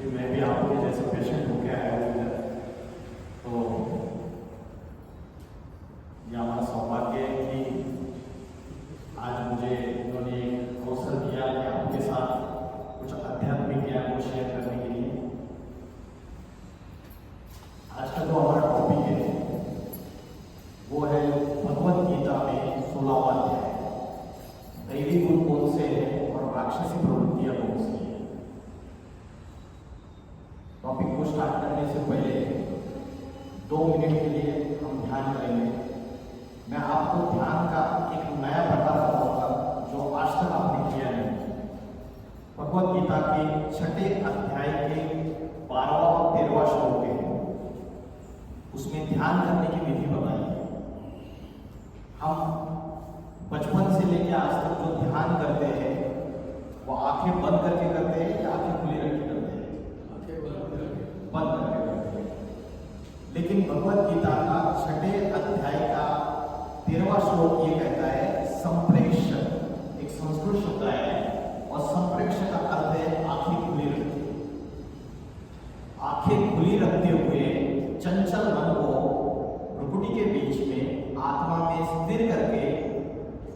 कि मैं भी आपके जैसे पेशेंट होके आया हूँ इधर। तो ये हमारा सौभाग्य है कि आज मुझे उन्होंने एक अवसर दिया कि आपके साथ कुछ आध्यात्मिक ज्ञान को शेयर करने के लिए। आज का जो हमारा टॉपिक है वो है भगवत गीता में 16वां अध्याय, दैवी गुण कौन से हैं और राक्षसी प्रवृत्तियां कौन सी हैं। टॉपिक को स्टार्ट करने से पहले 2 मिनट के लिए हम ध्यान करेंगे। मैं आपको ध्यान का एक नया प्रकार बताऊंगा जो आज तक आपने किया नहीं। भगवत गीता के 6ठे अध्याय के 12वां और 13वां श्लोक है, उसमें ध्यान करने की विधि बताई है। हम बचपन से लेकर आज तक जो ध्यान करते हैं वो आंखें बंद करके करते हैं या आंखें खुली रख के करते हैं? बंद करके करते हैं। लेकिन भगवत गीता का 6ठे अध्याय का 13वां श्लोक ये कहता है संप्रेक्षण, एक संस्कृत शब्द है और संप्रेक्षण का अर्थ है आंखें खुली रखते। आंखें खुली रखते हुए चंचल मन को भ्रुकुटी के बीच में आत्मा में स्थिर करके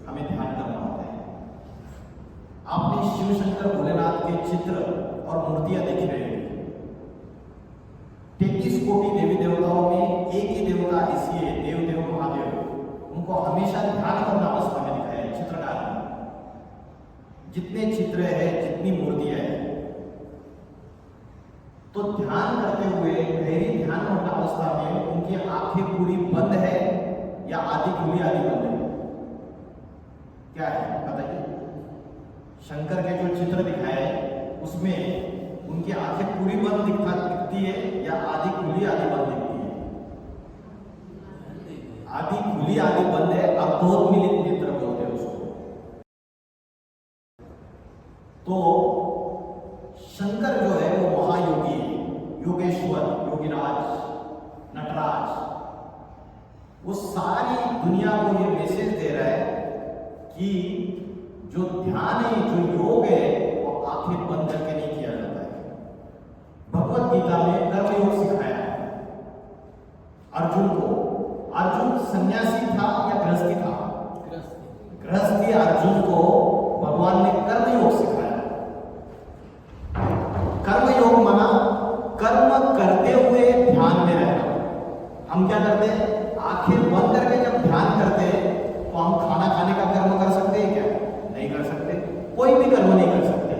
हमें ध्यान करना होता है। आपने शिव शंकर भोलेनाथ के चित्र और मूर्तियां देखी रहेंगी। 33 कोटि देवी देवताओं में एक ही देवता ऐसी है, देवदेव महादेव, उनको हमेशा ध्यान करना अवस्था में दिखाया है चित्रकार ने। जितने चित्र है, जितनी मूर्तियां हैं, तो ध्यान करते हुए गहरी ध्यान करना अवस्था में उनकी आंखें पूरी बंद है या आधी खुली आधी बंद है? क्या है बताइए। शंकर के जो चित्र दिखाए उसमें उनकी आंखें पूरी बंद दिखती है या आधी खुली आधी बंद दिखती है? आधी खुली आधी बंद है, अर्धोन्मीलित नेत्र बोलते हैं उसको। तो शंकर जो है वो महायोगी है, योगेश्वर, योगीराज, नटराज। वो सारी दुनिया को ये मैसेज दे रहा है कि जो ध्यान है, जो योग है, वो आंखें बंद करके नहीं किया जाता है। भगवत गीता में कर्म योग सिखाया है अर्जुन को। अर्जुन सन्यासी था या गृहस्थी था? गृहस्थी अर्जुन को भगवान ने कर्म योग सिखाया। कर्म योग माना कर्म करते हुए ध्यान में रहना। हम क्या करते हैं? आंखें बंद करके जब ध्यान करते हैं तो हम खाना खाने का कर्म कर सकते हैं क्या? नहीं कर सकते। कोई भी कर्म नहीं कर सकते।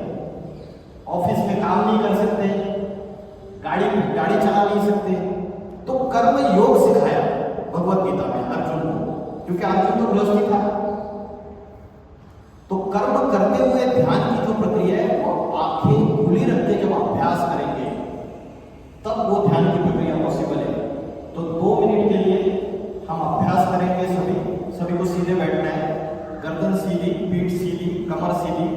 ऑफिस में काम नहीं कर सकते, गाड़ी चला नहीं सकते। तो कर्म योग सिखाया भगवत गीता में अर्जुन को, क्योंकि अर्जुन तो गृहस्थी था। तो कर्म करते हुए ध्यान की जो प्रक्रिया है वो आंखें खुली रख के जब अभ्यास करेंगे तब वो ध्यान की प्रक्रिया पॉसिबल है। तो 2 मिनट के लिए हम अभ्यास करेंगे। सभी को सीधे बैठना है, गर्दन सीधी, पीठ सीधी, कमर सीधी।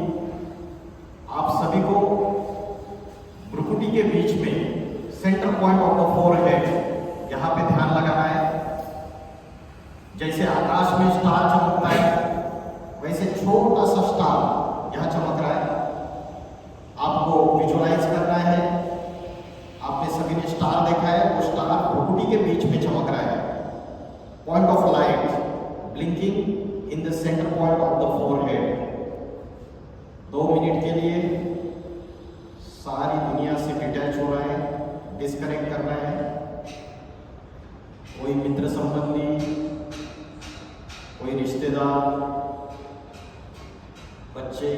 आप सभी को भ्रुकुटी के बीच में centre point of the forehead यहां पे ध्यान लगाना है। जैसे आकाश में स्टार चमकता है वैसे छोटा सा स्टार यहां चमक रहा है, आपको विजुअलाइज करना है। आपने सभी ने स्टार देखा है, वो स्टार भ्रुकुटी के बीच में चमक रहा है। Point of light blinking in the centre point of the forehead. 2 minute के लिए सारी दुनिया से डिटैच हो रहा है, डिस्कनेक्ट करना है। कोई मित्र संबंधी, कोई रिश्तेदार, बच्चे,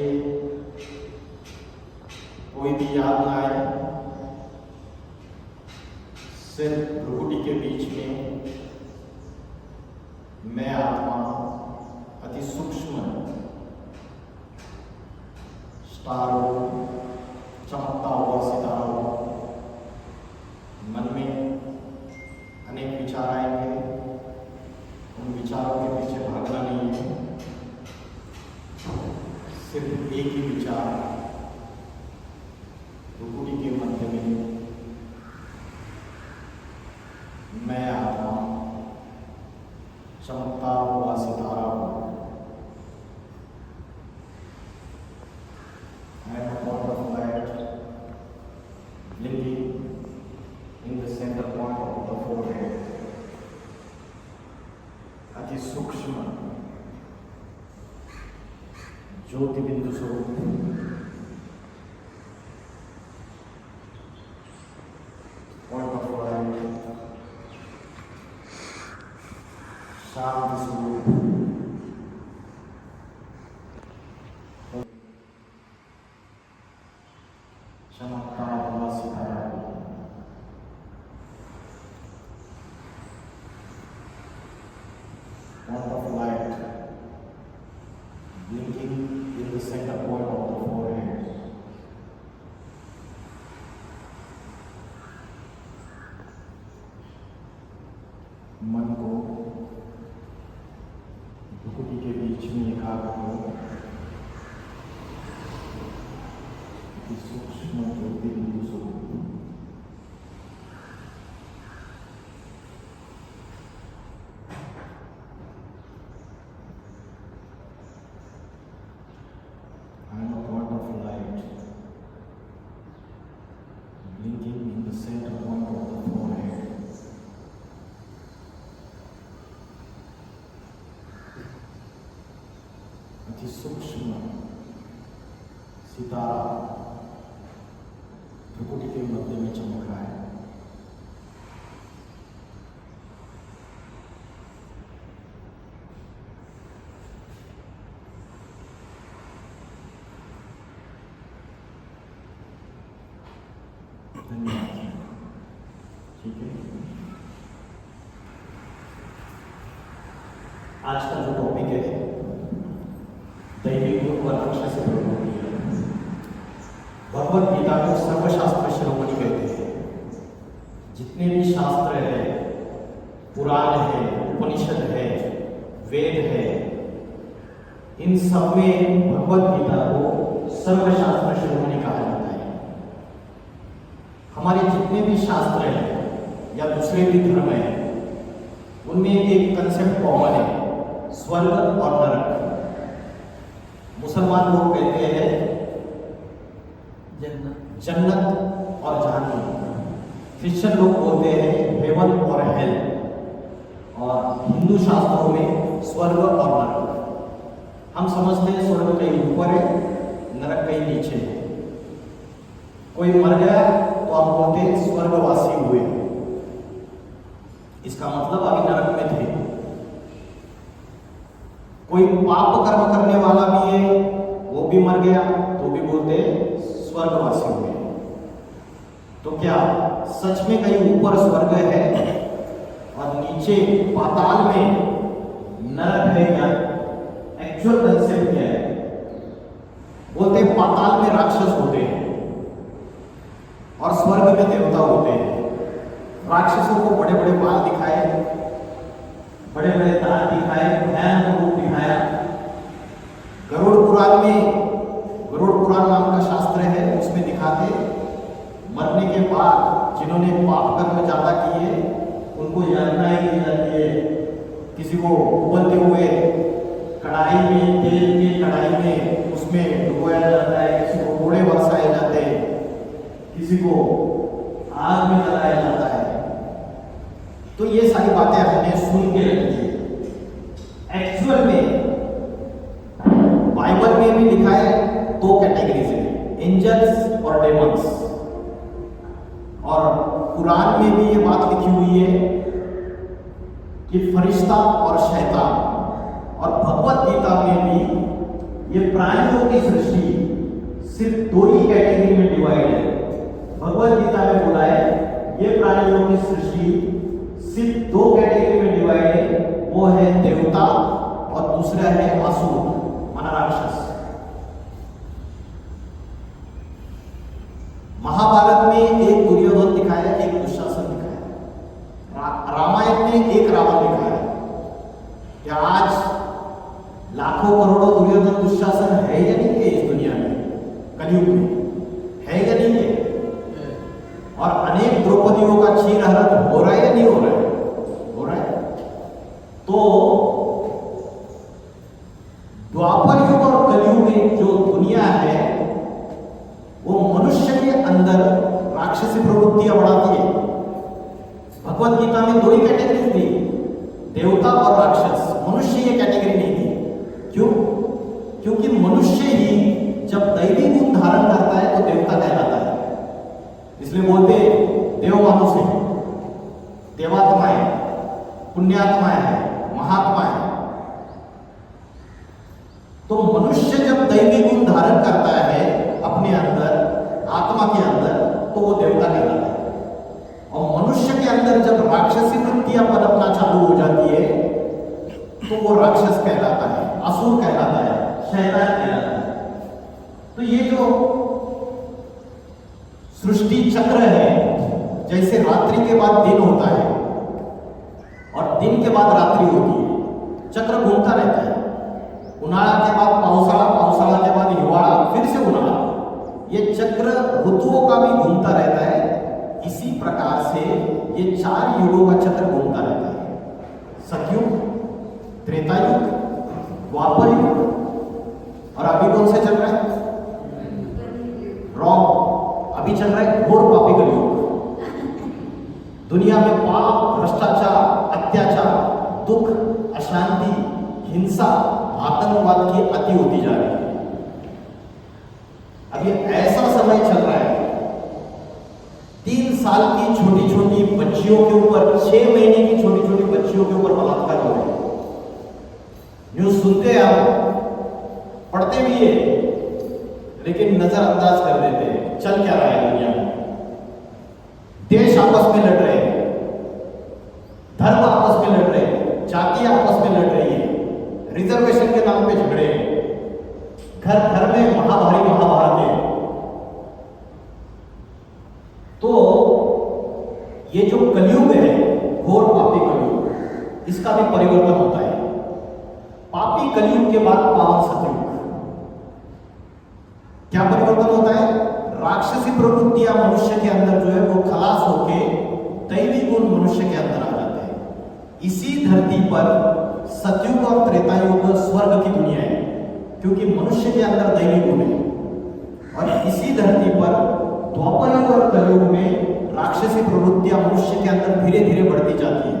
कोई भी याद ना आए। सिर्फ भ्रुकुटी के बीच में मैं आत्मा अति सूक्ष्म स्टार हो, चमकता हुआ सितारा हो। मन में अनेक विचार आएंगे, उन विचारों के पीछे भागना नहीं है। सिर्फ एक ही विचार भ्रुकुटी के मध्य में मैं आत्मा चमकता हुआ सितारा हूं। I am a part of light ज्योति बिंदु स्वरूप, point of light, Shanti Swarup, चमकता सितारा, point of light blinking in the center point of the forehead. मन को भ्रुकुटी के बीच में एकाग्र करो, सूक्ष्म ज्योति बिंदु स्वरूप। And a point of light blinking in the center point of the forehead. अति सूक्ष्म सितारा भ्रुकुटी के मध्य में चमक रहा है। धन्यवाद। ठीक है, आज का जो टॉपिक है दैविक गुण व राक्षस प्रवृत्ति है। भगवत गीता को सर्वशास्त्र शिरोमणि कहते हैं। जितने भी शास्त्र है, पुराण है, उपनिषद है, वेद है, इन सब में भगवत गीता को सर्वशास्त्र शिरोमणि कहा जाता है। हमारे जितने भी शास्त्र हैं या दूसरे भी धर्म हैं, उनमें एक कंसेप्ट कॉमन है, स्वर्ग और नरक। मुसलमान लोग कहते हैं जन्नत और जहन्नम, क्रिश्चियन लोग बोलते हैं हेवन और हेल, और हिंदू शास्त्रों में स्वर्ग और नरक। हम समझते हैं स्वर्ग कहीं ऊपर है, नरक कहीं नीचे है। कोई मर गया तो हम बोलते हैं स्वर्गवासी हुए, इसका मतलब अभी नरक में थे। कोई पाप कर्म करने वाला भी है, वो भी मर गया तो भी बोलते हैं स्वर्गवासी हुए। तो क्या सच में कहीं ऊपर स्वर्ग है और नीचे पाताल में नरक है? क्या एक्चुअल कंसेप्ट क्या है? बोलते हैं पाताल में राक्षस होते हैं और स्वर्ग में देवता होते हैं। राक्षसों को बड़े बड़े बाल दिखाए, बड़े बड़े दांत दिखाए, भयानक रूप दिखाया। गरुड़ पुराण नाम का शास्त्र है, उसमें दिखाते मरने के बाद जिन्होंने पाप कर्म ज्यादा किए उनको यातनाएं दी जाती है। किसी को उबलते हुए कढ़ाई में, तेल की कढ़ाई में उसमें डुबोया जाता है, किसी को घोड़े बरसाए जाते हैं, किसी को आग में जलाया जाता है। तो ये सारी बातें हमने सुन के रखी है। एक्चुअल में बाइबल में भी लिखा है दो कैटेगरीज है, एंजल्स और डेमन्स। और कुरान में भी ये बात लिखी हुई है कि फरिश्ता और शैतान। और भगवत गीता में भी ये प्राणियों की सृष्टि सिर्फ दो ही कैटेगरी में डिवाइड है। भगवत गीता में बोला है ये प्राणियों की सृष्टि सिर्फ दो कैटेगरी में डिवाइड है, वो है देवता और दूसरा है असुर, माना राक्षस। महाभारत में एक दुर्योधन दिखाया, एक दुशासन दिखाया। रामायण में एक रावण दिखाया। क्या आज लाखों करोड़ों दुर्योधन दुशासन है या नहीं है इस दुनिया में, कलयुग में? है या नहीं है? और अनेक द्रौपदियों का चीरहरण हो रहा है या नहीं हो रहा है? हो रहा है। तो द्वापर युग और कलयुग में जो दुनिया है वो मनुष्य के अंदर राक्षसी प्रवृत्तियां बढ़ाती है। भगवत गीता में दो ही कैटेगरी थी, देवता और राक्षस। मनुष्य ये कैटेगरी नहीं थी। क्यों? क्योंकि मनुष्य इसलिए बोलते देव मानुष है, देवात्मा है, पुण्यात्मा है, महात्मा है। तो मनुष्य जब दैवी गुण धारण करता है अपने अंदर, आत्मा के अंदर, तो वो देवता कहलाता है। और मनुष्य के अंदर जब राक्षसी वृत्तियां पनपना चालू हो जाती है तो वो राक्षस कहलाता है, असुर कहलाता है, शैतान कहलाता है। तो ये जो सृष्टि चक्र है, जैसे रात्रि के बाद दिन होता है और दिन के बाद रात्रि होती है, चक्र घूमता रहता है। उन्हाळा के बाद पावसाळा, पावसाळा के बाद हिवाळा, फिर से उन्हाळा। ये चक्र ऋतुओं का भी घूमता रहता है। इसी प्रकार से ये 4 युगों का चक्र घूमता रहता है। सतयुग, त्रेतायुग, द्वापर युग, और अभी कौन से चल रहा है? रॉन्ग, अभी चल रहा है घोर पापी कलयुग। दुनिया में पाप, भ्रष्टाचार, अत्याचार, दुख, अशांति, हिंसा, आतंकवाद की अति होती जा रही है। अभी ऐसा समय चल रहा है, 3 साल की छोटी छोटी बच्चियों के ऊपर, 6 महीने की छोटी छोटी बच्चियों के ऊपर बलात्कार हो रहे हैं। न्यूज सुनते हैं आप, पढ़ते भी है, लेकिन नजरअंदाज कर देते हैं। चल क्या रहा है दुनिया में? देश आपस में लड़ रहे हैं, धर्म आपस में लड़ रहे हैं, जाति आपस में लड़ रही है, रिजर्वेशन के नाम पे झगड़े, घर घर में महाभारी महाभारत है। तो ये जो कलयुग है, घोर पापी कलयुग, इसका भी परिवर्तन होता है। पापी कलयुग के बाद पावन सतयुग। क्या परिवर्तन होता है? राक्षसी प्रवृत्तियां मनुष्य के अंदर जो है वो खलास होके दैवी गुण मनुष्य के अंदर आ जाते हैं। इसी धरती पर सतयुग और त्रेतायुग स्वर्ग की दुनिया है, क्योंकि मनुष्य के अंदर दैवी गुण है। और इसी धरती पर द्वापर युग और कलयुग में राक्षसी प्रवृत्तियां मनुष्य के अंदर धीरे धीरे बढ़ती जाती है।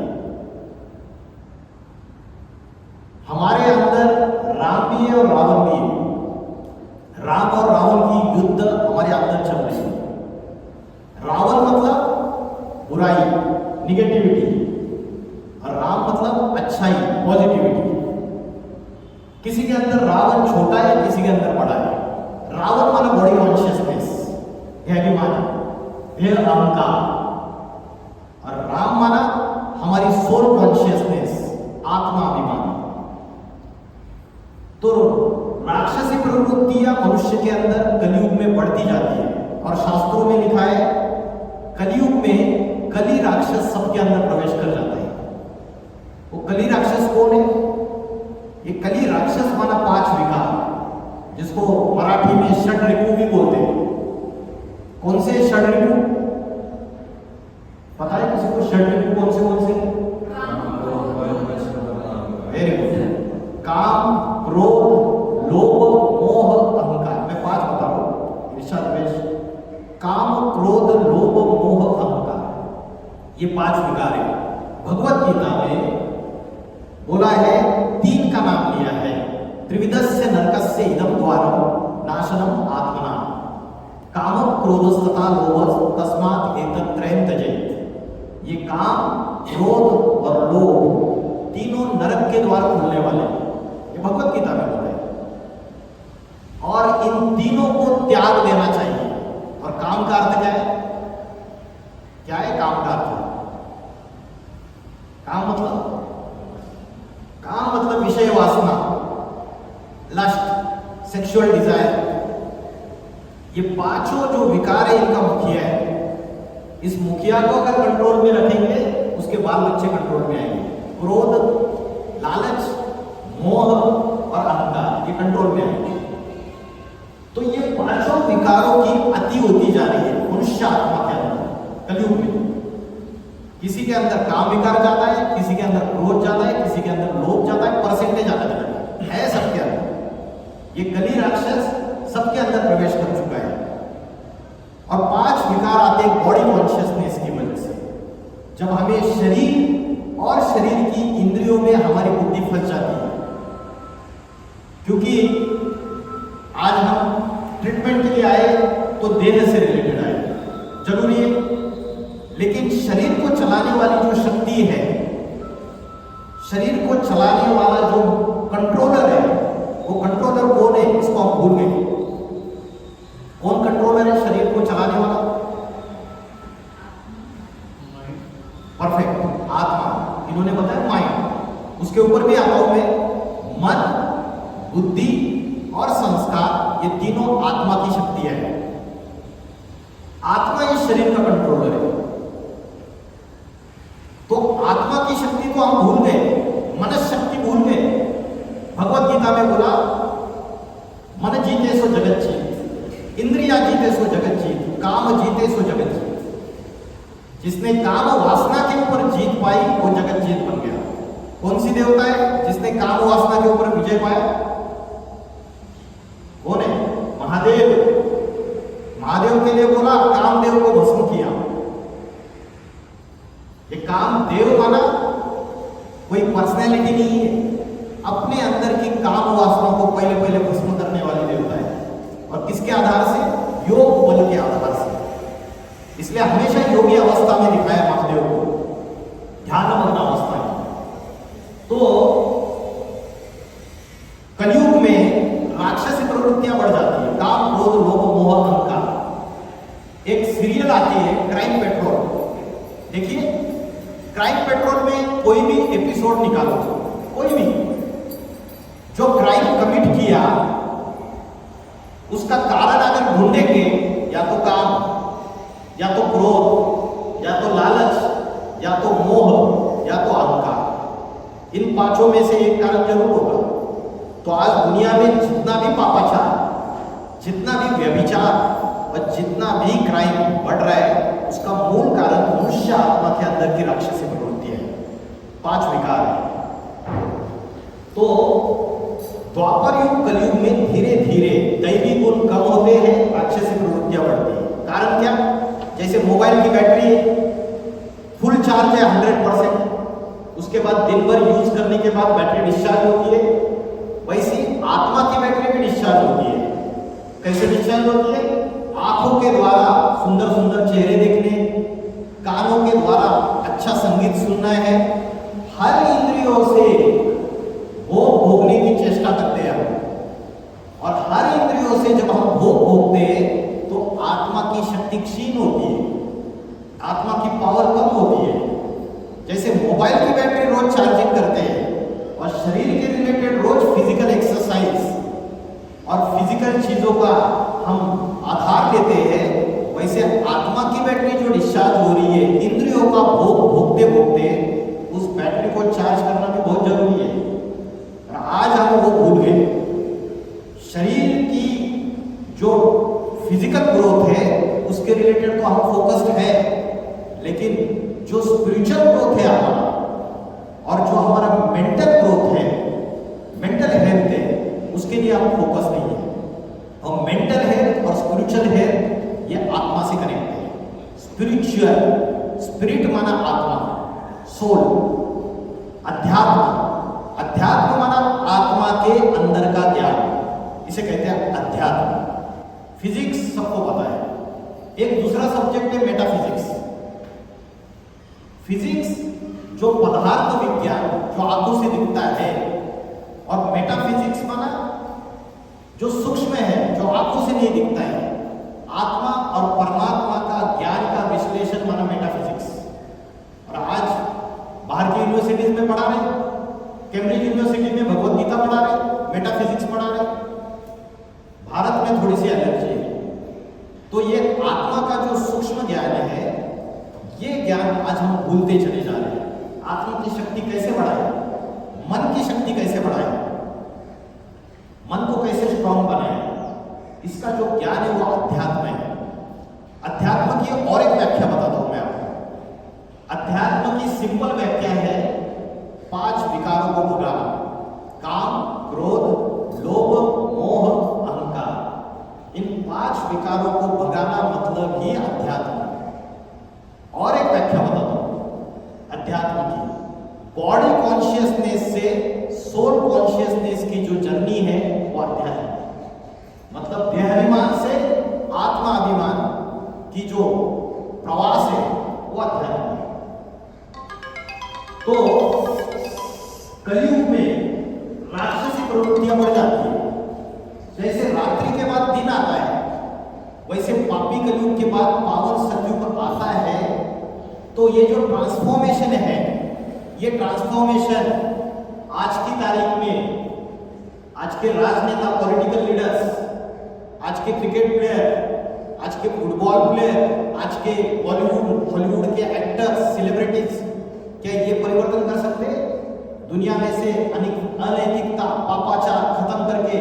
हमारे अंदर राम भी है और रावण भी है। राम और रावण की युद्ध हमारे अंदर चल रही है। रावण मतलब बुराई, निगेटिविटी, और राम मतलब अच्छाई, पॉजिटिविटी। किसी के अंदर रावण छोटा है, किसी के अंदर बड़ा है। रावण माना बॉडी कॉन्शियसनेस, यह अभिमान, यह अहंकार, और राम माना हमारी सोल कॉन्शियसनेस, आत्मा अभिमान। तो राक्षसी प्रवृत्तियां मनुष्य के अंदर कलयुग में बढ़ती जाती है। और शास्त्रों में लिखा है कलयुग में कली राक्षस सबके अंदर प्रवेश कर जाता है। वो कली राक्षस कौन है? ये कली राक्षस माना 5 विकार, जिसको मराठी में षड्रिपु भी बोलते हैं। कौन से षड्रिपु पता है किसी को? षड्रिपु कौन से? Very good. काम, क्रोध, लोभ, मोह, अहंकार। मैं 5 बता रहा हूं। काम, क्रोध, लोभ, मोह, अहंकार, ये 5 विकार है। भगवत गीता में बोला है, 3 का नाम लिया है। त्रिविधस्य नरकस्य इदं द्वारम नाशनम आत्मना काम क्रोधस्तथा लोभ तस्मात् एतत् त्रयं त्यजेत्। ये काम, क्रोध और लोभ तीनों नरक के द्वार खुलने वाले हैं। ये भगवत गीता में बोला है। और इन तीनों को त्याग देना चाहिए। और काम का अर्थ क्या है? क्या है काम का अर्थ? काम मतलब विषय वासना, लस्ट, सेक्सुअल डिजायर। ये 5 जो विकार है, इनका मुखिया है। इस मुखिया को अगर कंट्रोल में रखेंगे, उसके बाल बच्चे कंट्रोल में आएंगे। क्रोध, लालच, मोह और अहंकार, ये कंट्रोल में आएंगे। तो ये 5 विकारों की अति होती जा रही है मनुष्य आत्मा के अंदर कलयुग में। किसी के अंदर काम विकार जाता है, किसी के अंदर क्रोध जाता है, किसी के अंदर लोभ जाता है, परसेंटेज आता है सबके अंदर। ये कली राक्षस सबके अंदर प्रवेश कर चुका है। और 5 विकार आते हैं बॉडी कॉन्शियसनेस की वजह से। जब हमें शरीर और शरीर की इंद्रियों में हमारी बुद्धि फंस जाती है। क्योंकि आज हम ट्रीटमेंट के लिए आए तो देह से रिलेटेड आए। जरूरी है चलाने वाली जो शक्ति है, शरीर को चलाने वाला जो कंट्रोलर है, वो कंट्रोलर कौन है? इसको हम भूल गए। कौन कंट्रोलर है शरीर को चलाने वाला? परफेक्ट, आत्मा। इन्होंने बताया माइंड। उसके ऊपर भी आता हूं मैं। मन, बुद्धि और संस्कार, ये तीनों आत्मा की शक्तियां हैं। आत्मा इस शरीर का कंट्रोलर है। तो आत्मा की शक्ति को हम भूल गए, मनस शक्ति भूल गए। भगवत गीता में बोला, मन जीते सो जगत जीत, इंद्रिया जीते सो जगत जीत, काम जीते सो जगत जीत। जिसने काम वासना के ऊपर जीत पाई वो जगत जीत बन गया। कौन सी देवता है जिसने काम वासना के ऊपर विजय पाया? कौन है? महादेव। महादेव के लिए बोला, कामदेव को भस्म किया। ये कामदेव माना कोई पर्सनैलिटी नहीं है, अपने अंदर की काम वासना को पहले भस्म करने वाली देवता है। और किसके आधार से? योग बल के आधार से। इसलिए हमेशा योगी अवस्था में दिखाया महादेव को, ध्यानमग्न अवस्था में। तो कलयुग में राक्षसी प्रवृत्तियां बढ़ जाती है, काम, क्रोध, लोभ, मोह, अहंकार। एक सीरियल आती है क्राइम पेट्रोल, देखिए। क्राइम पेट्रोल में कोई भी एपिसोड निकालो, कोई भी जो क्राइम कमिट किया उसका कारण अगर ढूंढेंगे, या तो काम, या तो क्रोध, या तो लालच, या तो मोह, या तो अहंकार, इन पांचों में से एक कारण जरूर होगा। तो आज दुनिया में जितना भी पापाचार, जितना भी व्यभिचार और जितना भी क्राइम बढ़ रहा है, उसका मूल कारण मनुष्य आत्मा के अंदर की राक्षसी प्रवृत्ति है। 5 विकार है। तो द्वापर युग, कलयुग में धीरे धीरे दैवी गुण कम होते हैं, राक्षसी प्रवृत्तियां बढ़ती है। कारण क्या? जैसे मोबाइल की बैटरी फुल चार्ज है 100%, उसके बाद दिन भर यूज करने के बाद बैटरी डिस्चार्ज होती है, वैसी आत्मा की बैटरी भी डिस्चार्ज होती है। कैसे डिस्चार्ज होती है? आंखों के द्वारा सुंदर सुंदर चेहरे देखने, कानों के द्वारा अच्छा संगीत सुनना है, हर इंद्रियों से वो भोगने की चेष्टा करते हैं हम। और हर इंद्रियों से जब हम भोग भोगते हैं तो आत्मा की शक्ति क्षीण होती है, आत्मा की पावर कम होती है। जैसे मोबाइल की बैटरी रोज चार्जिंग करते हैं और शरीर के रिलेटेड रोज फिजिकल एक्सरसाइज और फिजिकल चीजों का हम आधार लेते हैं, वैसे आत्मा की बैटरी जो डिस्चार्ज हो रही है, इंद्रियों का भोग भोगते भोगते उस बैटरी को चार्ज करना भी बहुत जरूरी है। और आज हम वो भूल गए। शरीर की जो फिजिकल ग्रोथ है उसके रिलेटेड तो हम फोकस्ड है, लेकिन जो स्पिरिचुअल ग्रोथ है हमारा और जो हमारा मेंटल ग्रोथ है, मेंटल हेल्थ है, उसके लिए हम फोकस नहीं है। और मेंटल हेल्थ और स्पिरिचुअल हेल्थ ये आत्मा से कनेक्ट है। स्पिरिचुअल, स्पिरिट माना आत्मा, सोल, अध्यात्म, अध्यात्म माना आत्मा के अंदर का ज्ञान, इसे कहते हैं अध्यात्म। फिजिक्स सबको पता है, एक दूसरा सब्जेक्ट है मेटाफिजिक्स। फिजिक्स जो पदार्थ विज्ञान, जो आंखों से दिखता है, और मेटाफिजिक्स माना जो सूक्ष्म है, जो आंखों से नहीं दिखता है। आत्मा और परमात्मा का ज्ञान का विश्लेषण माना मेटाफिजिक्स। और आज बाहर की यूनिवर्सिटीज में पढ़ा रहे, कैम्ब्रिज यूनिवर्सिटी में भगवत गीता पढ़ा रहे, मेटाफिजिक्स पढ़ा रहे। भारत में थोड़ी सी एलर्जी है। तो ये आत्मा का जो सूक्ष्म ज्ञान है, ये ज्ञान आज हम भूलते चले जा रहे हैं। आत्मा की शक्ति कैसे बढ़ाए, मन की शक्ति कैसे बढ़ाए, मन को कैसे स्ट्रांग बनाए, इसका जो ज्ञान है वो अध्यात्म है। अध्यात्म की और एक व्याख्या बताता हूं मैं आपको। अध्यात्म की सिंपल व्याख्या है 5 विकारों को भगाना: काम, क्रोध, लोभ, मोह, अहंकार। इन 5 विकारों को भगाना मतलब ही अध्यात्म है। और एक व्याख्या बताता हूं अध्यात्म की। बॉडी कॉन्शियसनेस से सोल कॉन्शियसनेस की जो जर्नी है वो अध्यात्म है। मतलब देहाभिमान से आत्मा अभिमान की जो प्रवास है वो अध्यात्म है। तो कलयुग में राक्षसी प्रवृत्तियां बढ़ जाती है। जैसे रात्रि के बाद दिन आता है, वैसे पापी कलयुग के बाद पावन सतयुग आता है। तो ये जो ट्रांसफॉर्मेशन है, ये ट्रांसफॉर्मेशन आज की तारीख में आज के राजनेता, पॉलिटिकल लीडर्स, आज के क्रिकेट प्लेयर, आज के फुटबॉल प्लेयर, आज के बॉलीवुड हॉलीवुड के एक्टर्स, सेलिब्रिटीज, क्या ये परिवर्तन कर सकते? दुनिया में से अनैतिकता, पापाचार खत्म करके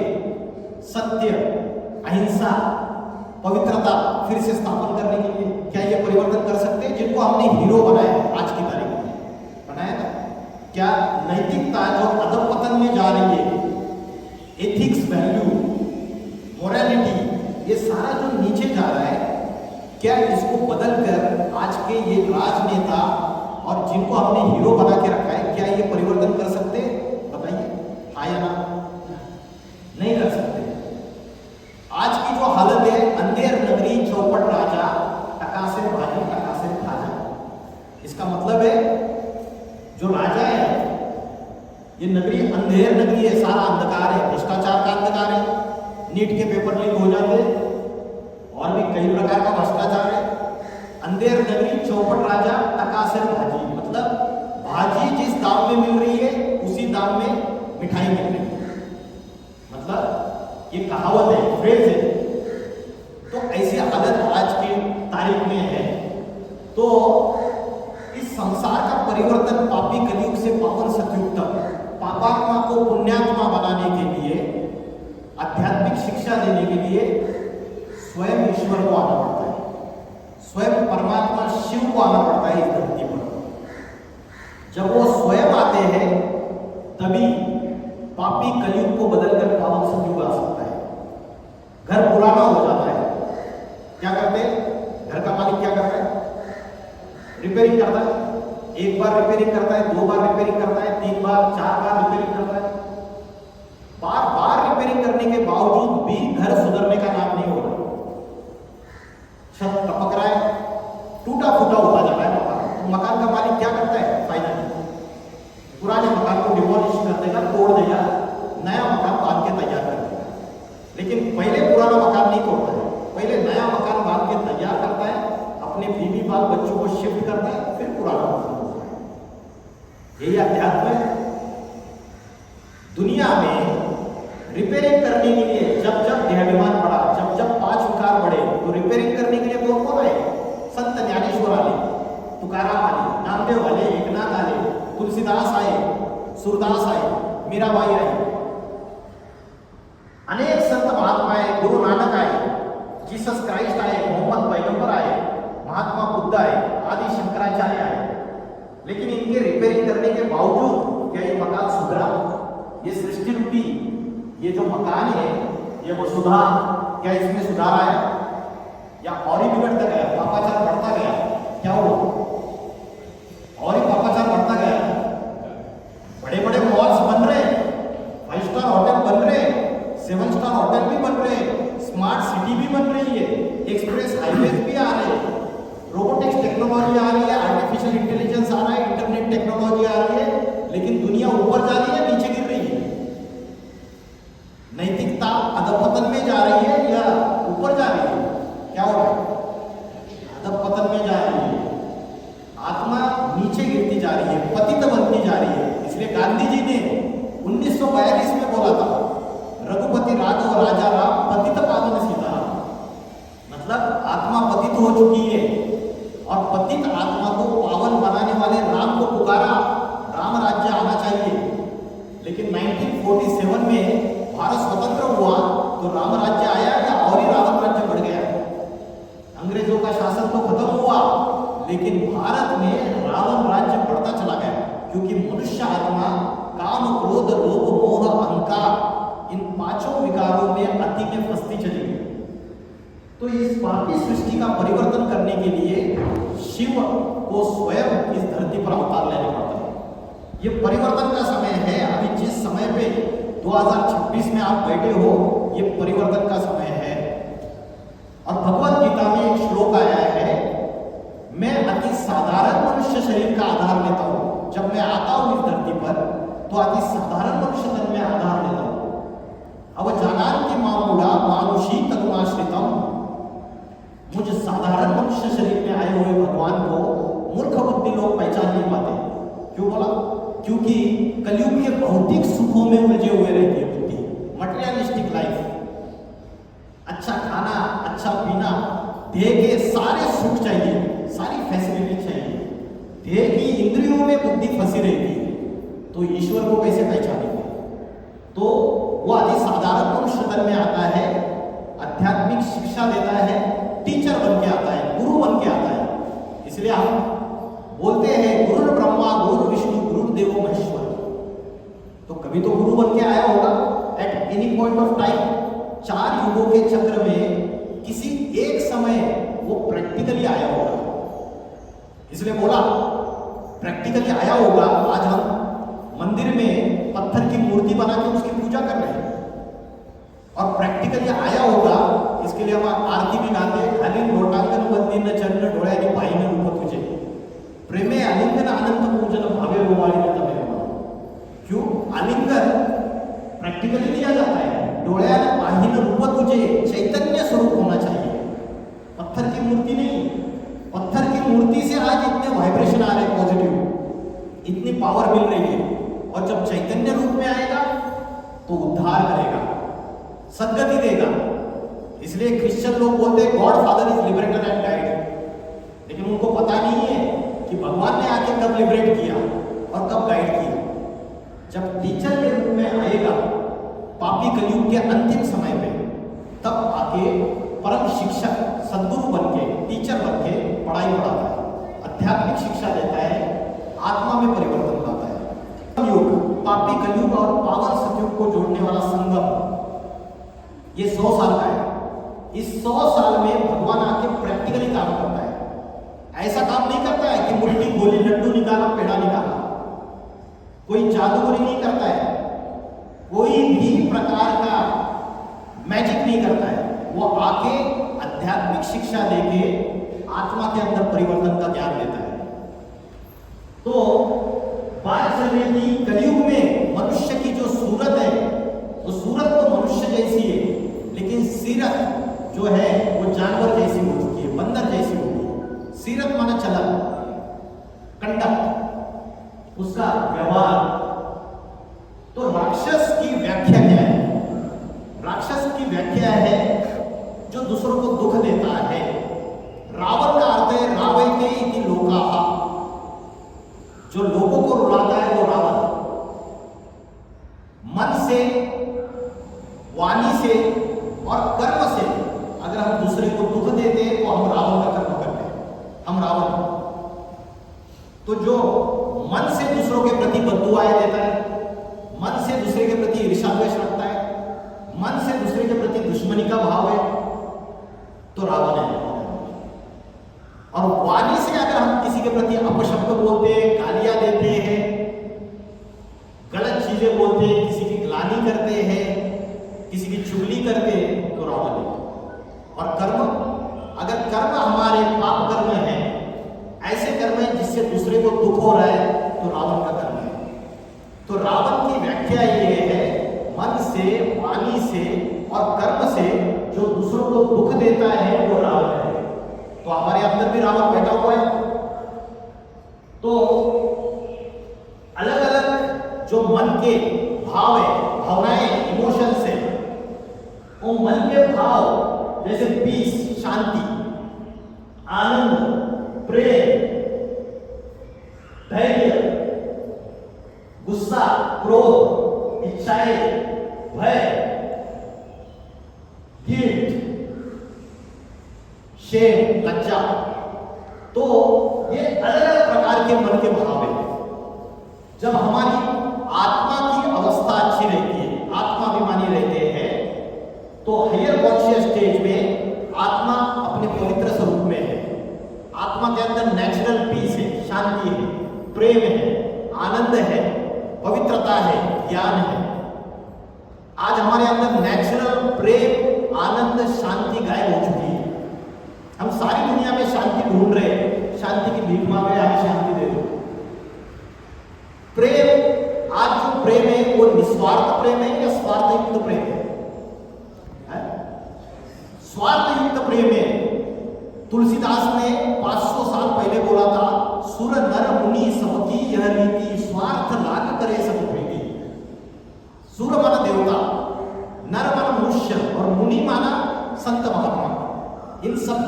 सत्य, अहिंसा, पवित्रता फिर से स्थापन करने के लिए क्या ये परिवर्तन कर सकते हैं? जिनको हमने हीरो बनाया आज की तारीख में, बनाया था क्या? नैतिकता जो अधपतन में जा रही है, एथिक्स, वैल्यू, मोरालिटी, ये सारा जो नीचे जा रहा है, क्या इसको बदलकर आज के ये राजनेता और जिनको हमने हीरो बना के रखा है, क्या ये परिवर्तन कर सकते? बताइए, हाँ या ना? नहीं कर सकते। आज की जो हालत है, अंधेर नगरी चौपट राजा, टकासे भाजी टकासे खाजा। इसका मतलब है जो राजा है, ये नगरी अंधेर नगरी है, सारा अंधकार है, भ्रष्टाचार का अंधकार है, नीट के पेपर लीक हो जाते, और भी कई प्रकार का भ्रष्टाचार है। अंधेर नगरी चौपट राजा टकासे भाजी, मतलब भाजी जिस दाम में मिल रही है उसी दाम में मिठाई मिल रही है, मतलब ये कहावत है, फ्रेज है। तो ऐसी हालत आज की तारीख में है। तो इस संसार का परिवर्तन पापी कलयुग से पावन सतयुग तक पापात्मा को पुण्यात्मा बनाने के लिए, आध्यात्मिक शिक्षा देने के लिए स्वयं ईश्वर को आना पड़ता है, स्वयं परमात्मा शिव को आना पड़ता है इस धरती पर। जब वो स्वयं आते हैं तभी पापी कलयुग को बदलकर पावन सतयुग आ सकता है। घर पुराना हो जाता है, क्या करते हैं? घर का मालिक क्या करता है? रिपेयरिंग करता है। एक बार रिपेयरिंग करता है, 2 बार रिपेयरिंग करता है, 3 बार, 4 बार रिपेयरिंग करता है। बार बार रिपेयरिंग करने के बावजूद भी घर सुधरने का नाम नहीं हो रहा। छत टपक रहा है, टूटा फूटा होता जा रहा है मकान। तो मकान का मालिक क्या करता है? फाइनली पुराने मकान को डिमोलिश कर देगा, तोड़ देगा, नया मकान बांध के तैयार कर देगा। लेकिन पहले पुराना मकान नहीं तोड़ता है, पहले नया मकान बांध के तैयार करता है, अपने बीवी बाल बच्चों को शिफ्ट करता है, फिर पुराना मकान होता है। यही अध्यात्म है। दुनिया में रिपेयरिंग करने के लिए जब जब देहाभिमान बढ़ा, जब जब 5 विकार बढ़े, तो रिपेयरिंग करने के लिए कौन कौन आए? संत ज्ञानेश्वर आए, तुकाराम आए, नामदेव आए, एकनाथ आए, तुलसीदास आए, सूरदास आए, मीराबाई आई, अनेक संत महात्मा आए, गुरु नानक आए, जीसस क्राइस्ट आए, मोहम्मद पैगंबर आए, महात्मा बुद्ध आए, आदि शंकराचार्य आए। लेकिन इनके रिपेयरिंग करने के बावजूद क्या ये मकान सुधरा? ये सृष्टि रूपी ये जो मकान है, ये वसुधा, क्या इसमें सुधार आया या और ही बिगड़ता गया? पापाचार बढ़ता गया? क्या हुआ? और ही पापाचार बढ़ता गया। बड़े बड़े मॉल्स बन रहे, 5 स्टार होटल बन रहे, 7 स्टार होटल भी बन रहे, स्मार्ट सिटी भी बन रही है, एक्सप्रेस हाईवेज भी आ रहे, रोबोटिक्स टेक्नोलॉजी आ रही है, आर्टिफिशियल इंटेलिजेंस आ रहा है, इंटरनेट टेक्नोलॉजी आ रही है। लेकिन दुनिया ऊपर जा रही है, नीचे गिर रही है। नैतिकता अधपतन में जा रही है या ऊपर जा रही है? क्या हो रहा है? अधपतन में जा रही है। आत्मा नीचे गिरती जा रही है, पतित बनती जा रही है। इसलिए गांधी जी ने 1942 में बोला था, रघुपति राघव राजा राम पतित पावन सीताराम। मतलब आत्मा पतित हो चुकी है और पतित आत्मा को पावन बनाने वाले राम को पुकारा, राम राज्य आना चाहिए। लेकिन 1947 में भारत स्वतंत्र हुआ तो राम राज्य आया या और ही रावण राज्य बढ़ गया? अंग्रेजों का शासन तो खत्म हुआ, लेकिन भारत में रावण राज्य बढ़ता चला गया, क्योंकि मनुष्य आत्मा काम, क्रोध, लोभ, मोह, अहंकार, इन 5 विकारों में अति में फंसती चली गई। तो इस पापी सृष्टि का परिवर्तन करने के लिए शिव को स्वयं इस धरती पर अवतार लेना पड़ता है। ये परिवर्तन का समय है। अभी जिस समय पे 2026 में आप बैठे हो, ये परिवर्तन का समय है। और भगवत गीता में एक श्लोक आया है, मैं अति साधारण मनुष्य शरीर का आधार लेता हूं, जब मैं आता हूं इस धरती पर तो अति साधारण मनुष्य तन में आधार लेता हूं। अवजानान्ति मामुड़ा मानुषी तनुमाश्रितम। मुझ साधारण मनुष्य शरीर में आए हुए भगवान को मूर्ख बुद्धि लोग पहचान नहीं पाते। क्यों बोला? क्योंकि कलयुग के भौतिक सुखों में उलझे हुए रहती है बुद्धि, मटेरियलिस्टिक लाइफ। अच्छा खाना, अच्छा पीना, देह के सारे सुख चाहिए, सारी फैसिलिटी चाहिए। देह की इंद्रियों में बुद्धि फंसी रहेगी तो ईश्वर को कैसे पहचानेंगे? तो वो आदि साधारण मनुष्य तन में आता है, आध्यात्मिक शिक्षा देता है, टीचर बन के आता है, गुरु बन के आता है। इसलिए हम बोलते हैं गुरु ब्रह्मा गुरु विष्णु गुरु देवो महेश्वर। तो कभी तो गुरु बन के आया होगा at any point of time. 4 युगों के चक्र में किसी एक समय वो प्रैक्टिकली आया होगा। इसलिए बोला प्रैक्टिकली आया होगा। आज हम मंदिर में पत्थर की मूर्ति बना के उसकी पूजा कर रहे हैं और प्रैक्टिकली आया होगा। इसके लिए हम आरती भी गाते हैं, खाली लोटांगण वंदीन चरण डोळ्याने पाहिने रूप तुझे प्रेमे आलिंगन अनंत पूजन भावे रोवाळी तमे। क्यों? आलिंगन प्रैक्टिकली दिया जाता है। डोळ्याने पाहिने रूप तुझे चैतन्य स्वरूप होना चाहिए, पत्थर की मूर्ति नहीं। पत्थर की मूर्ति से आज इतने वाइब्रेशन आ रहे पॉजिटिव, इतनी पावर मिल रही है। और जब चैतन्य रूप में आएगा तो उद्धार करेगा, सद्गति देगा। इसलिए क्रिश्चियन लोग बोलते हैं God father is liberator and guide. लेकिन उनको पता नहीं है कि भगवान ने आके कब लिबरेट किया और कब गाइड किया। जब टीचर के रूप में आएगा पापी कलयुग के अंतिम समय पे, तब आके परम शिक्षक सद्गुरु बन के, टीचर बन के पढ़ाई पढ़ाता है, आध्यात्मिक शिक्षा देता है, आत्मा में परिवर्तन लाता है। युग, पापी कलयुग और पावन सतयुग को जोड़ने वाला संगम ये 100 साल का है। इस 100 साल में भगवान आके प्रैक्टिकली काम करता है। ऐसा काम नहीं करता है कि मुट्ठी गोली लड्डू निकाला पेड़ा निकाला, कोई जादूगरी नहीं करता है, कोई भी प्रकार का मैजिक नहीं करता है। वो आके आध्यात्मिक शिक्षा देके आत्मा के अंदर परिवर्तन का ज्ञान देता है। तो बात चल रही थी कलयुग में मनुष्य की जो सूरत है वो सूरत तो मनुष्य जैसी है, लेकिन सीरत जो है वो जानवर जैसी हो चुकी है, बंदर जैसी हो गई। सीरत माना चलन, कंडक्ट, उसका व्यवहार। तो राक्षस की व्याख्या क्या है? राक्षस की व्याख्या है जो दूसरों को दुख देता है। रावण का अर्थ है रावयते इति लोकाः, जो लोगों को रुलाता है वो रावण। मन से, वाणी से और कर्म से अगर हम दूसरे को दुख देते हैं तो हम रावण का कर्म करते हैं, हम रावण। तो जो मन से दूसरों के प्रति बद्दुआएं देता है, मन से दूसरे के प्रति ईर्ष्या द्वेष रखता है, मन से दूसरे के प्रति दुश्मनी का भाव है, तो रावण है। और वाणी से अगर हम किसी के प्रति अपशब्द बोलते हैं, गालियां देते हैं, गलत चीजें बोलते हैं, किसी की ग्लानि करते हैं, किसी की चुगली करते हैं, तो रावण है। और कर्म, अगर कर्म हमारे पाप कर्म है, ऐसे कर्म है जिससे दूसरे को दुख हो रहा है, तो रावण का कर्म है। तो रावण की व्याख्या ये है मन से, वाणी से और कर्म से जो दूसरों को दुख देता है वो रावण है। तो हमारे अंदर भी रावण बैठा हुआ है। तो अलग अलग जो मन के भाव है, भावनाएं, इमोशंस है, वो मन के भाव जैसे पीस, शांति, आनंद, प्रेम, धैर्य, गुस्सा, क्रोध, इच्छाएं, भय, गिल्ट, शेम, लज्जा, तो ये अलग अलग प्रकार के मन के भाव हैं। जब हमारी आत्मा की अवस्था अच्छी रहती है, आत्माभिमानी रहते हैं, तो हायर कॉन्शियस स्टेज में आत्मा अपने पवित्र स्वरूप में है। आत्मा के अंदर नेचुरल पीस है, शांति है, प्रेम है, आनंद है, पवित्रता है, ज्ञान है। आज हमारे अंदर नेचुरल प्रेम, आनंद, शांति गायब हो चुकी है। हम सारी दुनिया में शांति ढूंढ रहे हैं, शांति की भीख मांग रहे हैं, हमें शांति दे दो।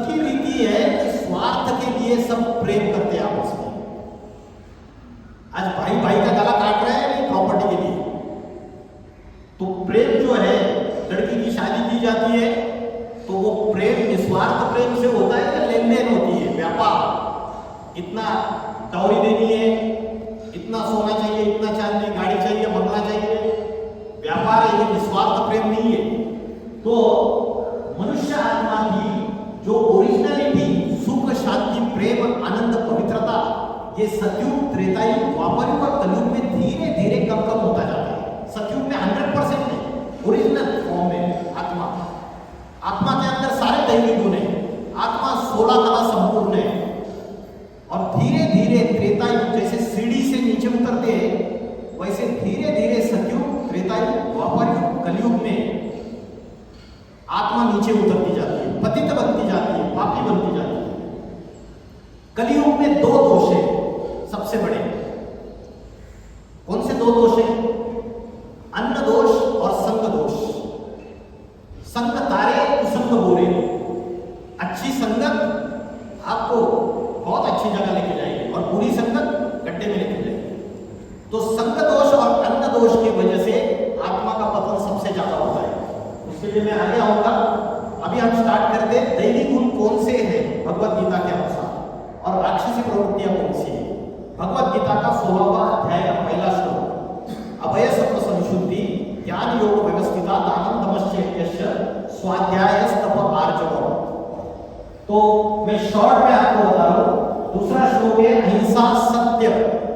सबकी रीति है कि स्वार्थ के लिए सब प्रेम करते हैं आपस में। आज भाई भाई का गला काट रहा है नहीं प्रॉपर्टी के लिए। तो प्रेम जो है, लड़की की शादी की जाती है तो वो प्रेम निस्वार्थ प्रेम से होता है कि लेन देन होती है, व्यापार। इतना डाउरी देनी है, इतना सोना चाहिए, इतना चांदी, गाड़ी चाहिए, बंगला चाहिए, व्यापार है, ये निस्वार्थ प्रेम नहीं है। तो मनुष्य आत्मा की जो ओरिजिनलिटी, सुख, शांति, प्रेम, आनंद, पवित्रता, ये सतयुग, त्रेतायुग, द्वापरयुग और कलयुग में धीरे धीरे कम कम होता जाता है। सतयुग में 100% है ओरिजिनल फॉर्म में आत्मा। आत्मा के अंदर सारे दैवी गुण है, आत्मा 16 कला संपूर्ण है। और धीरे धीरे त्रेतायुग जैसे सीढ़ी से नीचे उतरते हैं, वैसे धीरे धीरे सतयुग, त्रेतायुग, द्वापरयुग, कलयुग में आत्मा नीचे उतरती जाती है, पतित बनती जाती है, पापी बनती जाती है। कलयुग में 2 दोष है सबसे बड़े। कौन से 2 दोष है? अन्न दोष और संग दोष। संग तारे, कुसंग बोरे। अच्छी संगत आपको बहुत अच्छी जगह लेके जाएगी और बुरी संगत गड्ढे में लेके जाएगी। तो संग दोष और अन्न दोष की वजह से आत्मा का पतन सबसे ज्यादा होता है। उसके लिए मैं आगे आऊंगा। अभी हम स्टार्ट करते हैं दैवी गुण कौन से हैं भगवत गीता के अनुसार और राक्षसी प्रवृत्तियां कौन सी है। भगवत गीता का 16वां अध्याय का पहला श्लोक, अभय सत्व संशुद्धि ज्ञान योग व्यवस्थिता दानम तमश्च यज्ञ स्वाध्याय तप आर्जव। तो मैं शॉर्ट में आपको बता रहा हूं। दूसरा श्लोक है अहिंसा, सत्य,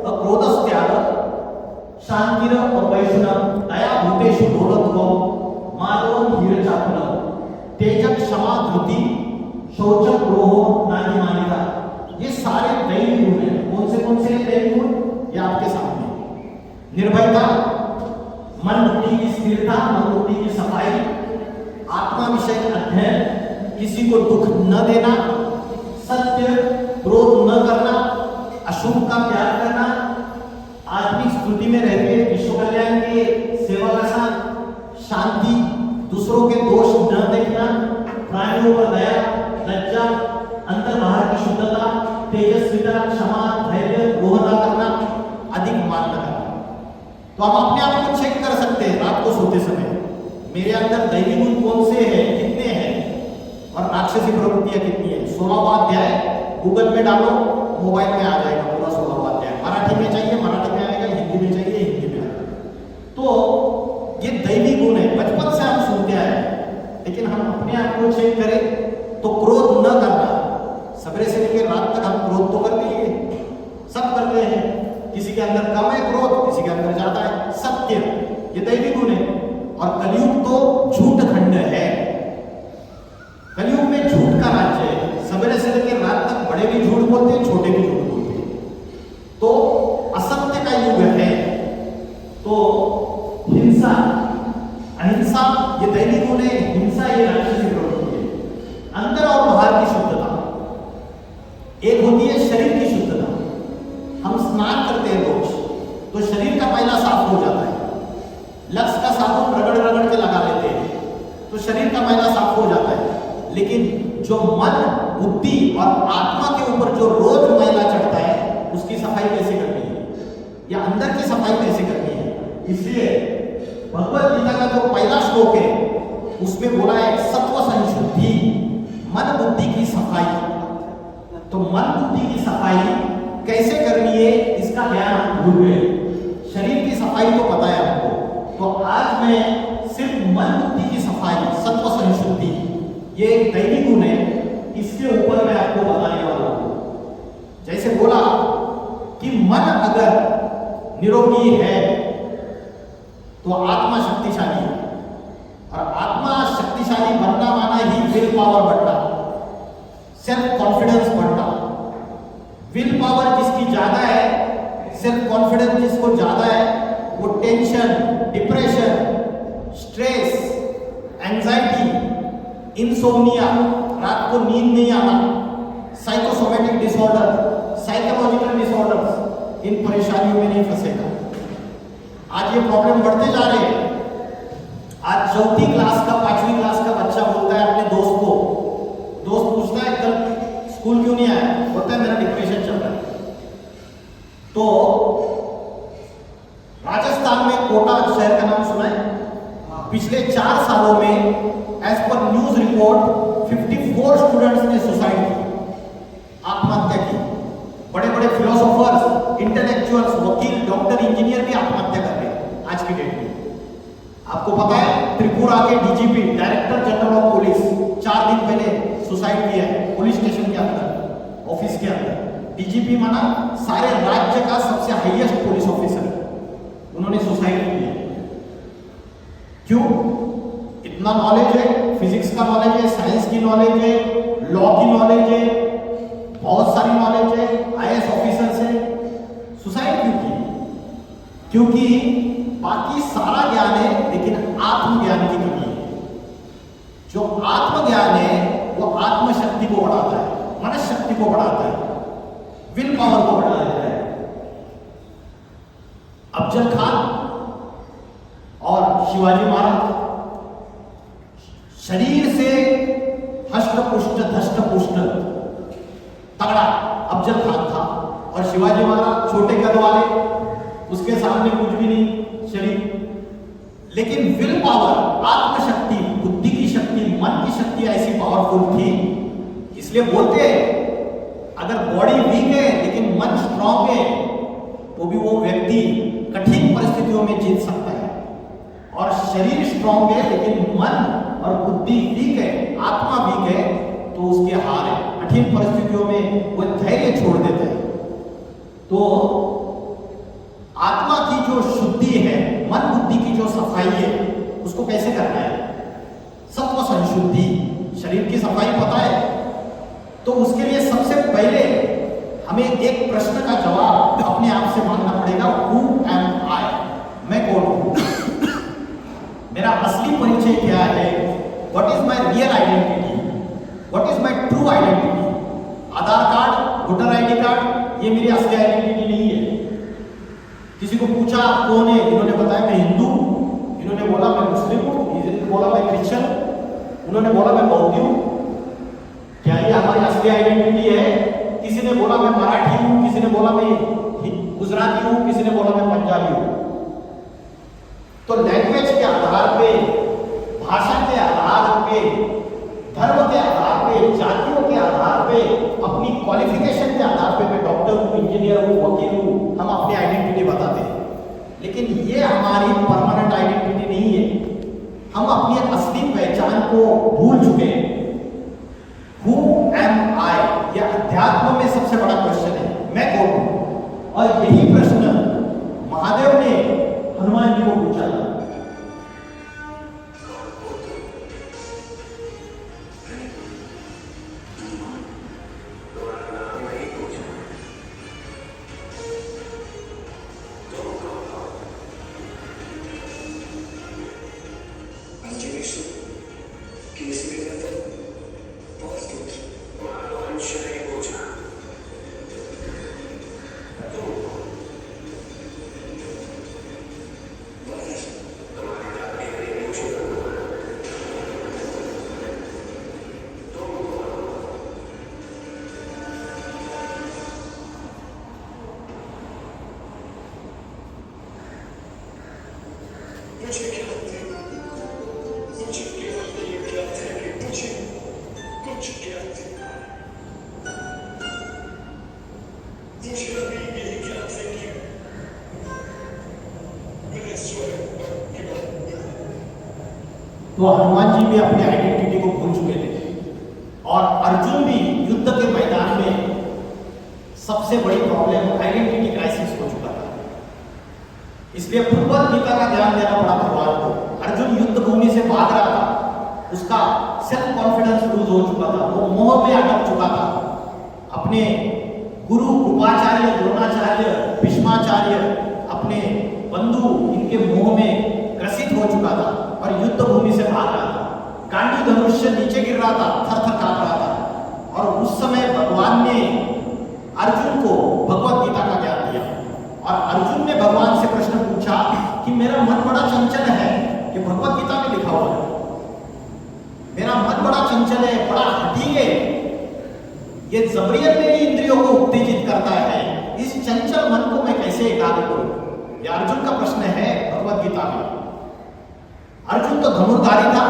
क्रोध त्याग, शांतिर वैष्णव, दया भूतेषु दोलत्वम, मानवम धीर चापलम, तेजक क्षमा धृति, शौचक द्रोहो नादिमानिता। ये सारे दैवी गुण हैं। कौन से दैवी गुण? ये आपके सामने। निर्भयता, मन बुद्धि की स्थिरता, मन बुद्धि की सफाई, आत्मा विषय अध्ययन, किसी को दुख न देना, सत्य, क्रोध न करना, अशुभ का त्याग करना, आत्मिक स्तुति में रहते विश्व कल्याण के सेवा करना, शांति, दूसरों के दोष न देखना, प्राणियों पर दया, लज्जा, अंतर बाहर की शुद्धता, तेजस्विता, क्षमा, धैर्य, रोहता करना, अधिक मान न करना। तो आप अपने आप को चेक कर सकते हैं रात को सोते समय, मेरे अंदर दैवी गुण कौन से हैं, कितने हैं और राक्षसी प्रवृत्तियां कितनी है। 16वां अध्याय गूगल में डालो, मोबाइल में आ जाएगा पूरा 16वां अध्याय। मराठी में चाहिए मराठी में आएगा, हिंदी में चाहिए हिंदी में आएगा। तो ये दैवी गुण है, बचपन से हम सुनते आए हैं। लेकिन हम अपने आप को चेक करें तो क्रोध न करना। सवेरे से लेकर रात तक हम क्रोध तो करते ही हैं, सब करते हैं। किसी के अंदर कम है क्रोध, किसी के अंदर ज्यादा है। सत्य, ये दैवी गुण है। और कलयुग तो झूठ खंड है। कलयुग में झूठ का राज्य है। सवेरे से लेकर रात तक बड़े भी झूठ बोलते हैं, छोटे भी झूठ बोलते हैं। तो असत्य का युग है। तो हिंसा, अहिंसा ये दैवी गुण है, हिंसा ये राक्षसी प्रवृत्ति है। अंदर और बाहर की शुद्धता। एक होती है शरीर की शुद्धता। हम स्नान करते हैं रोज तो शरीर का मैला साफ हो जाता है। लक्स का साबुन रगड़ रगड़ के लगा लेते हैं तो शरीर का मैला साफ हो जाता है। लेकिन जो मन, बुद्धि और आत्मा के ऊपर जो रोज मैला चढ़ता है, उसकी सफाई कैसे करनी है, या अंदर की सफाई कैसे करनी है। इसलिए भगवत गीता का जो पहला श्लोक है उसमें बोला है सत्व संशुद्धि, मन बुद्धि की सफाई। तो मन बुद्धि की सफाई कैसे करनी है इसका ज्ञान हम भूल गए। शरीर की सफाई तो पता है हमको। तो आज मैं सिर्फ मन बुद्धि की सफाई, सत्व संशुद्धि, ये एक दैवी गुण है, इसके ऊपर मैं आपको बताने वाला हूं। जैसे बोला कि मन अगर निरोगी है तो आत्मा शक्तिशाली है। और आत्मा शक्तिशाली बनना माना ही विल पावर बढ़ना, सेल्फ कॉन्फिडेंस बढ़ना। विल पावर जिसकी ज्यादा है, सेल्फ कॉन्फिडेंस जिसको ज्यादा है, वो tension, depression, stress, anxiety, insomnia, रात को नींद नहीं आना, साइकोसोमेटिक डिसऑर्डर, साइकोलॉजिकल डिसऑर्डर्स, इन परेशानियों में नहीं फंसेगा। आज ये प्रॉब्लम बढ़ते जा रहे हैं। आज 4वीं क्लास का 5वीं क्लास का बच्चा बोलता है अपने दोस्त को, दोस्त पूछता है 4 सालों में as per news report 54 students ने सुसाइड की, आत्महत्या की। बड़े बड़े फिलोसोफर्स, इंटेलेक्चुअल्स, वकील, डॉक्टर, इंजीनियर भी आत्महत्या कर रहे हैं आज की डेट में। आपको पता है त्रिपुरा के DGP, director general of police, 4 दिन पहले सुसाइड किया है पुलिस स्टेशन के अंदर, ऑफिस के अंदर। डीजीपी माना सारे राज्य का सबसे हाईएस्ट पुलिस ऑफिसर, उन्होंने सुसाइड किया। क्यों? इतना नॉलेज है, फिजिक्स का नॉलेज है, साइंस की नॉलेज है, लॉ की नॉलेज है, बहुत सारी नॉलेज है, आईएएस ऑफिसर से, सुसाइड क्यों की? क्योंकि बाकी सारा ज्ञान है लेकिन आत्मज्ञान की कमी है। जो आत्मज्ञान है वो आत्मशक्ति को बढ़ाता है, मनस शक्ति को बढ़ाता है, विल पावर को बढ़ा देता है। अफजल खान और शिवाजी महाराज शरीर से हष्ट पुष्ट धष्ट पुष्ट तगड़ा अफजल खान था, और शिवाजी महाराज छोटे कद वाले, उसके सामने कुछ भी नहीं शरीर, लेकिन विल पावर, आत्मशक्ति, बुद्धि की शक्ति, मन की शक्ति ऐसी पावरफुल थी। इसलिए बोलते हैं अगर बॉडी वीक है लेकिन मन स्ट्रांग है तो भी वो व्यक्ति कठिन परिस्थितियों में जीत सकता है। और शरीर स्ट्रांग है लेकिन मन और बुद्धि वीक है, आत्मा वीक है, तो उसके हार है। कठिन परिस्थितियों में वो धैर्य छोड़ देता है। तो आत्मा की जो शुद्धि है, मन बुद्धि की जो सफाई है, उसको कैसे करना है? सत्व संशुद्धि, शरीर की सफाई पता है, तो उसके लिए सबसे पहले हमें एक प्रश्न का जवाब अपने आप से मांगना पड़ेगा, हु एम आई? मैं कौन हूं? मेरा असली परिचय क्या है? What is my real identity? What is my true identity? Aadhaar card, voter ID card ये मेरी असली आइडेंटिटी नहीं है। किसी को पूछा कौन है, इन्होंने बताया मैं हिंदू, इन्होंने बोला मैं मुस्लिम हूं, इन्होंने बोला मैं क्रिश्चियन, उन्होंने बोला मैं बौद्ध हूं। क्या ये हमारी असली आइडेंटिटी है? किसी ने बोला मैं मराठी हूं, किसी ने बोला मैं गुजराती हूं, किसी ने बोला मैं पंजाबी हूं। तो लैंग्वेज के आधार पे, भाषा के आधार पे, धर्म के आधार पे, जातियों के आधार पे, अपनी क्वालिफिकेशन के आधार पे मैं डॉक्टर हूं, इंजीनियर हूं, वकील हूं, हम अपनी आइडेंटिटी बताते हैं। लेकिन ये हमारी परमानेंट आइडेंटिटी नहीं है। हम अपनी असली पहचान को भूल चुके हैं। हु एम आई? यह अध्यात्म में सबसे बड़ा क्वेश्चन है, मैं कौन हूं? और यही प्रश्न महादेव ने हनुमान जी को पूछा था। तो हनुमान जी भी अपनी आइडेंटिटी को भूल चुके थे, और अर्जुन भी युद्ध के मैदान में सबसे बड़ी प्रॉब्लम आइडेंटिटी क्राइसिस हो चुका था। इसलिए भगवद गीता का ध्यान देना पड़ा भगवान को। अर्जुन युद्ध भूमि से भाग रहा था, उसका सेल्फ कॉन्फिडेंस लूज हो चुका था, वो मोह में अटक चुका था, अपने गुरु कृपाचार्य, द्रोणाचार्य, भीष्माचार्य, अपने बंधु, इनके मोह में ग्रसित हो चुका था और युद्ध भूमि से भाग रहा था। गांडी धनुष्य नीचे गिर रहा था, थर थर कांप रहा था। और उस समय भगवान ने अर्जुन को भगवद गीता का ज्ञान दिया, और अर्जुन ने भगवान से प्रश्न पूछा कि मेरा मन बड़ा चंचल है, ये भगवद गीता में लिखा हुआ है, मेरा मन बड़ा चंचल है, बड़ा हठी है, ये जबरियत मेरी इंद्रियों को उत्तेजित करता है, इस चंचल मन को मैं कैसे एकाग्र करूं? ये अर्जुन का प्रश्न है भगवद गीता में। अर्जुन अर्जुन तो धनुर्धारी था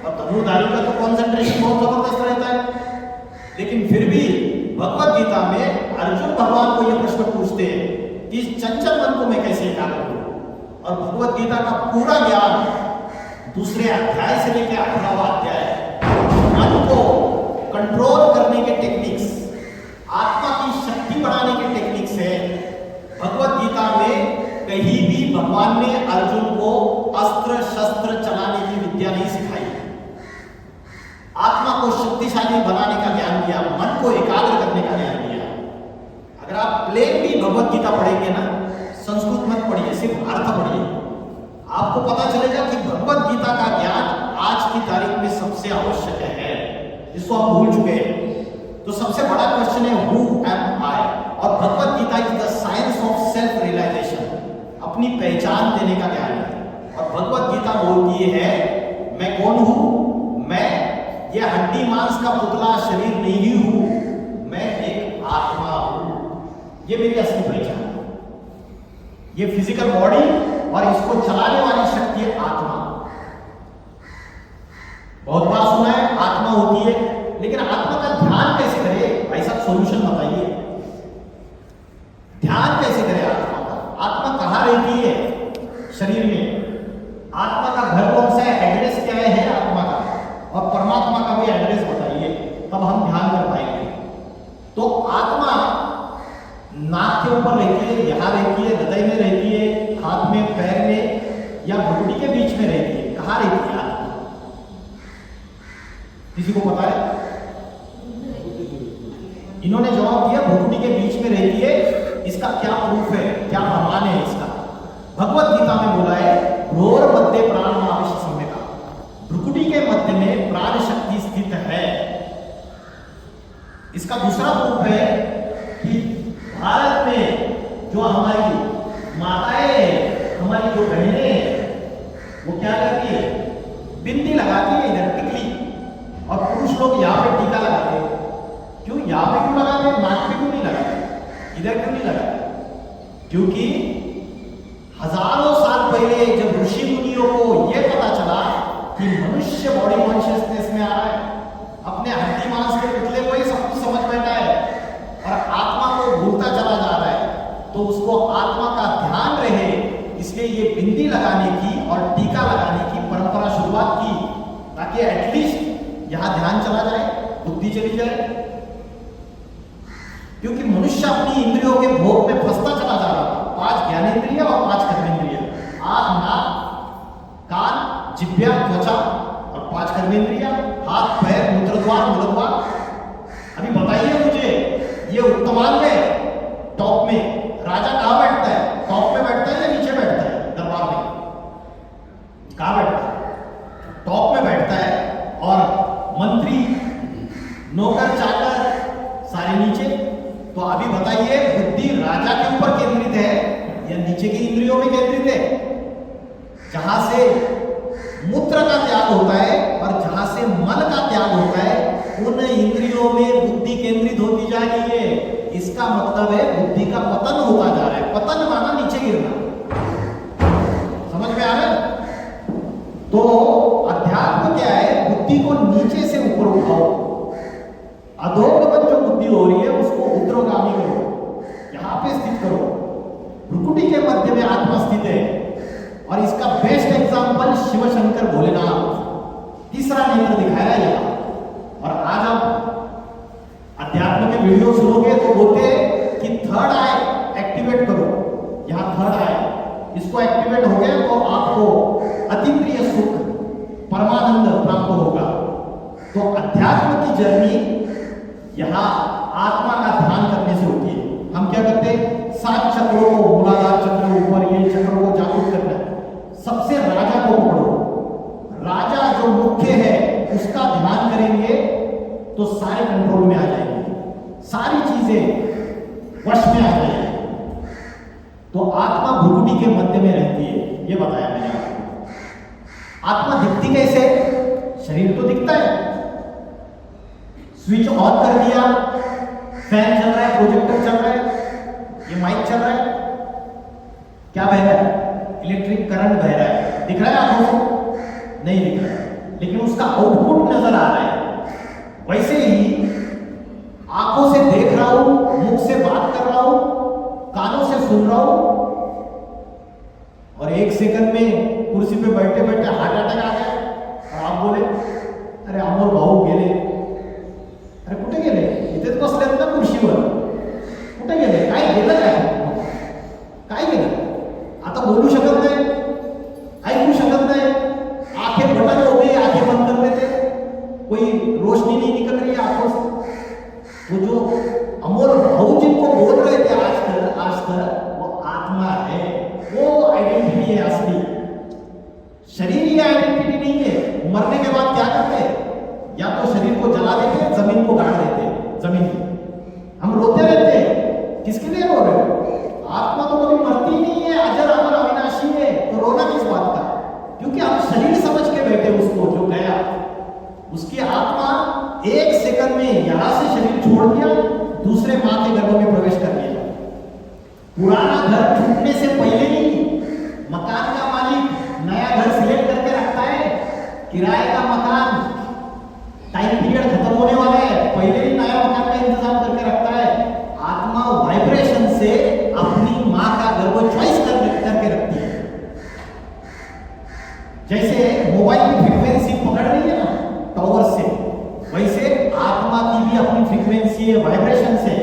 और धनुर्धारी का तो कॉन्सेंट्रेशन बहुत जबरदस्त रहता है, लेकिन फिर भी भगवत गीता में अर्जुन भगवान को यह प्रश्न पूछते हैं कि इस चंचल मन को मैं कैसे एकाग्र करूं। और भगवत गीता का पूरा ज्ञान दूसरे अध्याय से लेकर 18वां अध्याय मन को कंट्रोल करने के टेक्निक्स, आत्मा की शक्ति बढ़ाने के टेक्निक्स है। भगवत गीता में कहीं भी भगवान ने अर्जुन को अस्त्र शस्त्र चलाने की विद्या नहीं सिखाई, आत्मा को शक्तिशाली बनाने का ज्ञान दिया, मन को एकाग्र करने का ज्ञान दिया। अगर आप प्लेन भी भगवत गीता पढ़ेंगे ना, संस्कृत मत पढ़िए, सिर्फ अर्थ पढ़िए, आपको पता चलेगा कि भगवत गीता का ज्ञान आज की तारीख में सबसे आवश्यक है, जिसको हम भूल चुके हैं। तो सबसे बड़ा क्वेश्चन है हु एम आई, और Bhagavad Gita is the science of self realization, अपनी पहचान देने का ज्ञान है। और भगवत गीता बोलती है मैं कौन हूं, मैं ये हड्डी मांस का पुतला शरीर नहीं हूं, मैं एक आत्मा हूं, ये मेरी असली पहचान है। ये फिजिकल बॉडी और इसको चलाने वाली शक्ति है आत्मा। बहुत बार सुना है आत्मा होती है, लेकिन आत्मा का ध्यान कैसे करें भाई साहब, सॉल्यूशन बताइए। ध्यान कैसे करें आत्मा का? आत्मा कहां रहती है शरीर में? आत्मा का घर कौन सा है, एड्रेस क्या है आत्मा का, और परमात्मा का भी एड्रेस बताइए, तब हम ध्यान कर पाएंगे। तो आत्मा नाक के ऊपर रहती है, यहां रहती है, हृदय में रहती है, हाथ में, पैर में, या भ्रुकुटी के बीच में रहती है? कहां रहती है आत्मा? किसी को पता है? इन्होंने जवाब दिया भ्रुकुटी के बीच में रहती है। इसका क्या प्रूफ है, क्या प्रमाण है इसका? भगवत गीता में बोला है भ्रूर मध्य प्राण महाविश्व संहिता, भ्रुकुटी के मध्य में प्राण शक्ति स्थित है। इसका दूसरा प्रूफ है कि भारत में जो हमारी माताएं, हमारी जो बहनें, वो क्या करती है, बिंदी लगाती है इधर टिकली, और पुरुष लोग यहाँ पे टीका लगाते हैं। क्यों यहाँ पे क्यों लगाते हैं, नाक पे क्यों नहीं लगाते, इधर क्यों नहीं लगाते? क्योंकि हजारों साल पहले जब ऋषि मुनियों को यह पता चला कि मनुष्य बॉडी कॉन्शियसनेस में आ रहा है, अपने हड्डी मांस के पुतले को ही सब कुछ समझ बैठा है और आत्मा को भूलता चला जा रहा है, तो उसको आत्मा का ध्यान रहे, इसलिए ये बिंदी लगाने की और टीका लगाने की परंपरा शुरुआत की, ताकि एटलीस्ट यहां ध्यान चला जाए, बुद्धि चली जाए। क्योंकि मनुष्य अपनी इंद्रियों के भोग में फंसता चला जा रहा था। 5 ज्ञानेंद्रिय और 5 कर्मेंद्रिय, आंख, नाक, कान, जिह्वा, त्वचा, और 5 कर्मेंद्रिय, हाथ, पैर, मूत्रद्वार, मूलद्वार। अभी बताइए मुझे, ये उत्तमांग है टॉप में, राजा कहां बैठता है, टॉप में बैठता है या नीचे बैठता है दरबार में? कहां बैठता है? टॉप में बैठता है, और मंत्री, नौकर, चाकर सारे नीचे। तो अभी बताइए बुद्धि राजा के ऊपर केंद्रित है या नीचे की इंद्रियों में केंद्रित है? जहां से मूत्र का त्याग होता है और जहां से मन का त्याग होता है, उन इंद्रियों में बुद्धि केंद्रित होती जा रही है। इसका मतलब है बुद्धि का पतन होता जा रहा है। पतन माना नीचे गिरना, समझ में आ रहा है? तो अध्यात्म क्या है, बुद्धि को नीचे से ऊपर उठाओ, अधोगमन जो बुद्धि हो रही है उसको ऊर्ध्वगामी करो, यहां पे स्थित करो। भ्रुकुटी के मध्य में आत्मा स्थित है, और इसका बेस्ट एग्जांपल शिव शंकर भोलेनाथ, तीसरा नेत्र दिखाया यहां। और आज आप अध्यात्म के वीडियो सुनोगे तो बोलते हैं कि थर्ड आई एक्टिवेट करो, यहां थर्ड आई, इसको एक्टिवेट हो गया तो आपको अतीन्द्रिय सुख, परमानंद प्राप्त होगा। तो अध्यात्म की जर्नी यहां आत्मा का ध्यान करने से होती है। हम क्या करते हैं, 7 चक्रों को, मूलाधार चक्र, ऊपर ये चक्रों को जागृत करना है। सबसे राजा को पकड़ो, राजा जो मुख्य है उसका ध्यान करेंगे तो सारे कंट्रोल में आ जाएंगे, सारी चीजें वश में आ जाएंगी। तो आत्मा भ्रुकुटी के मध्य में रहती है, ये बताया मैंने आपको। आत्मा दिखती कैसे? शरीर तो दिखता है, स्विच ऑन कर दिया, फैन चल रहा है, प्रोजेक्टर चल रहा है, ये माइक चल रहा है, क्या बह रहा है? इलेक्ट्रिक करंट बह रहा है, दिख रहा है आंखों से? आउटपुट नजर आ रहा है। वैसे ही आंखों से देख रहा हूं, मुख से बात कर रहा हूं, कानों से सुन रहा हूं, और एक सेकंड में कुर्सी पे बैठे बैठे हार्ट अटैक आ गया और आप बोले अरे अमोल भाऊ गेले, अरे कुठे गेले, इथेच बसलेत ना खुर्शीवर, कुठे गेले, काय गेलं, काय गेलं, आता बोलू शकत नाही, ऐकू शकत नहीं, आंखें बटन हो गई, आंखें बंद कर देते, कोई रोशनी नहीं निकल रही है आंखों से। तो जो अमोल भाऊ जिनको बोल रहे थे आज तक वो आत्मा है, वो आइडेंटिटी है असली। शरीर ये आइडेंटिटी नहीं है। मरने के बाद क्या करते हैं, या तो शरीर को जला देते, जमीन को गाड़ देते, जमीन की हम रोते रहते हैं, किसके लिए रो रहे हो? आत्मा तो कभी मरती नहीं है, अजर अमर अविनाशी है, तो रोना किस बात का? क्योंकि आप शरीर समझ के बैठे उसको, जो गया उसकी आत्मा एक सेकंड में यहां से शरीर छोड़ दिया, दूसरे मां के गर्भ में प्रवेश कर दिया। पुराना घर छूटने से पहले ही मकान का मालिक नया घर सिलेक्ट करके रखता है, किराए का मकान टाइम पीरियड खत्म होने वाला है, पहले ही नया मकान का इंतजाम करके रखता है। आत्मा वाइब्रेशन से अपनी मां का गर्भ चॉइस करके रखती है। जैसे मोबाइल की फ्रीक्वेंसी पकड़ रही है ना टावर से, वैसे आत्मा की भी अपनी फ्रीक्वेंसी है, वाइब्रेशन से।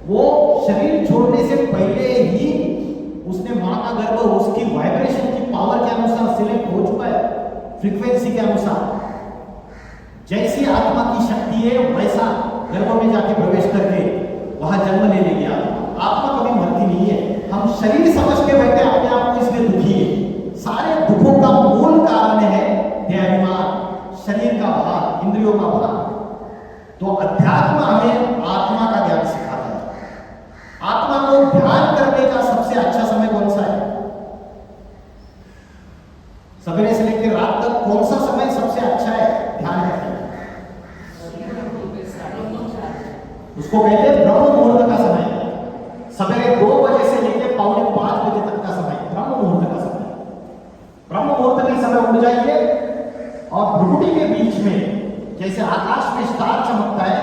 वो शरीर छोड़ने से पहले ही उसने मां का गर्भ उसकी वाइब्रेशन की पावर के अनुसार सिलेक्ट हो चुका है, फ्रीक्वेंसी के अनुसार। जैसी आत्मा की शक्ति है वैसा गर्भ में जाके प्रवेश करके वहां जन्म ले लेगी आत्मा कभी मरती नहीं है। हम शरीर समझ के बैठे अपने आप को इसलिए दुखी है। सारे दुखों का मूल कारण है देहाभिमान, शरीर का भार, इंद्रियों का भार। तो अध्यात्म हमें आत्मा का ज्ञान सिखाता है। आत्मा को ध्यान करने का सबसे अच्छा समय कौन सा है? सवेरे से लेकर रात तक कौन सा समय सबसे अच्छा है ध्यान करने? उसको कहते हैं ब्रह्म मुहूर्त का समय। सवेरे 2 बजे से लेकर 4:45 बजे तक का समय ब्रह्म मुहूर्त का समय। ब्रह्म मुहूर्त के समय उठ जाइए और भ्रुकुटी के बीच में जैसे आकाश में स्टार चमकता है,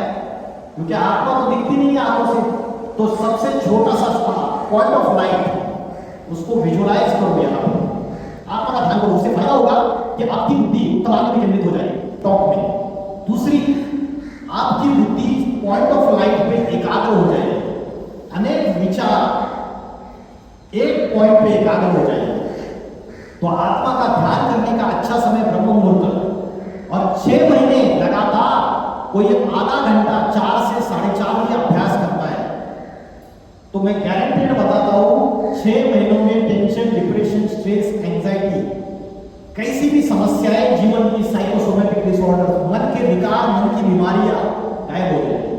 क्योंकि आत्मा तो दिखती नहीं है आंखों से, तो सबसे छोटा सा स्टार, पॉइंट ऑफ लाइट, उसको विजुअलाइज करो। यहाँ आत्मा का ध्यान करो, उससे फायदा होगा कि आपकी बुद्धि उत्तरांग में केंद्रित हो जाएगी टॉप में। दूसरी, आपकी बुद्धि पॉइंट ऑफ लाइट पे एकाग्र हो जाए, अनेक विचार एक पॉइंट पे एकाग्र हो जाए। तो आत्मा का ध्यान करने का अच्छा समय ब्रह्म मुहूर्त। और 6 महीने लगातार कोई आधा घंटा 4 से 4.5 बजे अभ्यास करता है, तो मैं गारंटेड बताता हूं 6 महीनों में टेंशन, डिप्रेशन, स्ट्रेस, एंजाइटी, कैसी भी समस्याएं जीवन की, साइकोसोमेटिक डिसऑर्डर, मन के विकार, मन की बीमारियां गायब हो जाएगी।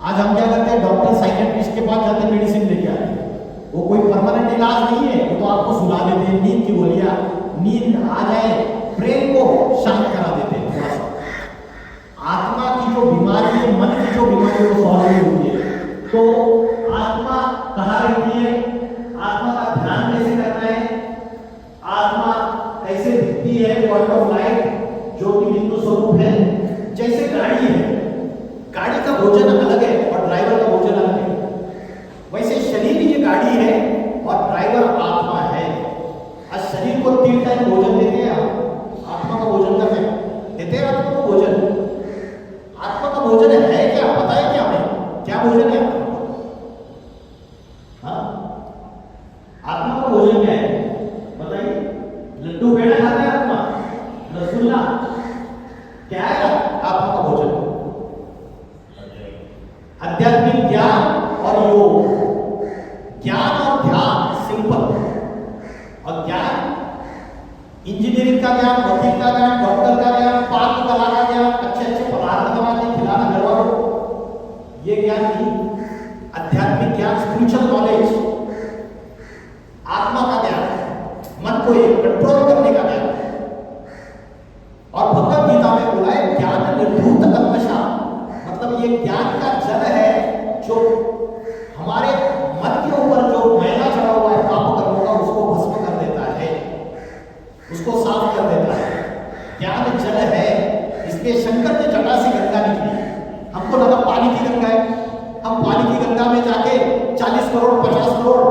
आज हम क्या करते हैं, डॉक्टर साइकेट्रिस्ट के पास जाते हैं, मेडिसिन लेके आते हैं। वो कोई परमानेंट इलाज नहीं है, वो तो आपको सुला देते हैं नींद की गोलियां, नींद आ जाए, ब्रेन को शांत करा देते हैं थोड़ा सा। आत्मा की जो बीमारी है, मन की जो बीमारी है, वो सॉल्व नहीं होती है। तो आत्मा कहाँ रहती है, आत्मा का ध्यान कैसे करना है, आत्मा कैसे दिखती है, पॉइंट ऑफ लाइट जो कि बिंदु स्वरूप है। जैसे गाड़ी है, गाड़ी का भोजन अलग है और ड्राइवर का भोजन अलग है, वैसे शरीर ये गाड़ी है और ड्राइवर आत्मा है। आज शरीर को 3 टाइम भोजन देते हैं, आत्मा का भोजन करते हैं, देते हैं आत्मा को भोजन। आत्मा का भोजन है क्या, पता है क्या हमें, क्या भोजन है हाँ? आत्मा का भोजन क्या है बताइए? लड्डू पेड़ा खाते हैं आत्मा, रसगुल्ला, क्या है आत्मा का भोजन? आध्यात्मिक ज्ञान और योग, ज्ञान और ध्यान सिंपल। और ज्ञान, इंजीनियरिंग का ज्ञान, वकील का ज्ञान, डॉक्टर का ज्ञान, पाक कला का ज्ञान, अच्छे पदार्थ बनाने खिलाना घर वालों को, ये ज्ञान नहीं। आध्यात्मिक ज्ञान, स्पिरिचुअल नॉलेज, आत्मा का ज्ञान, मन को कंट्रोल करने का ज्ञान। और भगवद गीता में बोला है ज्ञान निर्धूत कल्मषा, मतलब ये ज्ञान का जल है जो हमारे मन के ऊपर जो मैला चढ़ा हुआ है पाप कर्मों का, उसको भस्म कर देता है, उसको साफ कर देता है। ज्ञान जल है, इसलिए शंकर की जटा से गंगा निकली। हमको लगा पानी की गंगा है, हम पानी की गंगा में जाके 40 करोड़ 50 करोड़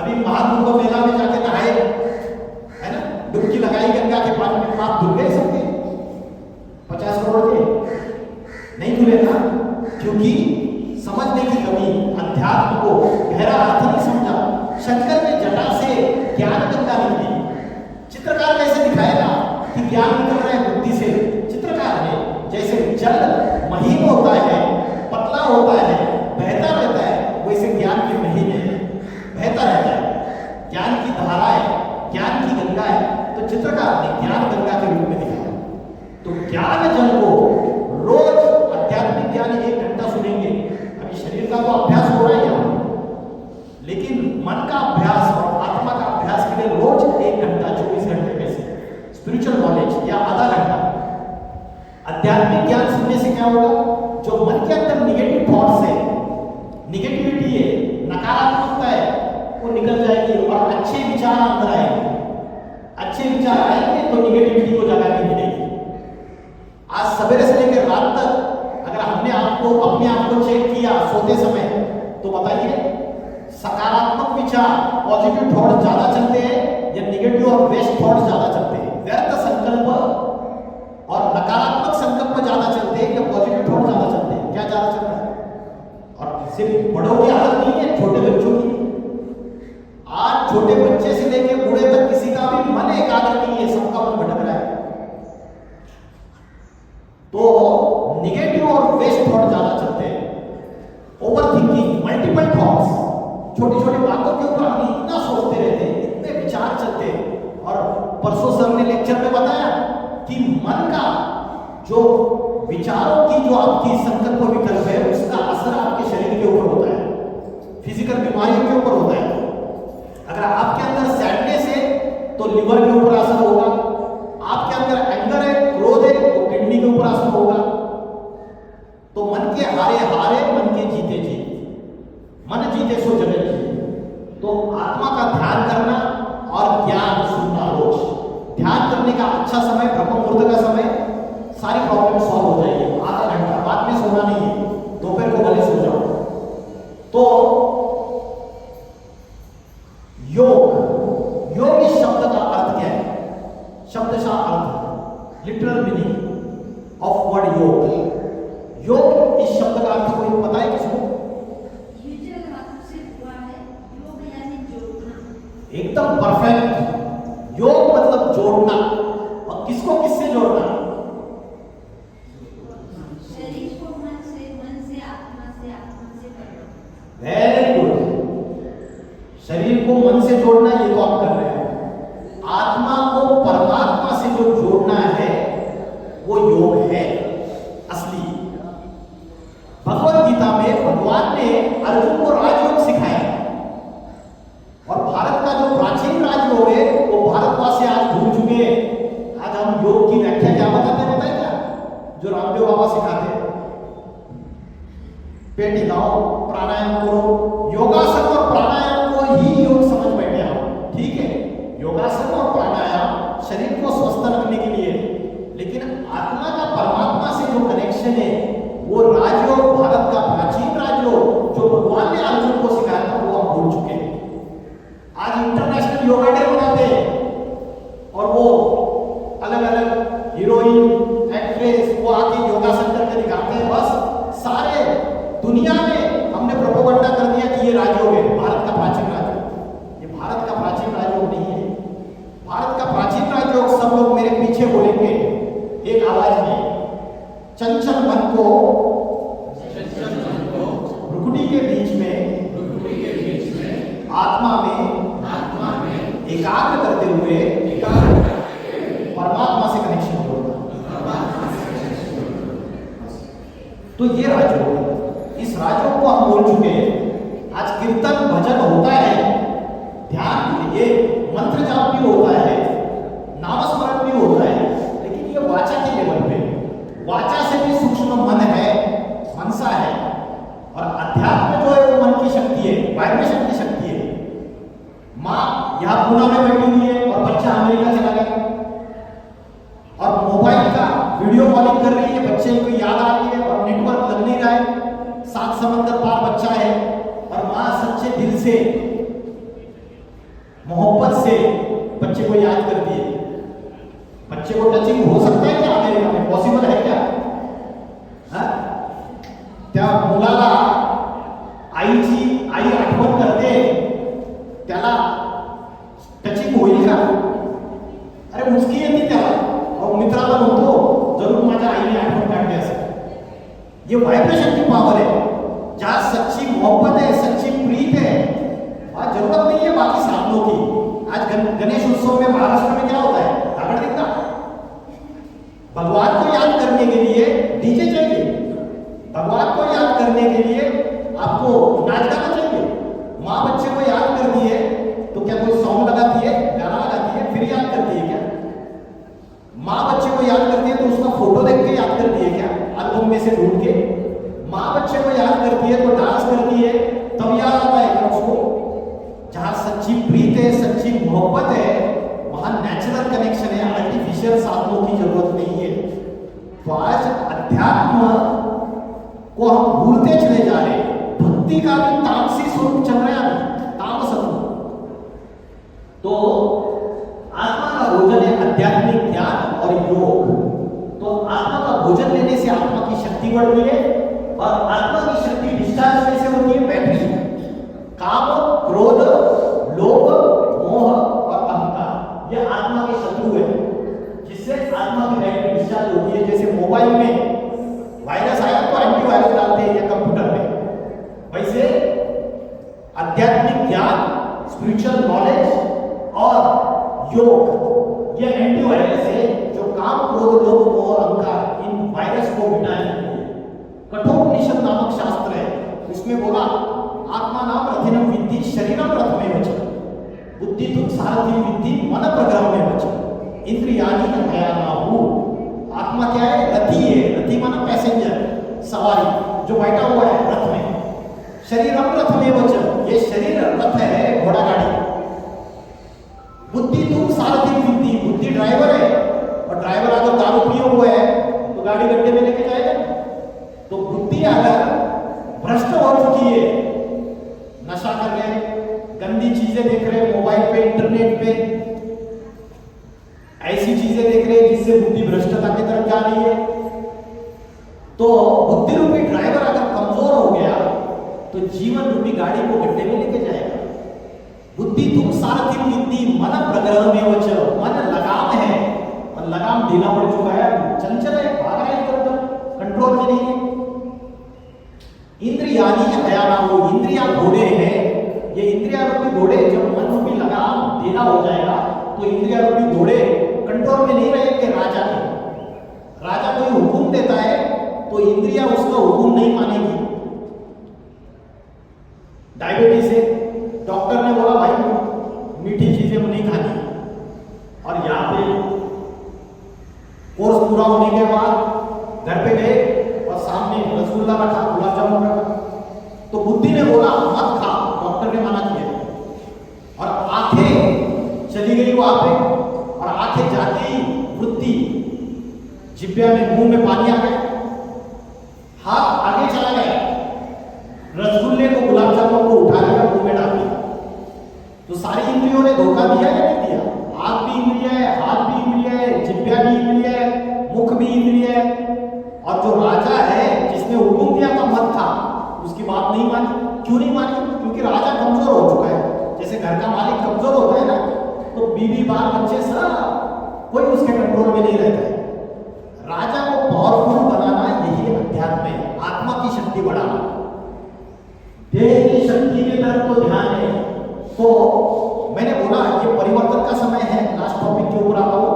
अभी महाकुंभ मेला में जाके नहाए, है ना, डुबकी लगाई गंगा के पानी में, आप डूब गए सबके 50 करोड़ के? नहीं डूबे ना, क्योंकि समझने की कमी, अध्यात्म को गहरा अर्थ नहीं समझा। शंकर की जटा से ज्ञान गंगा निकली। चित्रकार कैसे दिखाएगा कि ज्ञान निकल रहा है बुद्धि से? चित्रकार है। जैसे जल महीन होता है, पतला होता है, बहता रहता है, वैसे ज्ञान के महीने बहता रहता है। ज्ञान की धारा है, ज्ञान की गंगा है, तो चित्रकार ने ज्ञान गंगा के रूप में दिखाया। तो ज्ञान जल को रोज आध्यात्मिक ज्ञान 1 घंटा सुनेंगे। अभी शरीर का तो अभ्यास हो रहा है यहाँ, लेकिन मन का अभ्यास और आत्मा का अभ्यास के लिए रोज 1 घंटा 24 घंटे में से स्पिरिचुअल नॉलेज या आधा घंटा आध्यात्मिक ज्ञान सुनने से क्या होगा? जो मन के अंदर निगेटिव थॉट्स है, निगेटिविटी है, नकारात्मकता है, वो निकल जाएगी और अच्छे विचार अंदर आएंगे। अच्छे विचार आएंगे तो निगेटिविटी को जगह नहीं मिलेगी। आज सवेरे से लेकर रात तक अगर हमने आपको अपने आप को चेक किया सोते समय, तो बताइए सकारात्मक विचार पॉजिटिव थॉट ज्यादा चलते हैं या निगेटिव और वेस्ट थॉट ज्यादा चलते हैं? व्यर्थ संकल्प और नकारात्मक संकल्प ज्यादा चलते हैं या पॉजिटिव थॉट ज्यादा चलते हैं? क्या ज्यादा चलता है? और सिर्फ बड़ों की हालत नहीं है, छोटे बच्चों की। आज छोटे बच्चे से लेकर बूढ़े तक किसी का भी मन एकाग्र नहीं है, सबका मन भटक रहा है। तो निगेटिव और वेस्ट थॉट ज्यादा चलते हैं। ओवर थिंकिंग, मल्टीपल थॉट्स, छोटी छोटी बातों के ऊपर हम इतना सोचते रहते हैं, इतने विचार चलते हैं। और परसों सर ने लेक्चर में बताया कि मन का जो विचारों की जो आपकी संकल्प विकल्प है, उसका असर आपके शरीर के ऊपर होता है, फिजिकल बीमारियों के ऊपर होता है। अगर आपके अंदर सैडनेस है तो लिवर के ऊपर असर होगा, आपके अंदर एंगर है, क्रोध है, तो किडनी के ऊपर असर होगा। तो मन के हारे हारे, मन के जीते जीत, मन जीते सो जगत जीते। तो आत्मा का ध्यान करना और ज्ञान सुनना रोज। ध्यान करने का अच्छा समय ब्रह्म मुहूर्त का समय, सारी प्रॉब्लम सॉल्व हो जाएगी। आधा घंटा, बाद में सोना नहीं है, दोपहर को भले सो जाओ। तो योग, योग इस शब्द का अर्थ क्या है? शब्दशः अर्थ, लिटरल मीनिंग ऑफ वर्ड योग। योग इस शब्द का अर्थ कोई पता है किसको? एकदम परफेक्ट। योग मतलब जोड़ना, और किसको किससे जोड़ना? शरीर को मन से आत्मा से करना। Very good. शरीर को मन से जोड़ना, ये तो आप कर रहे हैं। आत्मा को परमात्मा से जो जोड़ना है वो योग है असली। भगवत गीता में भगवान ने अर्जुन को राजयोग सिखाया, और भारत का जो प्राचीन राजयोग है वो भारतवासी आज भूल चुके हैं। आज हम योग की व्याख्या क्या बताते हैं, बताए क्या? जो रामदेव बाबा सिखाते हैं, पेट हिलाओ, प्राणायाम करो। योगासन और प्राणायाम को ही योग समझ बैठे आप, ठीक है? योगासन और प्राणायाम शरीर को स्वस्थ रखने के लिए, लेकिन आत्मा का परमात्मा से जो कनेक्शन है वो राजयोग, भारत का प्राचीन राजयोग जो भगवान ने अर्जुन को सिखाया था, वो हम भूल चुके हैं। आज इंटरनेशनल योगा डे मनाते हैं और वो अलग अलग हीरोइन, एक्ट्रेस वो आके योगासन करके दिखाते हैं। बस सारे दुनिया में हमने प्रोपेगेंडा कर दिया कि ये राजयोग है, भारत का प्राचीन राजयोग। ये भारत का प्राचीन राजयोग नहीं है। भारत का प्राचीन राजयोग सब लोग मेरे पीछे बोलेंगे एक आवाज में, चंचल मन को भ्रुकुटी के बीच में आत्मा में एकाग्र करते हुए परमात्मा से कनेक्शन जोड़ना। तो ये राजयोग है। इस राजयोग को हम बोल चुके हैं। आज कीर्तन भजन होता है, ध्यान ये मंत्र जाप भी होता है, नामस्मरण भी होता है, लेकिन ये वाचा के लेवल पे, वाचा से भी सूक्ष्म मन है, मनसा है। और अध्यात्म जो है वो मन की शक्ति है, वाइब्रेशन की शक्ति है। माँ यहाँ पूना में बैठी हुई है और बच्चा अमेरिका चला गया, और मोबाइल से, मोहब्बत से बच्चे को याद करती है। बच्चे को टचिंग हो सकता है क्या अमेरिका में? पॉसिबल है क्या? त्या मुलाला आई आठवण करते, त्याला टचिंग होईल का? अरे मुसकी येते त्याला, और मित्राला म्हणतो जरूर माझ्या आईने आठवण काढली असेल। ये वाइब्रेशन की पावर है। जहां सच्ची मोहब्बत है, सच्ची प्रीत है, वहां जरूरत नहीं है बाकी साधनों की। आज गणेश उत्सव में महाराष्ट्र में क्या होता है? धागड़ दिखता। भगवान को याद करने के लिए डीजे चाहिए, भगवान को याद करने के लिए आपको नाच गाना चाहिए। माँ बच्चे को याद करती है तो क्या कोई सॉन्ग लगाती है, गाना लगाती है, फिर याद करती है क्या? माँ बच्चे को याद करती है तो उसका फोटो देख के याद करती है क्या, एल्बम में से ढूंढ के? माँ बच्चे को याद करती है तो डांस करती है, तब याद आता है क्या उसको? जहां सच्ची प्रीत है, सच्ची मोहब्बत है, वहां नेचुरल कनेक्शन है, आर्टिफिशियल साधनों की जरूरत नहीं है। तो आज अध्यात्म को हम भूलते चले जा रहे हैं। भक्ति का भी तामसी स्वरूप चल रहा है, तामसत्व। तो आत्मा का भोजन है आध्यात्मिक ज्ञान और योग। तो आत्मा का भोजन लेने से आत्मा की शक्ति बढ़ती है, और आत्मा की शक्ति डिस्चार्ज कैसे होती है? बैटरी। काम, क्रोध, लोभ, मोह और अहंकार, ये आत्मा के शत्रु है, जिससे आत्मा की बैटरी डिस्चार्ज होती है। जैसे मोबाइल में वायरस आया तो एंटीवायरस डालते हैं या कंप्यूटर में, वैसे आध्यात्मिक ज्ञान, स्पिरिचुअल नॉलेज और योग, ये एंटीवायरस है जो काम, क्रोध, लोभ, मोह, अहंकार, इन वायरस को मिटाने के लिए। कठोपनिषद नामक शास्त्र है, उसमें बोला आत्मा नाम रथिनम विद्धि शरीरम रथमेव च, बुद्धि तुम सारथी विद्धि मन प्रग्रहमेव च, इंद्रियाणि हयानाहु। आत्मा क्या है? रथी है। रथी माना पैसेंजर, सवारी, जो बैठा हुआ है रथ में। शरीरम रथमेव च, ये शरीर रथ है, घोड़ा गाड़ी। बुद्धि तुम सारथी विद्धि, बुद्धि ड्राइवर है, और ड्राइवर अगर दारू पिए हुए है तो गाड़ी गड्ढे में लेके जाएगा। तो बुद्धि अगर भ्रष्ट हो चुकी है, नशा कर रहे, गंदी चीजें देख रहे मोबाइल पे, इंटरनेट पे, ऐसी चीजें देख रहे जिससे बुद्धि भ्रष्टता की तरफ जा रही है, तो बुद्धि रूपी ड्राइवर अगर कमजोर हो गया तो जीवन रूपी गाड़ी को गड्ढे में लेके जाएगा। बुद्धि तुम सारथी विद्धि मन प्रग्रहमेव च, मन लगाम है और लगाम ढीला पड़ चुका है, चंचल है, भाग रहा है इधर उधर, कंट्रोल में नहीं है। इंद्रियाणि हयानाहु, इंद्रिया घोड़े हैं। ये इंद्रिया रूपी घोड़े जब मन रूपी लगाम ढीला हो जाएगा तो इंद्रिया रूपी घोड़े कंट्रोल में नहीं रहेंगे राजा के। राजा कोई हुकुम देता है तो इंद्रिया उसका हुकुम नहीं मानेगी। डायबिटीज है, डॉक्टर ने बोला भाई मीठी चीजें नहीं खानी, और यहाँ पे कोर्स पूरा होने के बाद घर पे गए और सामने रसगुल्ला रखा, गुलाब जामुन रखा, तो बुद्धि ने बोला मत खा, डॉक्टर ने मना किया, और आंखें चली गई वहां पे, और आंखें जाती ही वृत्ति, जिब्या में, मुंह में पानी आ गया, हाथ आगे चला गया, रसगुल्ले को, गुलाब जामुन को उठा लिया, मुंह में डाल दिया। तो सारी इंद्रियों ने धोखा दिया या नहीं दिया? आंख भी इंद्रिय है, हाथ भी इंद्रिय है, जिब्या भी इंद्रिय है, मुख भी इंद्रिय है। और जो राजा है जिसने हुकुम दिया था मत खा, उसकी बात नहीं मानी। क्यों नहीं मानी? क्योंकि राजा कमजोर हो चुका है। जैसे घर का मालिक कमजोर होता है ना, तो बीवी, बाल, बच्चे सब कोई उसके कंट्रोल में नहीं रहता है। राजा को पावरफुल बनाना यही अध्यात्म है, आत्मा की शक्ति बढ़ाना। देह की शक्ति की तरफ तो ध्यान है। तो मैंने बोला ये परिवर्तन का समय है, लास्ट टॉपिक के ऊपर आता हूं।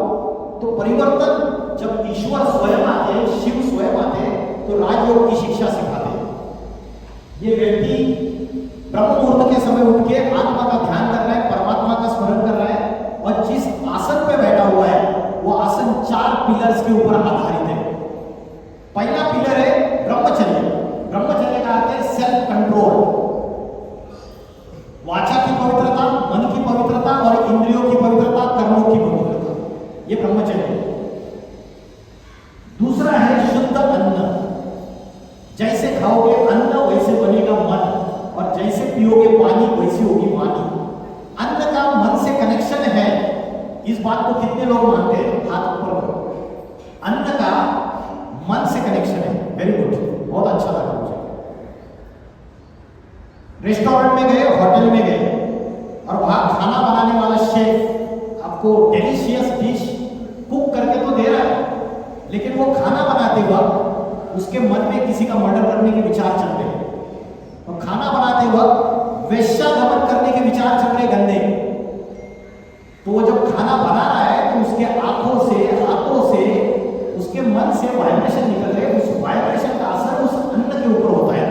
तो परिवर्तन जब ईश्वर स्वयं आते हैं, शिव स्वयं आते हैं, तो राजयोग की शिक्षा सिखाते हैं। ये व्यक्ति ब्रह्म मुहूर्त के समय उठ के आत्मा का ध्यान कर रहा है, परमात्मा का स्मरण कर रहा है, और जिस आसन पे बैठा हुआ है वो आसन 4 पिलर्स के ऊपर आधारित है। पहला पिलर है ब्रह्मचर्य। ब्रह्मचर्य का अर्थ है सेल्फ कंट्रोल, वाचा की पवित्रता, मन की पवित्रता और इंद्रियों की पवित्रता, कर्मों की पवित्रता, ये ब्रह्मचर्य है। दूसरा है शुद्ध अन्न। जैसे खाओगे अन्न वैसे बनेगा मन, और जैसे पियोगे पानी वैसी होगी वाणी। अन्न का मन से कनेक्शन है, इस बात को कितने लोग मानते हैं? हाथ ऊपर करो। अन्न का मन से कनेक्शन है। वेरी गुड, बहुत अच्छा लगा मुझे। रेस्टोरेंट में गए, होटल में गए और वहां खाना बनाने वाला शेफ आपको डिलीशियस डिश कुक करके तो दे रहा है, लेकिन वो खाना बनाते वक्त उसके मन में किसी का मर्डर करने के विचार चल रहे हैं, और खाना बनाते वक्त वेश्यागमन करने के विचार चल रहे गंदे। तो वो जब खाना बना रहा है तो उसके आंखों से, हाथों से, उसके मन से वाइब्रेशन निकल रहे हैं। उस वाइब्रेशन का असर उस अन्न के ऊपर होता है,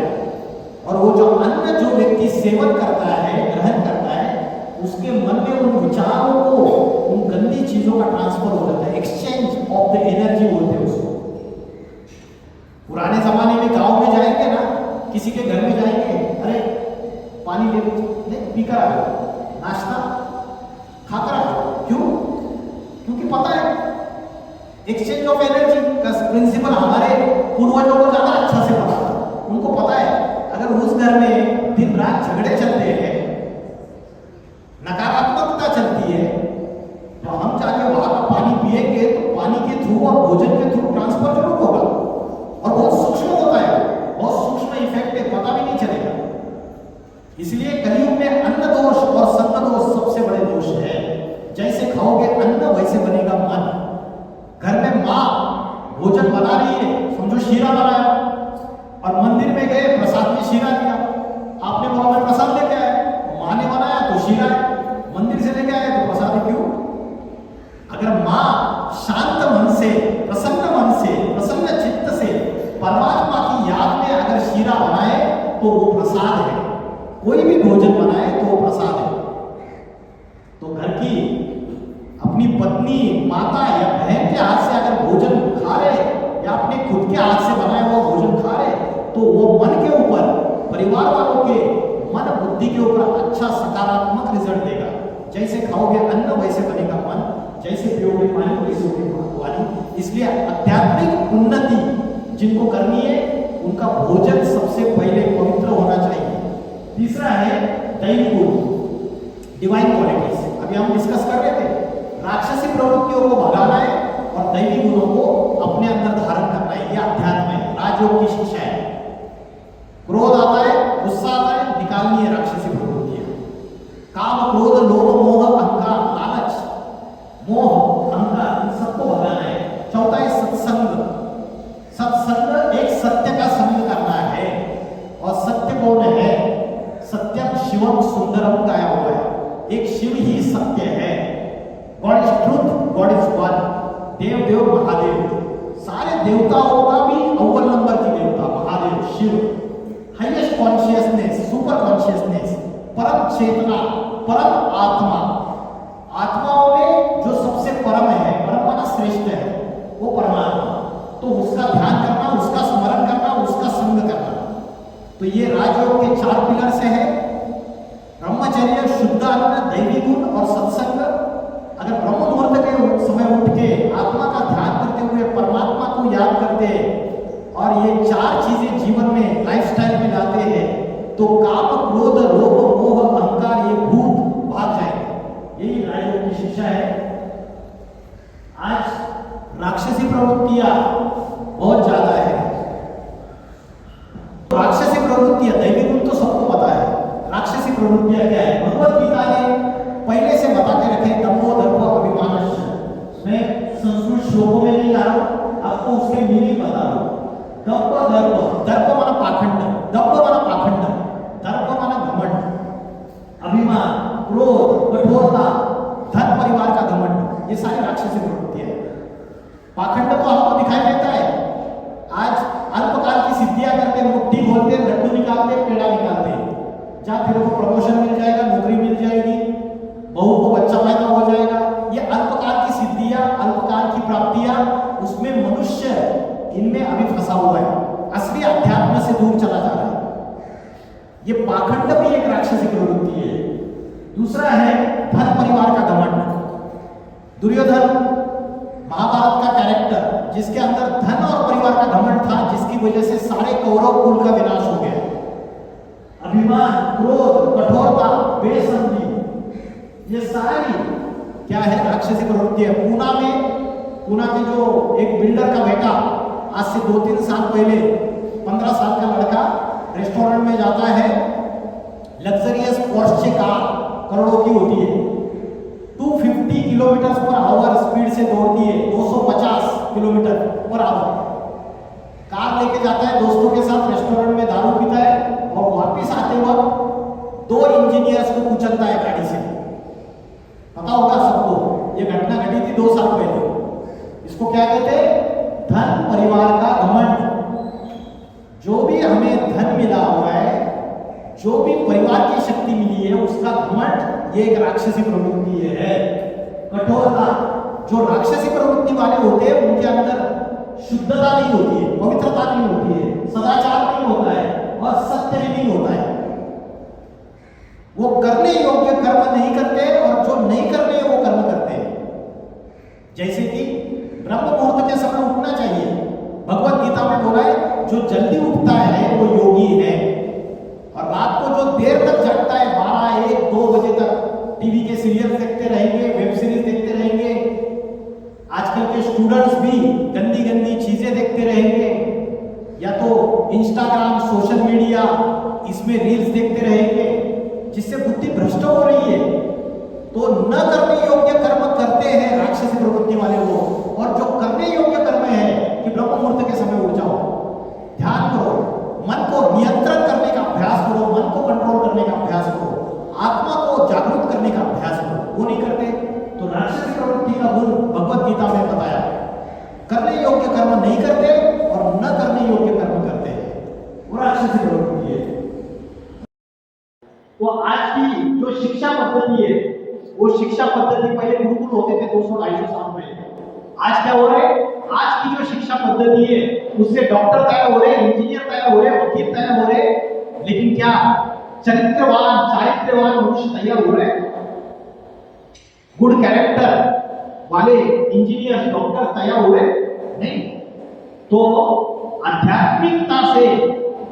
और वो जो अन्न जो व्यक्ति सेवन करता है, ग्रहण करता है, उसके मन में उन विचारों को, उन गंदी चीजों का ट्रांसफर हो जाता है। एक्सचेंज ऑफ द एनर्जी बोलते हैं उसको। पुराने जमाने में गांव में जाएंगे ना, किसी के घर में जाएंगे, अरे पानी ले लीजिए, नहीं पीकर आ जाओ, नाश्ता खाकर आ जाओ। क्यों? क्योंकि पता है एक्सचेंज ऑफ एनर्जी का प्रिंसिपल हमारे पूर्वजों को ज्यादा अच्छा से पता था। उनको पता है अगर उस घर में दिन रात झगड़े चलते हैं, नकारात्मकता चलती है, तो हम जाके वहां का पानी पिएंगे तो पानी के थ्रू और भोजन के थ्रू ट्रांसफर जरूर होगा, और बहुत सूक्ष्म होता है, बहुत सूक्ष्म इफेक्ट है, पता भी नहीं चलेगा। इसलिए कलयुग में अन्न दोष और सन्न दोष सबसे बड़े दोष है। जैसे खाओगे अन्न वैसे बनेगा मन। घर में माँ भोजन बना रही है, समझो शीरा बनाया, और मंदिर में गए प्रसाद में शीरा दिया, आपने बोला मैं प्रसाद लेके आया, माँ ने बनाया तो शीरा है, मंदिर से लेके आए तो प्रसाद है। क्यों? अगर माँ शांत मन से, प्रसन्न मन से, प्रसन्न चित्त से परमात्मा की याद में अगर शीरा बनाए तो वो प्रसाद है। कोई भी भोजन बनाए तो वो प्रसाद है। तो घर की अपनी पत्नी, माता या बहन के हाथ से अगर भोजन खा रहे, या अपने खुद के हाथ से बनाया हुआ भोजन खा रहे, तो वो मन के ऊपर, परिवार वालों के मन बुद्धि के ऊपर अच्छा सकारात्मक रिजल्ट देगा। जैसे खाओगे अन्न वैसे बनेगा मन, जैसे पियोगे पानी वैसे होगी वाणी। इसलिए आध्यात्मिक उन्नति जिनको करनी है, उनका भोजन सबसे पहले पवित्र होना चाहिए। तीसरा है दैवी गुण, डिवाइन क्वालिटीज। अभी हम डिस्कस कर रहे थे, राक्षसी प्रवृत्तियों को भगाना है और दैवी गुणों को अपने अंदर धारण करना है। ये अध्यात्म है, राजयोग की शिक्षा है। क्रोध आता है, गुस्सा आता है, निकालनी है राक्षसी प्रवृत्तियां। काम, क्रोध, लोभ, मोह, अहंकार, लालच, मोह, अहंकार, इन सबको भगाना है। चौथा है सत्संग। सत्संग एक सत्य का संग करना है, और सत्य कौन है? सत्यम शिवम सुंदरम गाया हुआ है। एक शिव ही सत्य है। God is truth, God is one. देव देव महादेव, सारे देवताओं का भी अव्वल नंबर की देवता Mahadev Shiva. Highest consciousness, super consciousness, परम चेतना, परम आत्मा। आत्माओं में जो सबसे परम है, परम माना श्रेष्ठ है, वो परमात्मा। तो उसका ध्यान करना, उसका स्मरण करना, उसका संग करना। तो ये राजयोग के 4 पिलर से है। ब्रह्मचर्य, शुद्ध अन्न, दैवी गुण और सत्संग। अगर ब्रह्म मुहूर्त के समय उठ के आत्मा का ध्यान करते हुए परमात्मा को याद करते हैं और ये 4 चीजें जीवन में, लाइफस्टाइल में लाते हैं, तो काम, क्रोध, लोभ, मोह, अहंकार ये भूत भाग जाएंगे। यही राजयोग की शिक्षा है। आज राक्षसी प्रवृत्तियां बहुत ज्यादा है। राक्षसी प्रवृत्तियां, दैवी गुण तो सबको पता है, राक्षसी प्रवृत्तियां क्या है? भगवत गीता ने पहले से बता के रखे, दंभो दर्प अभिमानश्च। मैं संस्कृत श्लोकों में नहीं ला रहा हूं, आपको उसके मीनिंग बता रहा हूं। दंभ, दर्प, दर्प माना पाखंड, दंभ माना पाखंड, दर्प माना घमंड, अभिमान, क्रोध, कठोरता, धन परिवार का घमंड, ये सारी राक्षसी प्रवृत्तियां हैं। पाखंड तो आपको दिखाई देता है। आज अल्पकाल की सिद्धियां करते, मुट्ठी खोलते, लड्डू निकालते, पेड़ा निकालते, जहां फिर को प्रमोशन मिल जाएगा, नौकरी मिल जाएगी, बहू को बच्चा पैदा हो जाएगा। ये अल्पकाल की सिद्धियां, अल्पकाल की प्राप्तियां, उसमें मनुष्य इनमें अभी फंसा हुआ है, असली अध्यात्म से दूर चला जा रहा है। ये पाखंड भी एक राक्षसी प्रवृत्ति है। दूसरा है धन परिवार का घमंड। दुर्योधन महाभारत का कैरेक्टर, जिसके अंदर धन और परिवार का घमंड था, जिसकी वजह से सारे कौरव कुल का विनाश हो गया। अभिमान, क्रोध, कठोरता, बेसमझी, ये सारी क्या है? राक्षसी प्रवृत्ति है। पूना के जो एक बिल्डर का बेटा आज से 2-3 साल पहले 15 साल का लड़का रेस्टोरेंट में जाता है, लग्जरियस पोर्शे कार करोड़ों की होती है, 250 किलोमीटर पर आवर स्पीड से दौड़ती है, 250 किलोमीटर पर आवर कार लेके जाता है, दोस्तों के साथ रेस्टोरेंट में दारू पीता है और वापस आते वक्त 2 इंजीनियर्स को कुचलता है गाड़ी से। पता होगा सबको, ये घटना घटी थी 2 साल पहले। इसको क्या कहते हैं? धन, परिवार का घमंड। जो भी हमें धन मिला हुआ है, जो भी परिवार की शक्ति मिली है, उसका घमंड, ये एक राक्षसी प्रवृत्ति है। कठोरता, जो राक्षसी प्रवृत्ति वाले होते हैं उनके अंदर शुद्धता नहीं होती है, पवित्रता नहीं होती है, सदाचार नहीं होता है और सत्य भी नहीं होता है। वो करने योग्य कर्म नहीं करते और जो नहीं करने वो कर्म करते हैं। जैसे कि ब्रह्म मुहूर्त के समय उठना चाहिए। भगवत गीता में बोला है, जो जल्दी उठता है वो योगी है। और रात को जो देर तक जागता है, 12, 1, 2 बजे तक टीवी के सीरियल देखते रहेंगे, वेब सीरीज देखते रहेंगे, आजकल के स्टूडेंट्स भी गंदी गंदी चीजें देखते रहेंगे, या तो इंस्टाग्राम, सोशल मीडिया, इसमें रील्स देखते रहेंगे, जिससे बुद्धि भ्रष्ट हो रही है। तो न करने योग्य कर्म करते हैं राक्षसी प्रवृत्ति वाले लोग, और जो करने योग्य कर्म है कि ब्रह्म मुहूर्त के समय उठ जाओ, ध्यान करो, मन को नियंत्रण करने का अभ्यास करो, मन को कंट्रोल करने का अभ्यास करो, आत्मा को जागरूक करने का अभ्यास करो, वो नहीं करते। तो राक्षसी प्रवृत्ति का गुण भगवत गीता में बताया, करने योग्य कर्म नहीं करते और न करने योग्य कर्म करते हैं, वो राक्षसी प्रवृत्ति है। तो आज की जो शिक्षा पद्धति है, वो शिक्षा पद्धति पहले गुरुकुल होते थे 200-250 साल पहले। आज क्या हो रहा है? आज की जो शिक्षा पद्धति है उससे डॉक्टर तैयार हो रहे, इंजीनियर तैयार हो रहे, वकील तैयार हो रहे, लेकिन क्या चारित्रवान मनुष्य तैयार हो रहे? गुड कैरेक्टर वाले इंजीनियर, डॉक्टर तैयार हो रहे नहीं। तो आध्यात्मिकता से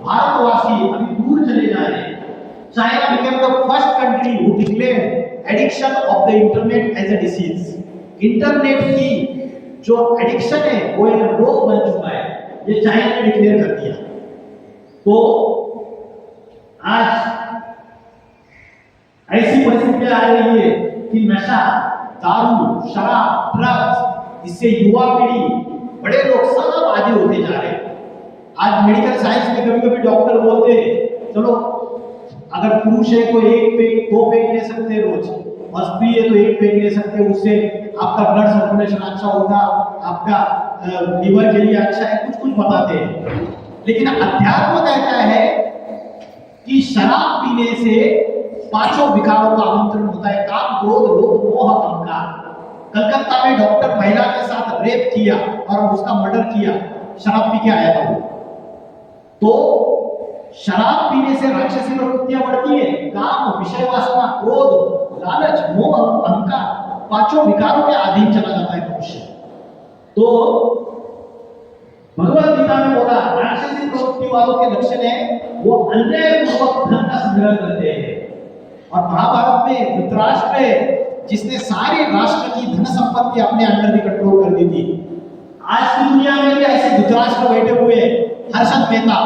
भारतवासी अभी दूर चले जा रहे हैं। China became the first country who declared addiction of the internet as a disease. Internet की जो एडिक्शन है वो एक रोग बन चुका है, ये चाइना ने डिक्लेयर कर दिया। तो आज ऐसी परिस्थितियां आ रही है कि नशा, दारू, शराब, ड्रग्स, इससे युवा पीढ़ी, बड़े लोग सब आदी होते जा रहे हैं। आज मेडिकल साइंस में कभी-कभी डॉक्टर बोलते हैं, चलो अगर पुरुष है तो 1 पेग 2 पेग ले सकते हैं रोज, और स्त्री है तो 1 पेग ले सकते हैं, उससे आपका ब्लड सर्कुलेशन अच्छा होगा, आपका लीवर के लिए अच्छा है, कुछ बताते हैं। लेकिन अध्यात्म कहता है कि शराब पीने से 5 विकारों का आमंत्रण होता है, काम, क्रोध, लोभ, मोह, अहंकार। कलकत्ता में डॉक्टर महिला के साथ रेप किया और उसका मर्डर किया, शराब पी के आया था वो। तो शराब पीने से राक्षसी प्रवृत्तियां बढ़ती है, काम, विषय वासना, क्रोध, लालच, मोह, अहंकार, 5 विकारों के अधीन चला जाता है मनुष्य। तो भगवत गीता में बोला, राक्षसी प्रवृत्ति वालों के लक्षण है वो अन्यायपूर्वक धन का संग्रह करते हैं। और महाभारत में धृतराष्ट्र है जिसने सारे राष्ट्र की धन संपत्ति अपने अंडर में कंट्रोल कर दी थी। आज की दुनिया में भी ऐसे धृतराष्ट्र बैठे हुए हैं। हर्षद मेहता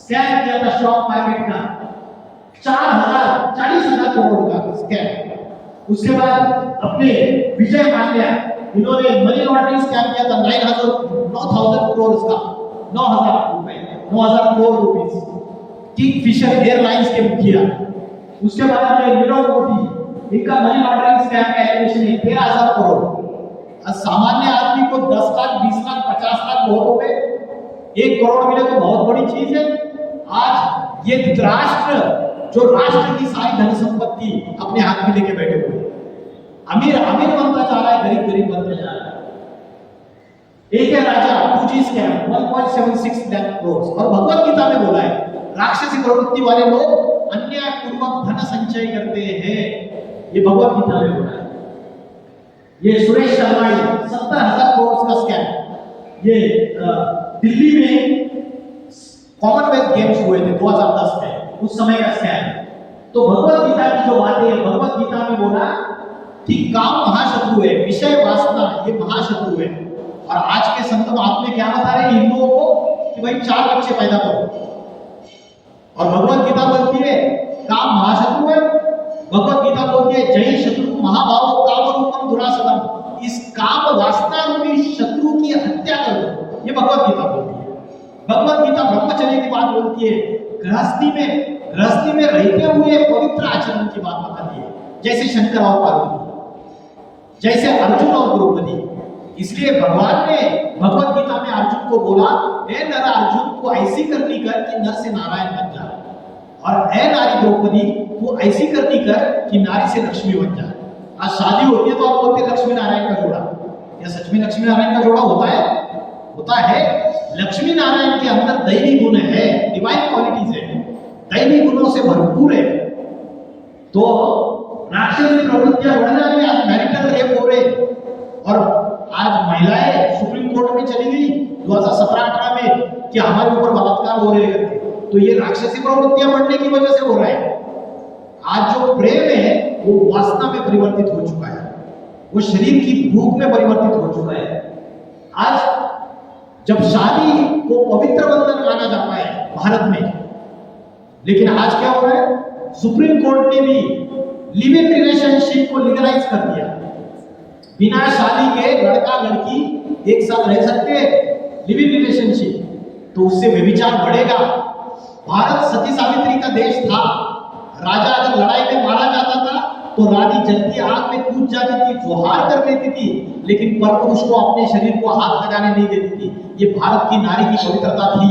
स्कैम किया था स्टॉक मार्केट का 40,000 करोड़ का स्कैम। उसके बाद अपने विजय माल्या, इन्होंने मनी लॉन्ड्रिंग स्कैम किया था 9,000 करोड़ का, 9,000 करोड़ रुपीस। किंगफिशर एयरलाइंस के मुखिया। उसके बाद में नीरव मोदी, इनका मनी लॉन्ड्रिंग स्कैम का एलिगेशन है 13,000 करोड़। सामान्य आदमी को 10 लाख, 20 लाख, 50 लाख बहुत हो गए, 1 करोड़ मिले तो बहुत बड़ी चीज है। आज ये धृतराष्ट्र जो राष्ट्र की सारी धन संपत्ति अपने हाथ में लेके बैठे हुए, अमीर अमीर बनता जा रहा है, गरीब गरीब बनता जा रहा है। एक है राजा 2G स्कैम 1.76 लाख करोड़। और भगवत गीता में बोला है राक्षसी प्रवृत्ति वाले लोग अन्यायपूर्वक धन संचय करते हैं, ये भगवत गीता में बोला है। ये सुरेश शर्मा 70,000 करोड़ का स्कैम, ये दिल्ली में कॉमनवेल्थ गेम्स हुए थे 2010 में, उस समय का स्कैम। तो भगवत गीता की जो बातें है, भगवत गीता में बोला कि काम महाशत्रु है, विषय वासना ये महाशत्रु है। और आज के संत महात्मा क्या बता रहे हैं हिंदुओं को कि भाई 4 बच्चे पैदा करो। और भगवत गीता बोलती है काम महाशत्रु है। भगवत गीता बोलती है जय शत्रु महाभाव काम रूपम दुरासदम, इस काम वासना रूपी शत्रु की हत्या कर दो, ये भगवत गीता बोलती है। भगवत गीता ब्रह्मचर्य की बात बोलती है, गृहस्थी में रहते हुए पवित्र आचरण की बात बताती है, जैसे शंकर और पार्वती, जैसे अर्जुन और द्रौपदी। इसलिए भगवान ने भगवत गीता में अर्जुन को बोला, हे नर अर्जुन को ऐसी करनी कर कि नर से नारायण बन जाए, और हे नारी द्रौपदी को ऐसी करनी कर कि नारी से लक्ष्मी बन जाए। आज शादी होती है तो आप बोलते लक्ष्मी नारायण का जोड़ा, या सच में लक्ष्मी नारायण का जोड़ा होता है? होता है। लक्ष्मी नारायण के अंदर दैवी गुण है, डिवाइन क्वालिटीज है, दैवी गुणों से भरपूर है। तो राक्षसी प्रवृत्तियां बढ़ जा रही है, आज मैरिटल रेप हो रहे, और आज महिलाएं सुप्रीम कोर्ट में चली गई 2017-18 में कि हमारे ऊपर बलात्कार हो रहे हैं। तो ये राक्षसी प्रवृत्तियां बढ़ने की वजह से हो रहा है। आज जो प्रेम है वो वासना में परिवर्तित हो चुका है, वो शरीर की भूख में परिवर्तित हो चुका है। आज जब शादी को पवित्र बंधन माना जाता है भारत में, लेकिन आज क्या हो रहा है, सुप्रीम कोर्ट ने भी लिव इन रिलेशनशिप को लीगलाइज कर दिया। बिना शादी के लड़का लड़की एक साथ रह सकते हैं, लिव इन रिलेशनशिप, तो उससे व्यभिचार बढ़ेगा। भारत सती सावित्री का देश था। राजा अगर लड़ाई में मारा जाता था तो रानी जलती आग में कूद जाती थी, जोहार कर लेती थी, लेकिन परपुरुष को अपने शरीर को हाथ लगाने नहीं देती थी। ये भारत की नारी की पवित्रता थी।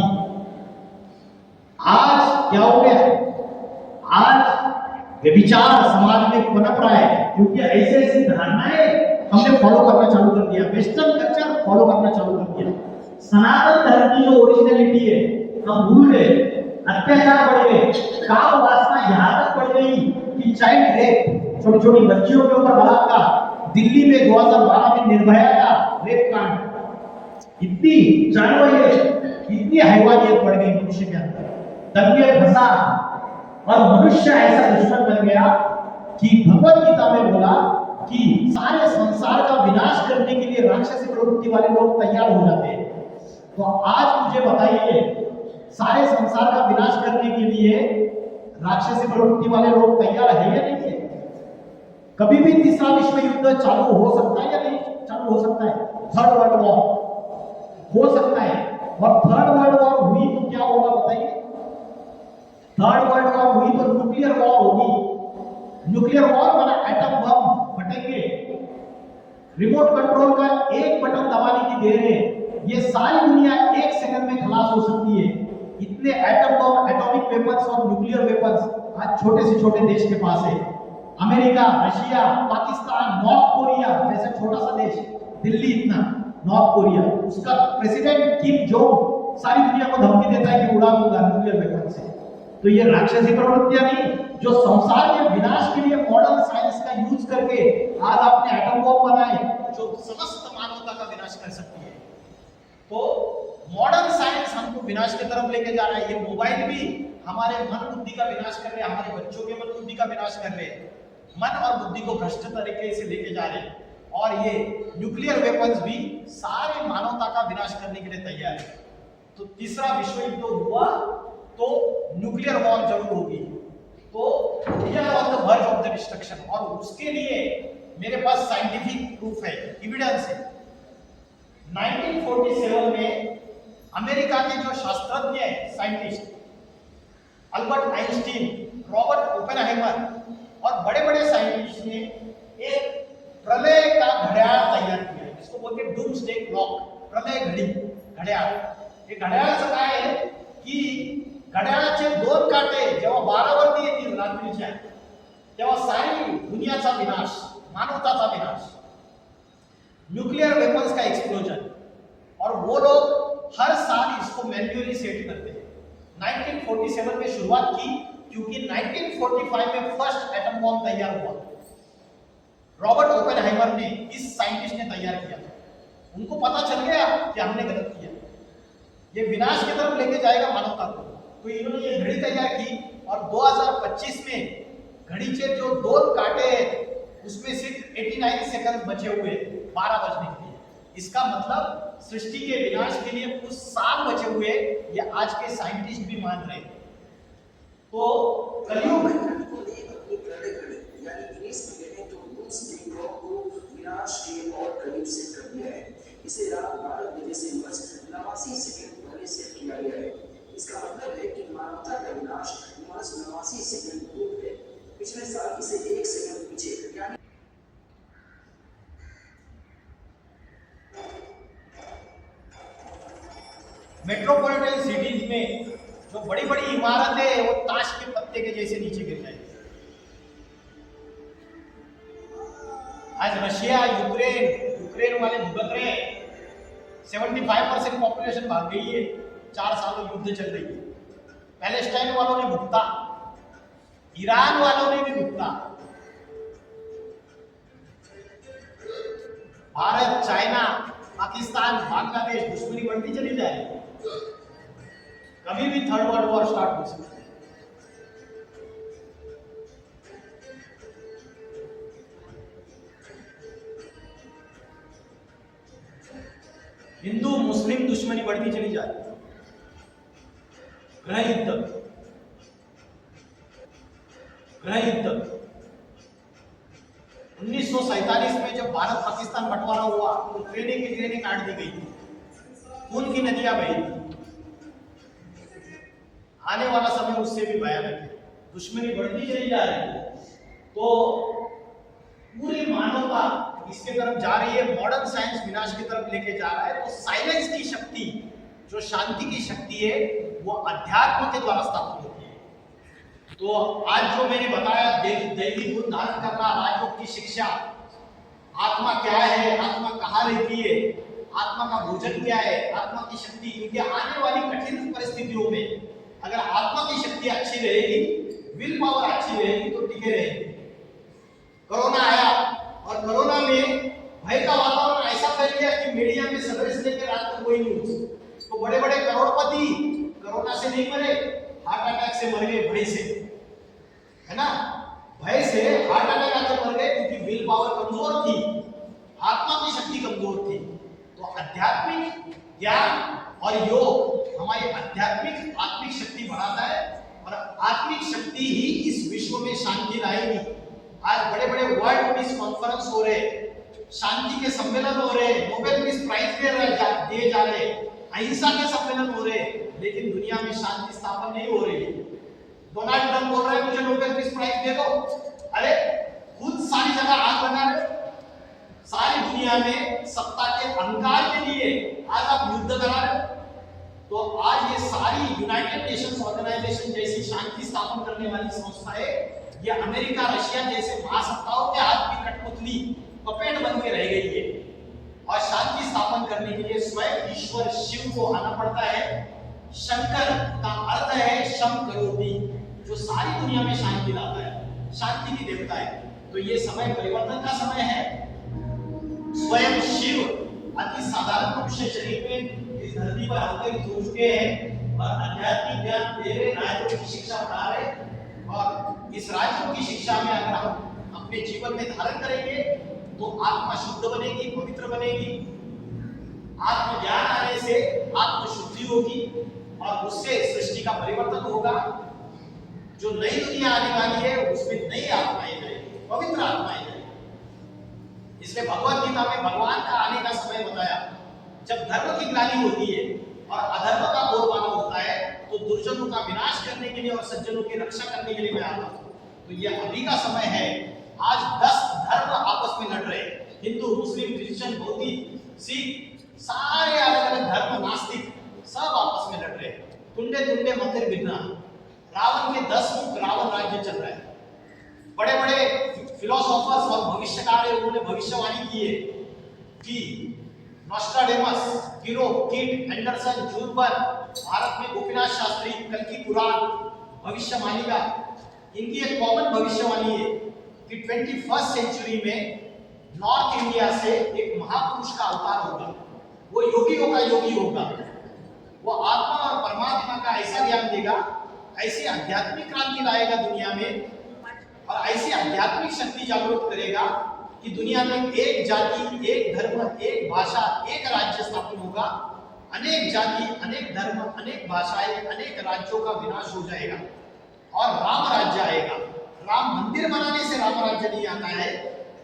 आज क्या हो गया? आज व्यभिचार समाज में पनप रहा है, क्योंकि ऐसे ऐसी धारणाएं हमने फॉलो करना चालू कर दिया, वेस्टर्न कल्चर फॉलो करना चालू कर दिया। सनातन धर्म की जो ओरिजिनलिटी है हम भूल गए, अत्याचार बढ़ गए, काम वासना यहाँ तक बढ़ गई कि चाइल्ड रेप, छोटी छोटी बच्चियों के ऊपर बलात्कार, दिल्ली में 2012 में निर्भया का रेप कांड, इतनी जानवरियत, इतनी हैवानियत बढ़ गई मनुष्य के अंदर, तबीयत फंसा, और मनुष्य ऐसा दुश्मन बन गया कि भगवत गीता में बोला कि सारे संसार का विनाश करने के लिए राक्षसी प्रवृत्ति वाले लोग तैयार हो जाते हैं। तो आज मुझे बताइए, सारे संसार का विनाश करने के लिए राक्षसी प्रवृत्ति वाले लोग तैयार है या नहीं है? कभी भी तीसरा विश्व युद्ध चालू हो सकता है या नहीं चालू हो सकता है? थर्ड वर्ल्ड वॉर हो सकता है। और थर्ड वर्ल्ड वॉर हुई तो क्या होगा बताइए? थर्ड वर्ल्ड वॉर हुई तो न्यूक्लियर वॉर होगी। न्यूक्लियर वॉर माना एटम बम फटेंगे, रिमोट कंट्रोल का एक बटन दबाने की देर है, ये सारी दुनिया 1 सेकंड में खलास हो सकती है। इतने एटम बम, एटॉमिक वेपन्स और न्यूक्लियर वेपन्स आज छोटे से छोटे देश के पास है। America, Russia, Pakistan, north Korea जैसे छोटा सा देश, दिल्ली इतना, नॉर्थ कोरिया, उसका प्रेसिडेंट किम जोंग सारी दुनिया को धमकी देता है कि उड़ा दूंगा न्यूक्लियर वेपन से। तो ये राक्षसी प्रवृत्तियां नहीं, जो संसार के विनाश के लिए मॉडर्न साइंस का यूज करके आज आपने एटम बम बनाए जो समस्त मानवता का विनाश कर सकती है। तो मॉडर्न साइंस हमको विनाश की तरफ लेके जा रहा है। ये मोबाइल भी हमारे मन बुद्धि का विनाश कर रहे हैं, हमारे बच्चों के मन बुद्धि का विनाश कर रहे हैं, मन और बुद्धि को भ्रष्ट तरीके से लेके जा रहे हैं। और ये न्यूक्लियर वेपन्स भी सारे मानवता का विनाश करने के लिए तैयार है। तो तीसरा विश्व युद्ध हुआ तो न्यूक्लियर वॉर जरूर होगी। तो we are on the verge of the destruction, और उसके लिए मेरे पास साइंटिफिक प्रूफ है, एविडेंस है। 1947 में अमेरिका के जो शास्त्रज्ञ scientist Albert Einstein, Robert Oppenheimer और बड़े बड़े साइंटिस्ट ने एक प्रलय का घड़ियाल तैयार किया, जिसको बोलते हैं डूम्सडे क्लॉक, प्रलय घड़ी घड्याळ। हे घड्याळाचं काय आहे की घड्याळाचे 2 काटे जेव्हा 12 वरती येतील रात्रीच्या, तेव्हा सारी दुनियाचा विनाश, मानवताचा विनाश, न्यूक्लियर वेपन्स का एक्सप्लोजन। और वो लोग हर साल इसको मैन्युअली सेट करते हैं। 1947 में शुरुआत की, क्योंकि 1945 में फर्स्ट एटम बॉम्ब तैयार हुआ, रॉबर्ट ओपेनहाइमर ने, इस साइंटिस्ट ने तैयार किया था। उनको पता चल गया कि हमने गलत किया, ये विनाश की तरफ लेके जाएगा मानवता को। तो इन्होंने ये घड़ी तैयार की और 2025 में घड़ीचे जो 2 काटे हैं उसमें सिर्फ 89 सेकंड बचे हुए 12 बजने के लिए। इसका मतलब सृष्टि के विनाश के लिए कुछ साल बचे हुए, ये आज के साइंटिस्ट भी मान रहे हैं। तो कलयुग विनाश के और करीब से कर दिया है। इसे रात 12 बजे से बस 89 सेकंड पहले से किया गया है। इसका मतलब है कि मानवता का विनाश बस 89 सेकंड पूर्व है। पिछले साल इसे 1 सेकंड पीछे यानी मेट्रोपॉलिटन सिटीज में जो बड़ी बड़ी इमारतें हैं वो ताश के पत्ते के जैसे नीचे गिर जाएंगी। आज रशिया यूक्रेन वाले भुगत रहे हैं। 75% पॉपुलेशन भाग गई है, 4 सालों युद्ध चल रही है। पैलेस्टाइन वालों ने भुगता, ईरान वालों ने भी भुगता। भारत, चाइना, पाकिस्तान, बांग्लादेश, दुश्मनी बढ़ती चली जाएगी। कभी भी थर्ड वर्ल्ड वॉर स्टार्ट हो सकता है। हिंदू मुस्लिम दुश्मनी बढ़ती चली जाती है। गृह युद्ध 1947 में जब भारत पाकिस्तान बंटवारा हुआ तो ट्रेनें की ट्रेनें काट दी गई थी, खून की नदियां बही थी। आने वाला समय उससे भी भयानक है। दुश्मनी बढ़ती चली जा रही है। तो पूरी मानवता इसके तरफ जा रही है। मॉडर्न साइंस विनाश की तरफ लेके जा रहा है। तो साइलेंस की शक्ति, जो शांति की शक्ति है, वो अध्यात्म के द्वारा स्थापित होती है। तो आज जो मैंने बताया, दैवी गुण धारण करना, राजयोग की शिक्षा, आत्मा क्या है, आत्मा कहाँ रहती है, आत्मा का भोजन क्या है, आत्मा की शक्ति, क्योंकि आने वाली कठिन परिस्थितियों में अगर आत्मा की शक्ति अच्छी रहेगी, विल पावर अच्छी रहेगी तो टिके रहेगी। कोरोना आया और कोरोना में भय का वातावरण ऐसा फैल गया कि मीडिया में सवेरे से लेकर रात तक वही न्यूज। तो बड़े बड़े करोड़पति कोरोना से नहीं मरे, हार्ट अटैक से मर गए, भय से, है ना। भय से हार्ट अटैक आकर मर गए क्योंकि विल पावर कमजोर थी, आत्मा की शक्ति कमजोर थी। तो आध्यात्मिक ज्ञान और योग हमारी आध्यात्मिक आत्मिक शक्ति बढ़ाता है और आत्मिक शक्ति ही इस विश्व में शांति लाएगी। आज बड़े बड़े वर्ल्ड पीस कॉन्फ्रेंस हो रहे, शांति के सम्मेलन हो रहे, नोबेल पीस प्राइज दिए जा रहे, अहिंसा के सम्मेलन हो रहे, लेकिन दुनिया में शांति स्थापन नहीं हो रही। डोनाल्ड ट्रंप बोल रहे हैं मुझे नोबेल पीस प्राइज दे दो। अरे खुद सारी जगह आग लगा रहे, सारी दुनिया में सत्ता के अहंकार के लिए आज आप युद्ध करा रहे हो। तो आज ये सारी यूनाइटेड नेशंस ऑर्गेनाइजेशन जैसी शांति स्थापन करने वाली संस्थाएं, ये अमेरिका, रशिया जैसे महासत्ताओं के हाथ की कठपुतली, पपेट बन के रह गई है। और शांति स्थापन करने के लिए स्वयं ईश्वर शिव को आना पड़ता है। शंकर का अर्थ है शम करोति, जो सारी दुनिया में शांति लाता है, शांति की देवता है। तो ये समय परिवर्तन का समय है। स्वयं शिव अति साधारण रूप से शरीर में इस धरती पर अवतरित हो चुके हैं और आध्यात्मिक ज्ञान दे रहे, राजयोग की शिक्षा पढ़ा रहे। और इस राजयोग की शिक्षा में अगर हम अपने जीवन में धारण करेंगे तो आत्मा शुद्ध बनेगी, पवित्र बनेगी। आत्मज्ञान आने से आत्म शुद्धि होगी और उससे सृष्टि का परिवर्तन होगा। जो नई दुनिया आने वाली है उसमें नई आत्माएं जाएगी, पवित्र आत्माएं जाएगी। इसलिए भगवत गीता में भगवान का आने का समय बताया। जब धर्म की ग्लानि होती है और अधर्म का बोलबाला होता है तो दुर्जनों का विनाश करने के लिए और सज्जनों की रक्षा करने के लिए मैं आता हूं। तो ये अभी का समय है। आज 10 धर्म आपस में लड़ रहे, हिंदू, मुस्लिम, क्रिश्चियन, बौद्ध, सिख, सारे अलग अलग धर्म, नास्तिक सब आपस में लड़ रहे। तुंडे तुंडे मंदिर बिगना, रावण के 10 मुख, रावण राज्य चल रहा है। बड़े बड़े फिलोसोफर्स और भविष्यकार उन्होंने भविष्यवाणी की है कि नॉस्ट्राडेमस, गिरो, किट, एंडरसन, जूलबर्ग, भारत में गोपीनाथ शास्त्री, कल्कि पुराण, भविष्यवाणी का इनकी एक कॉमन भविष्यवाणी है कि 21st सेंचुरी में नॉर्थ इंडिया से एक महापुरुष का अवतार होगा। वो योगियों का योगी होगा। वो आत्मा और परमात्मा का ऐसा ज्ञान देगा, ऐसी आध्यात्मिक क्रांति लाएगा दुनिया में और ऐसी आध्यात्मिक शक्ति जागरूक करेगा कि दुनिया में एक जाति, एक धर्म, एक भाषा, एक राज्य स्थापित होगा। अनेक जाति, अनेक धर्म, अनेक भाषाएं, अनेक राज्यों का विनाश हो जाएगा और राम राज्य आएगा। राम मंदिर बनाने से राम राज्य नहीं आता है,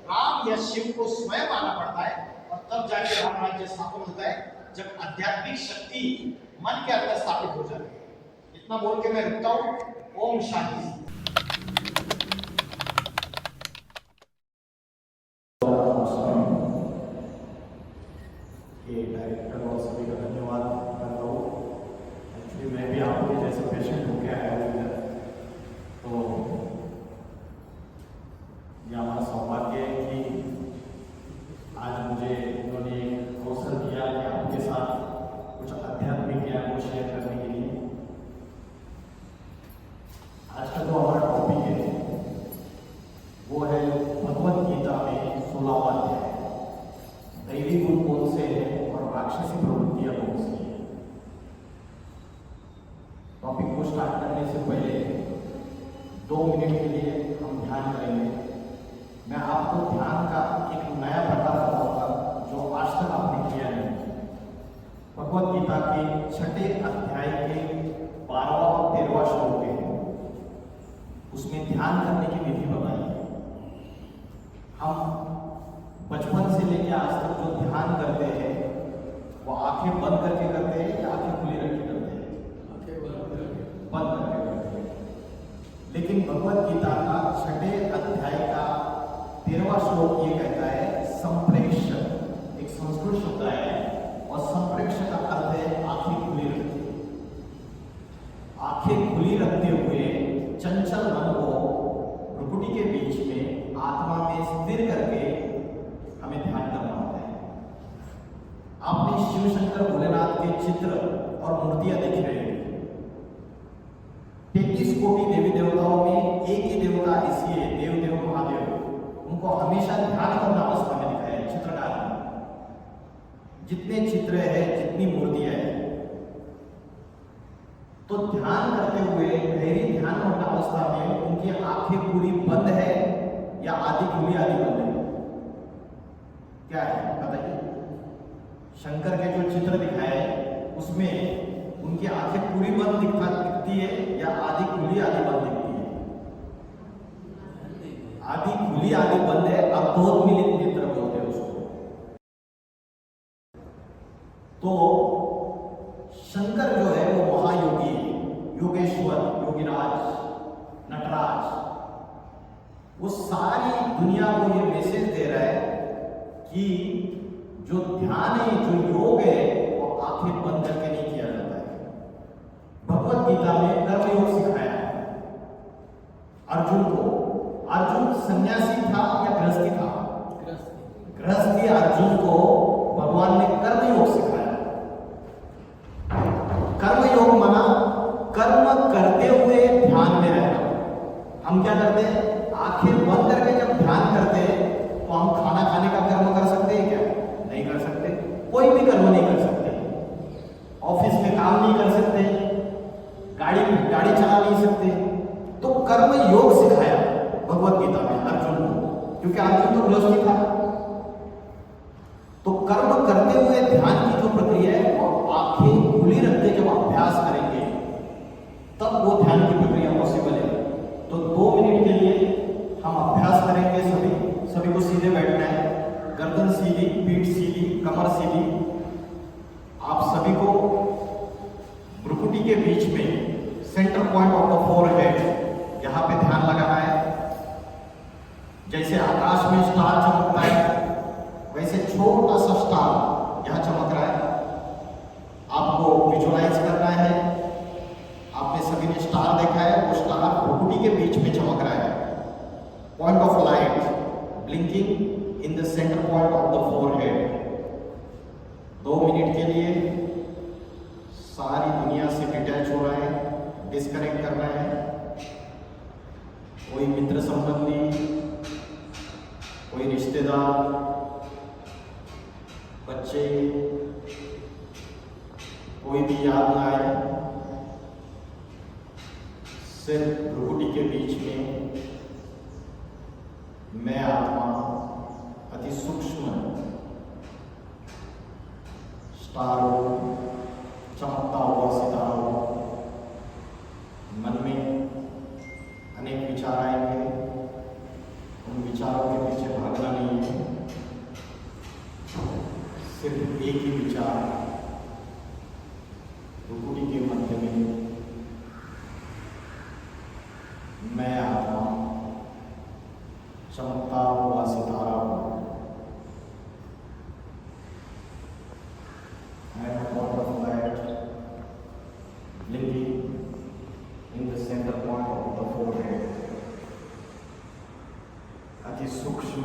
राम या शिव को स्वयं आना पड़ता है और तब जाके राम राज्य स्थापित होता है, जब आध्यात्मिक शक्ति मन के अंदर स्थापित हो जाती है। इतना बोल के मैं रुकता हूं। ओम शांति। ये डायरेक्टर और सभी का धन्यवाद करता हूँ। एक्चुअली मैं भी आपके जैसे पेशेंट होके आया हूँ इधर, तो ये हमारा सौभाग्य है कि आज मुझे उन्होंने एक अवसर दिया कि आपके साथ कुछ आध्यात्मिक ज्ञान को शेयर करने के लिए। आज का जो हमारा टॉपिक है वो है भगवत गीता में 16वां अध्याय, दैवी गुण कौन से हैं और राक्षसी प्रवृत्तियां कौन सी हैं। टॉपिक को स्टार्ट करने से पहले 2 मिनट के लिए हम ध्यान करेंगे। मैं आपको ध्यान का एक नया प्रकार बताऊंगा जो आज तक आपने किया नहीं। भगवत गीता के 6ठे अध्याय के 12वां और 13वां श्लोक है, उसमें ध्यान करने की विधि बताई है। हम बचपन से लेकर आज तक जो ध्यान करते हैं वो आंखें बंद करके करते हैं या आंखें खुली रख के करते हैं? बंद करके करते हैं। लेकिन भगवत गीता का 6ठे अध्याय का 13वां श्लोक ये कहता है संप्रेक्ष, एक संस्कृत शब्द है और संप्रेक्ष का अर्थ है आंखें खुली रखते। आंखें खुली रखते हुए चंचल मन को भ्रुकुटी के बीच में आत्मा में स्थिर करके हमें ध्यान करना होता है। आपने शिव शंकर भोलेनाथ के चित्र और मूर्तियां देखी रहेंगी। 33 कोटि देवी देवताओं में एक ही देवता ऐसी है, देव देव महादेव, उनको हमेशा ध्यान करना अवस्था में दिखाया है चित्रकार ने। जितने चित्र है, जितनी मूर्तियां हैं, तो ध्यान करते हुए गहरी ध्यान करना अवस्था में उनकी आंखें पूरी बंद है या आधी खुली आधी बंद है? क्या है बताइए। शंकर के जो चित्र दिखाए उसमें उनकी आंखें पूरी बंद दिखती है या आधी खुली आधी बंद दिखती है? आधी खुली आधी बंद है, अर्धोन्मीलित नेत्र बोलते हैं उसको। तो शंकर जो है वो महायोगी, योगेश्वर, योगीराज, नटराज, वो सारी दुनिया को ये मैसेज दे रहा है कि जो ध्यान है, जो योग है, वो आंखें बंद करके नहीं किया जाता है। भगवत गीता में कर्म योग सिखाया है अर्जुन को। अर्जुन सन्यासी था या गृहस्थी था? गृहस्थी अर्जुन को भगवान ने कर्म योग सिखाया। कर्म योग माना कर्म करते हुए ध्यान में रहना। हम क्या करते हैं? आंखें बंद करके जब ध्यान करते हैं तो हम खाना खाने का कर्म कर सकते हैं क्या? नहीं कर सकते। कोई भी कर्म नहीं कर सकते। ऑफिस में काम नहीं कर सकते, गाड़ी चला नहीं सकते। तो कर्म योग सिखाया भगवत गीता में अर्जुन को, क्योंकि अर्जुन तो गृहस्थी था। तो कर्म करते हुए ध्यान की जो प्रक्रिया है वो आंखें खुली रखते जब अभ्यास करेंगे तब वो ध्यान की प्रक्रिया पॉसिबल है। तो 2 मिनट के लिए हम अभ्यास करेंगे। सभी को सीधे बैठना है, गर्दन सीधी, पीठ सीधी, कमर सीधी। आप सभी को भ्रुकुटी के बीच में centre point of the forehead, यहाँ पे ध्यान लगाना है। जैसे आकाश में स्टार चमकता है वैसे छोटा सा स्टार यहाँ चमक रहा है, आपको विजुअलाइज करना है। आपने सभी ने स्टार देखा है, वो स्टार भ्रुकुटी के बीच में चमक रहा है। Point of light blinking in the centre point of the forehead. 2 minute के लिए सारी दुनिया से डिटैच हो रहा है, डिस्कनेक्ट करना है। कोई मित्र संबंधी, कोई रिश्तेदार, बच्चे, कोई भी याद ना आए। सिर्फ भ्रुकुटी के बीच में मैं आत्मा अति सूक्ष्म स्टारों, चमकता हुआ सितारों, मन में अनेक विचार आएंगे, उन विचारों के पीछे भागना नहीं है, सिर्फ एक ही विचार भ्रुकुटी के मध्य में मैं आत्मा चमकता हुआ सितारा हूं। I am a point of light blinking in the center point of the forehead. अति सूक्ष्म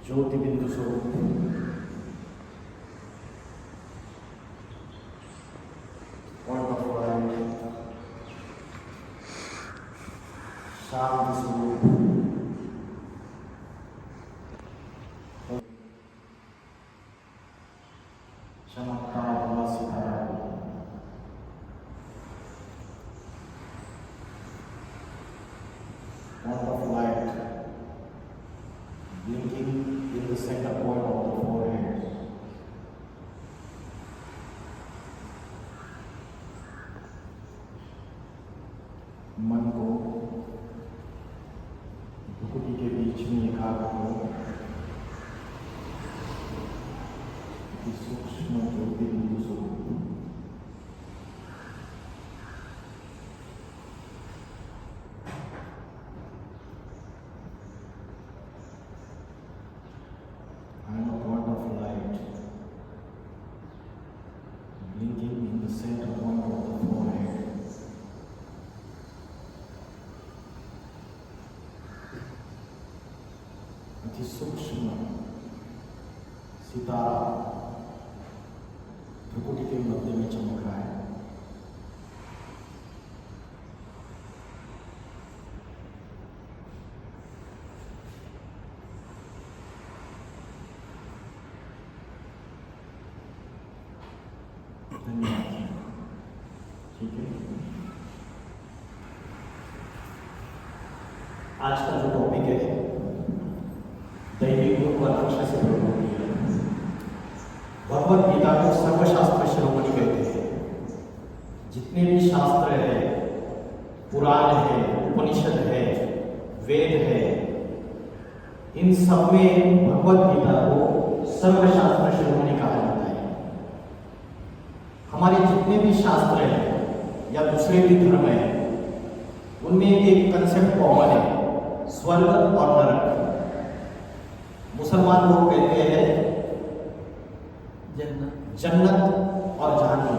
ज्योति बिंदु स्वरूप point of light, Shanti Swarup चमकता हुआ सितारा point of light blinking in the center point of the forehead. मन को भ्रुकुटी के बीच में एकाग्र करो, कि सूक्ष्म ज्योति बिंदु स्वरूप I am a point of light blinking in the center point of the forehead. अति सूक्ष्म सितारा भ्रुकुटी के मध्य में चमक रहा है। धन्यवाद। ठीक है, आज का जो टॉपिक है दैविक गुण व राक्षस शिरोमणि है। भगवद गीता को सर्वशास्त्र शिरोमणि कहते हैं। जितने भी शास्त्र है, पुराण है, उपनिषद है, वेद है, इन सब में भगवद गीता को सर्वशास्त्र शिरोमणि कहा जाता है। हमारे जितने भी शास्त्र हैं या दूसरे भी धर्म हैं, उनमें एक कंसेप्ट कॉमन है, स्वर्ग और नरक। मुसलमान लोग कहते हैं जन्नत और जहन्नम,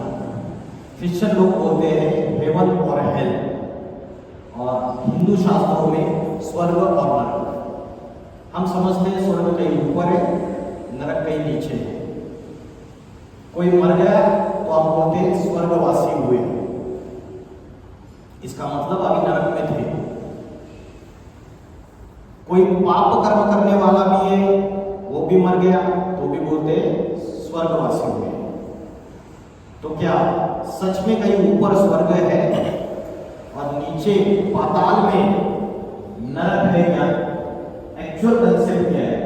क्रिश्चियन लोग बोलते हैं हेवन और हेल, और हिंदू शास्त्रों में स्वर्ग और नरक। हम समझते हैं स्वर्ग कहीं ऊपर है, नरक कहीं नीचे है। कोई मर गया तो आप बोलते हैं स्वर्गवासी हुए, इसका मतलब अभी नरक में थे। कोई पाप कर्म करने वाला भी है, वो भी मर गया तो भी बोलते स्वर्गवासी हुए। तो क्या सच में कहीं ऊपर स्वर्ग है और नीचे पाताल में नरक है? क्या एक्चुअल कंसेप्ट क्या है?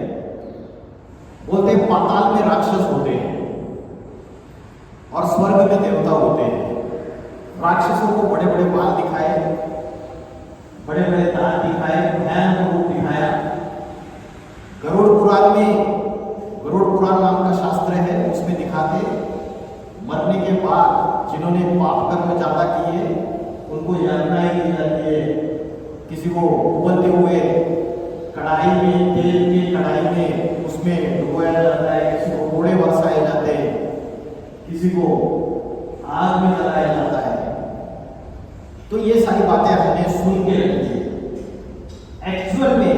बोलते हैं पाताल में राक्षस होते हैं और स्वर्ग में देवता होते हैं। राक्षसों को बड़े बड़े बाल दिखाए, बड़े बड़े दांत दिखाए, भयानक रूप दिखाया। गरुड़ पुराण नाम का शास्त्र है, उसमें दिखाते मरने के बाद जिन्होंने पाप कर्म ज्यादा किए उनको यातना ही दी जाती है। किसी को उबलते हुए कढ़ाई में, तेल की कढ़ाई में उसमें डुबोया जाता है, किसी को घोड़े बरसाए जाते हैं, किसी को आग में जलाया जाता है। तो ये सारी बातें हमने सुन के रखी है। एक्चुअल में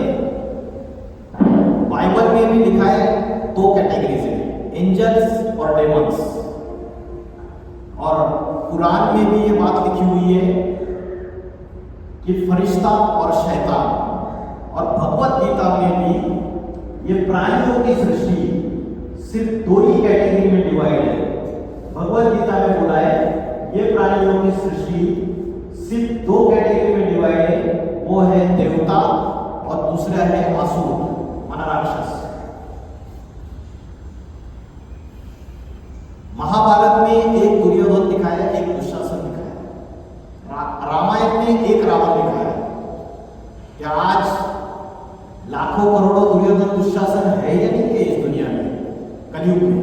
बाइबल में भी लिखा है, दो कैटेगरीज है, एंजल्स और डेमन्स। और कुरान में भी ये बात लिखी हुई है कि फरिश्ता और शैतान। और भगवत गीता में भी ये प्राणियों की सृष्टि सिर्फ दो ही कैटेगरी में डिवाइड है। भगवत गीता में बोला है ये प्राणियों की सृष्टि सिर्फ दो कैटेगरी में डिवाइड है, वो है देवता और दूसरा है असुर माना राक्षस। महाभारत में एक दुर्योधन दिखाया, एक दुशासन दिखाया, रामायण में एक रावण दिखाया। क्या आज लाखों करोड़ों दुर्योधन दुशासन है या नहीं है इस दुनिया में, कलयुग में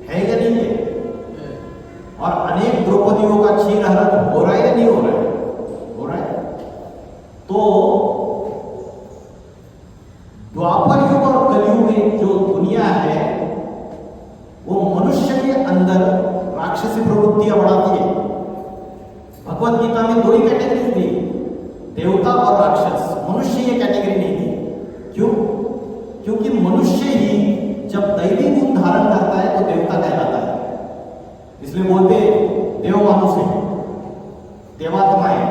है या नहीं है? और अनेक द्रौपदियों का चीरहरण हो रहा है या नहीं हो रहा है? हो रहा है। तो द्वापर युग और कलयुग में जो दुनिया है वो मनुष्य के अंदर राक्षसी प्रवृत्तियां बढ़ाती है। भगवत गीता में दो ही कैटेगरी थी, देवता और राक्षस। मनुष्य ये कैटेगरी नहीं थी। क्यों? क्योंकि मनुष्य ही जब दैवी गुण धारण करता है तो देवता कहलाता है। इसलिए बोलते देव मानुष है, देवात्माएं,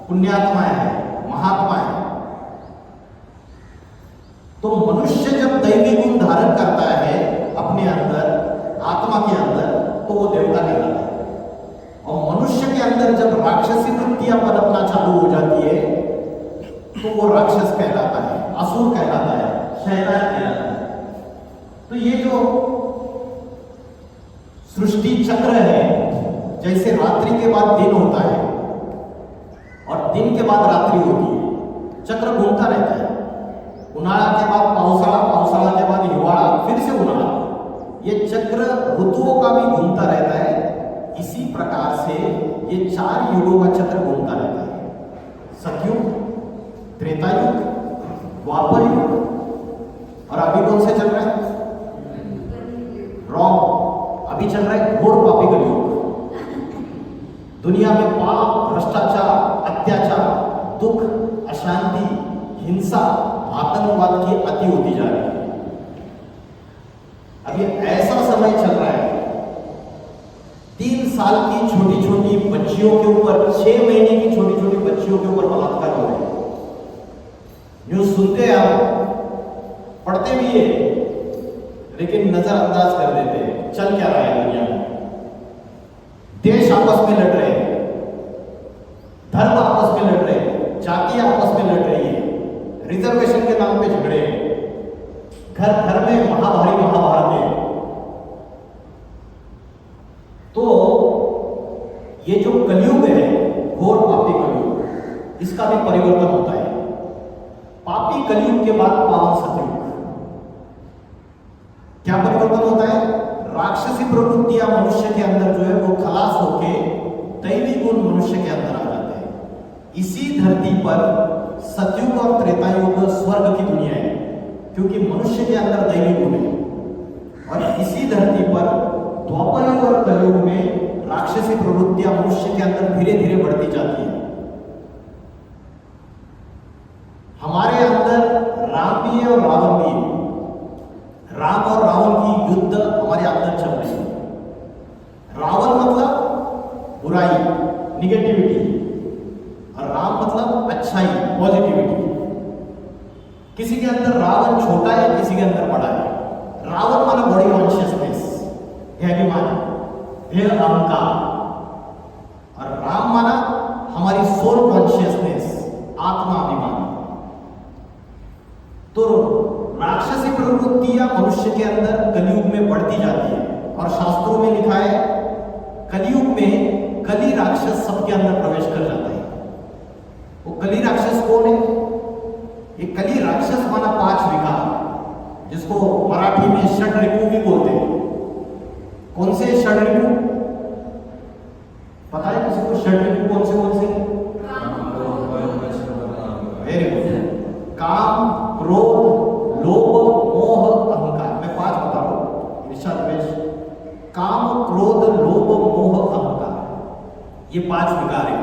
पुण्यात्माएं है, महात्माएं। तो मनुष्य जब दैवी गुण धारण करता है अपने अंदर, आत्मा के अंदर, तो वो देवता कहलाता है। और मनुष्य के अंदर जब राक्षसी वृत्तियां पनपना चालू हो जाती है तो वो राक्षस कहलाता है, असुर कहलाता है, शैतान कहलाता है। तो ये जो सृष्टि चक्र है, जैसे रात्रि के बाद दिन होता है और दिन के बाद रात्रि होती है, चक्र घूमता रहता है। उन्हाळा के बाद पावसाळा, पावसाळा के बाद हिवाळा, फिर से उन्हाळा। ये चक्र ऋतुओं का भी घूमता रहता है। इसी प्रकार से ये 4 युगों का चक्र घूमता रहता है। सतयुग, त्रेतायुग, द्वापर युग और अभी कौन से चल रहा है? रॉन्ग, अभी चल रहा है घोर पापी कलयुग। दुनिया में पाप, भ्रष्टाचार, अत्याचार, दुख, अशांति, हिंसा, आतंकवाद की अति होती जा रही है। अभी ऐसा समय चल रहा है, 3 साल की छोटी छोटी बच्चियों के ऊपर, 6 महीने की छोटी छोटी बच्चियों के ऊपर बलात्कार हो रहे हैं। न्यूज सुनते हैं आप, पढ़ते भी है, लेकिन नजरअंदाज कर देते हैं। चल क्या रहा है दुनिया में? देश आपस में लड़ रहे हैं, धर्म आपस में लड़ रहे हैं, जाति आपस में लड़ रही है, रिजर्वेशन के नाम पे झगड़े हैं, घर घर में महाभारी महाभारत है। तो ये जो कलयुग है, घोर पापी कलयुग, इसका भी परिवर्तन होता है। पापी कलयुग के बाद पावन सतयुग। क्या परिवर्तन होता है? राक्षसी प्रवृत्तियां मनुष्य के अंदर जो है वो खलास होके दैवी गुण मनुष्य के अंदर आ जाते हैं। इसी धरती पर सतयुग और त्रेतायुग स्वर्ग की दुनिया है, क्योंकि मनुष्य के अंदर दैवी गुण है। और इसी धरती पर द्वापर युग और कलयुग में राक्षसी प्रवृत्तियां मनुष्य के अंदर धीरे धीरे बढ़ती जाती है। हमारे अंदर राम भी है और रावण भी है। राम और रावण की युद्ध हमारे अंदर चल रही है। रावण मतलब बुराई, निगेटिविटी, और राम मतलब अच्छाई, पॉजिटिविटी। किसी के अंदर रावण छोटा है, किसी के अंदर बड़ा है। रावण माना बॉडी कॉन्शियसनेस, अभिमान, अहंकार, और राम माना हमारी सोल कॉन्शियसनेस, आत्मा अभिमान। तो राक्षसी प्रवृत्तियां मनुष्य के अंदर कलयुग में बढ़ती जाती है। और शास्त्रों में लिखा है कलयुग में कली राक्षस सबके अंदर प्रवेश कर जाता है। वो कली राक्षस कौन है? ये कली राक्षस माना 5 विकार, जिसको मराठी में षड्रिपु भी बोलते हैं। कौन से षड्रिपु पता है किसी को? षड्रिपु कौन से? Very good. काम, क्रोध, लोभ, मोह, अहंकार। मैं 5 बता रहा हूं निशान। काम, क्रोध, लोभ, मोह, अहंकार, ये 5 विकार है।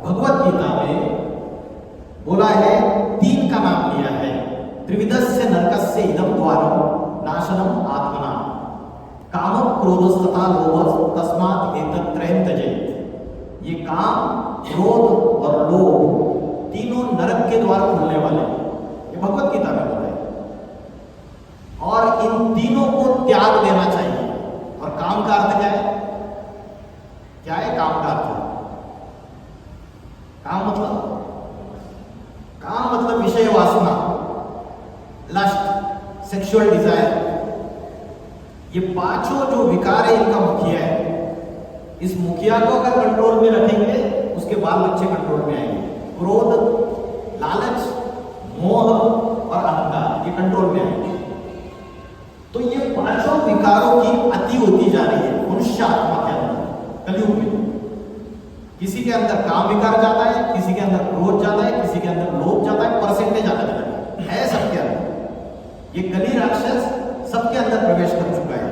भगवत गीता में बोला है, 3 का नाम लिया है। त्रिविधस्य नरकस्य इदं द्वारम नाशनम आत्मना काम क्रोधस्तथा लोभ तस्मात् एतत्त्रयं त्यजेत्। ये काम, क्रोध और लोभ तीनों नरक के द्वार खुलने वाले हैं। ये भगवत गीता में बोला है। और इन तीनों को त्याग देना चाहिए। और काम का अर्थ क्या है? क्या है काम सेक्सुअल डिजायर, ये पांचों जो विकार है इनका मुखिया है। इस मुखिया को अगर कंट्रोल में रखेंगे उसके बाल बच्चे कंट्रोल में आएंगे। क्रोध, लालच, मोह और अहंकार ये कंट्रोल में आएंगे। तो ये पांचों विकारों की अति होती जा रही है मनुष्य आत्मा के अंदर कलयुग में। किसी के अंदर काम विकार जाता है, किसी के अंदर क्रोध जाता है, किसी के अंदर लोभ जाता है, परसेंटेज अलग है सबके अंदर। ये कली राक्षस सबके अंदर प्रवेश कर चुका है।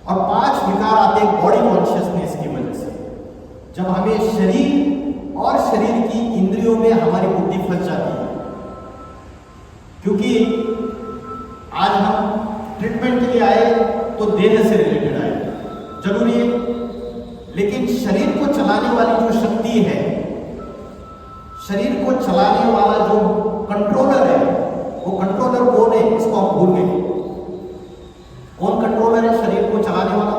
और पांच विकार आते हैं बॉडी कॉन्शियसनेस की वजह से। जब हमें शरीर और शरीर की इंद्रियों में हमारी बुद्धि फंस जाती है, क्योंकि आज हम ट्रीटमेंट के लिए आए तो देह से रिलेटेड आए, जरूरी है, लेकिन शरीर को चलाने वाली जो शक्ति है, शरीर को चलाने वाला जो कंट्रोलर है, वो कंट्रोलर कौन है इसको हम भूल गए। कौन कंट्रोलर है शरीर को चलाने वाला?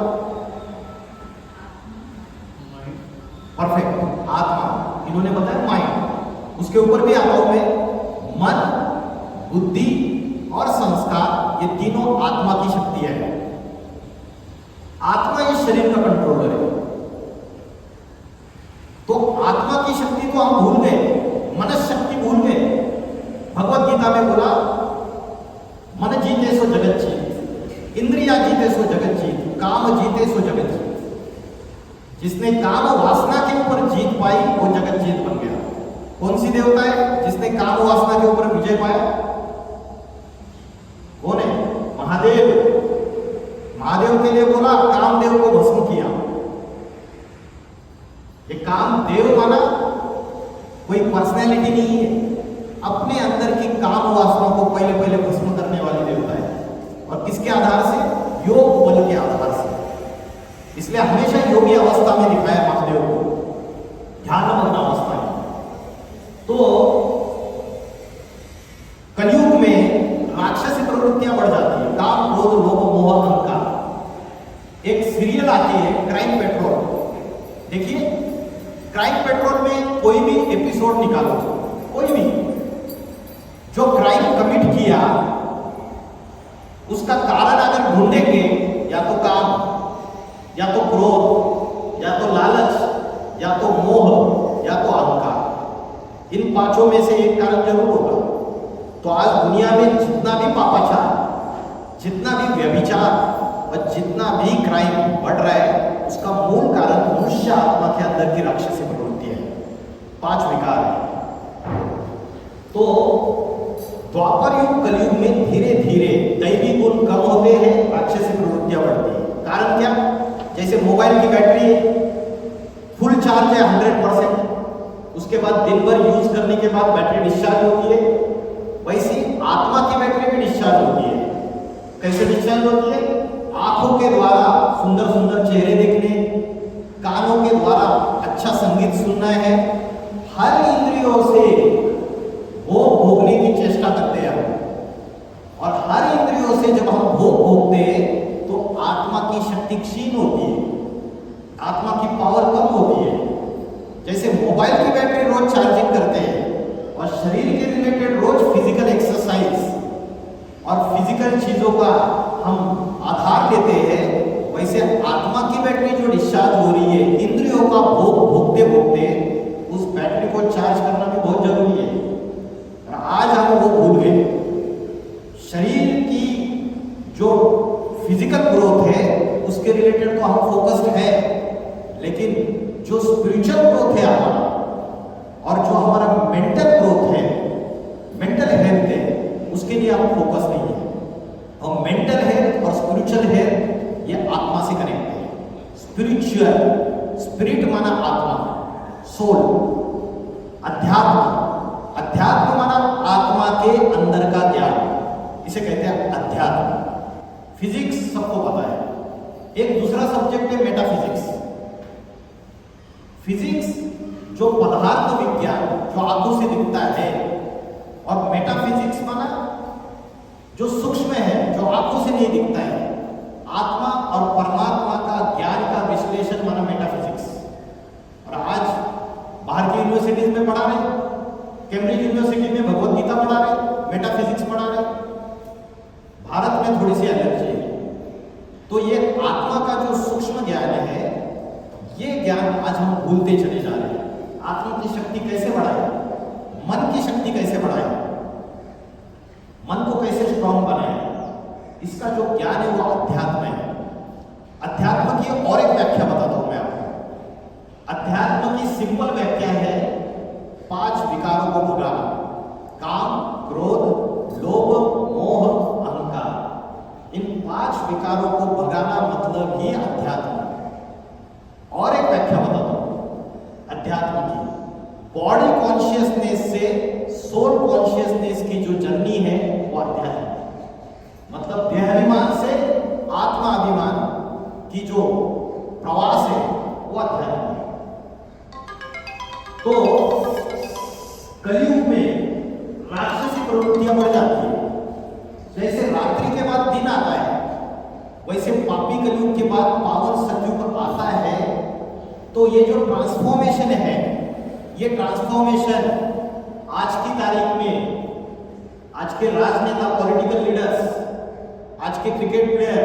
परफेक्ट, आत्मा। इन्होंने बताया माइंड, उसके ऊपर भी आता हूं मैं। मन, बुद्धि और संस्कार, ये तीनों आत्मा की शक्तियां हैं। आत्मा इस शरीर का कंट्रोलर है। तो आत्मा की शक्ति को हम भूल गए, मनस शक्ति भूल गए। भगवत गीता में बोला, मन जीते सो जगत जीत, इंद्रिया जीते सो जगत जीत, काम जीते सो जगत जीत। जिसने काम वासना के ऊपर जीत पाई वो जगत जीत बन गया। कौन सी देवता है जिसने काम वासना के ऊपर विजय पाया? कौन है? महादेव। महादेव के लिए बोला, कामदेव को भस्म किया। ये कामदेव माना कोई पर्सनैलिटी नहीं है, अपने अंदर की काम वासना को पहले पहले भस्म करने वाली देवता है। और किसके आधार से? योग बल के आधार से। इसलिए हमेशा योगी अवस्था में दिखाया महादेव को, ध्यानमग्न अवस्था में। तो कलयुग में राक्षसी प्रवृत्तियां बढ़ जाती है, काम, क्रोध, लोभ, मोह, अहंकार। एक सीरियल आती है क्राइम पेट्रोल, देखिए। क्राइम पेट्रोल में कोई भी एपिसोड निकालो, कोई भी जो क्राइम कमिट किया उसका कारण अगर ढूंढेंगे, या तो काम, या तो क्रोध, या तो लालच, या तो मोह, या तो अहंकार, इन पांचों में से एक कारण जरूर होगा। तो आज दुनिया में जितना भी पापाचार, जितना भी व्यभिचार और जितना भी क्राइम बढ़ रहा है, उसका मूल कारण मनुष्य आत्मा के अंदर की राक्षसी प्रवृत्ति है। पांच विकार है। तो द्वापर युग कलयुग में धीरे धीरे दैवी गुण कम होते हैं, राक्षसी प्रवृत्तियां बढ़ती है। कारण क्या? जैसे मोबाइल की बैटरी फुल चार्ज है 100%, उसके बाद दिन भर यूज करने के बाद बैटरी डिस्चार्ज होती है, वैसी आत्मा की बैटरी भी डिस्चार्ज होती है। कैसे डिस्चार्ज होती है? आंखों के द्वारा सुंदर सुंदर चेहरे देखने, कानों के द्वारा अच्छा संगीत सुनना है, हर इंद्रियों से वो भोगने की चेष्टा करते हैं हम। और हर इंद्रियों से जब हम भोग भोगते हैं तो आत्मा की शक्ति क्षीण होती है, आत्मा की पावर कम होती है। जैसे मोबाइल की बैटरी रोज चार्जिंग करते हैं और शरीर के रिलेटेड रोज फिजिकल एक्सरसाइज और फिजिकल चीजों का हम आधार लेते हैं, वैसे आत्मा की बैटरी जो डिस्चार्ज हो रही है, इंद्रियों का भोग भोगते भोगते उस बैटरी को चार्ज करना भी बहुत जरूरी है। और आज हम वो भूल गए। शरीर की जो फिजिकल ग्रोथ है उसके रिलेटेड तो हम फोकस्ड है, लेकिन जो स्पिरिचुअल ग्रोथ है हमारा और जो हमारा मेंटल ग्रोथ है, मेंटल हेल्थ है, उसके लिए हम फोकस नहीं है। और मेंटल हेल्थ और स्पिरिचुअल हेल्थ ये आत्मा से कनेक्ट है। स्पिरिचुअल, स्पिरिट माना आत्मा, सोल। अध्यात्म, अध्यात्म माना आत्मा के अंदर का ज्ञान, इसे कहते हैं अध्यात्म। फिजिक्स सबको पता है, एक दूसरा सब्जेक्ट है मेटाफिजिक्स। फिजिक्स जो पदार्थ विज्ञान, जो आंखों से दिखता है, और मेटाफिजिक्स माना जो सूक्ष्म है, जो आंखों से नहीं दिखता है। आत्मा और परमात्मा का ज्ञान का विश्लेषण माना मेटाफिजिक्स। और आज बाहर की यूनिवर्सिटीज में पढ़ा रहे, कैम्ब्रिज यूनिवर्सिटी में भगवत गीता पढ़ा रहे, मेटाफिजिक्स पढ़ा रहे। आत्मकी ज्ञान है, ये ज्ञान आज हम भूलते चले जा रहे हैं। आत्मा की शक्ति कैसे बढ़ाए, मन की शक्ति कैसे बढ़ाए, मन को कैसे स्ट्रांग बनाए, इसका जो ज्ञान है वो अध्यात्म है। अध्यात्म की और एक व्याख्या बताता हूं मैं आपको। अध्यात्म की सिंपल व्याख्या है 5 विकारों को भगाना: काम, क्रोध, लोभ, मोह, अहंकार। इन 5 विकारों को भगाना मतलब ही अध्यात्म है। और एक व्याख्या बताता हूं अध्यात्म की। बॉडी कॉन्शियसनेस से सोल कॉन्शियसनेस की जो जर्नी है वो अध्यात्म है। मतलब देहाभिमान से आत्माभिमान की जो प्रवास है वो अध्यात्म है। तो कलयुग में राक्षसी प्रवृत्तियां बढ़ जाती है। जैसे रात्रि के बाद दिन आता है, वैसे पापी कलयुग के बाद पावन सतयुग आता है। तो ये जो ट्रांसफॉर्मेशन है, ये ट्रांसफॉर्मेशन आज की तारीख में आज के राजनेता, पॉलिटिकल लीडर्स, आज के क्रिकेट प्लेयर,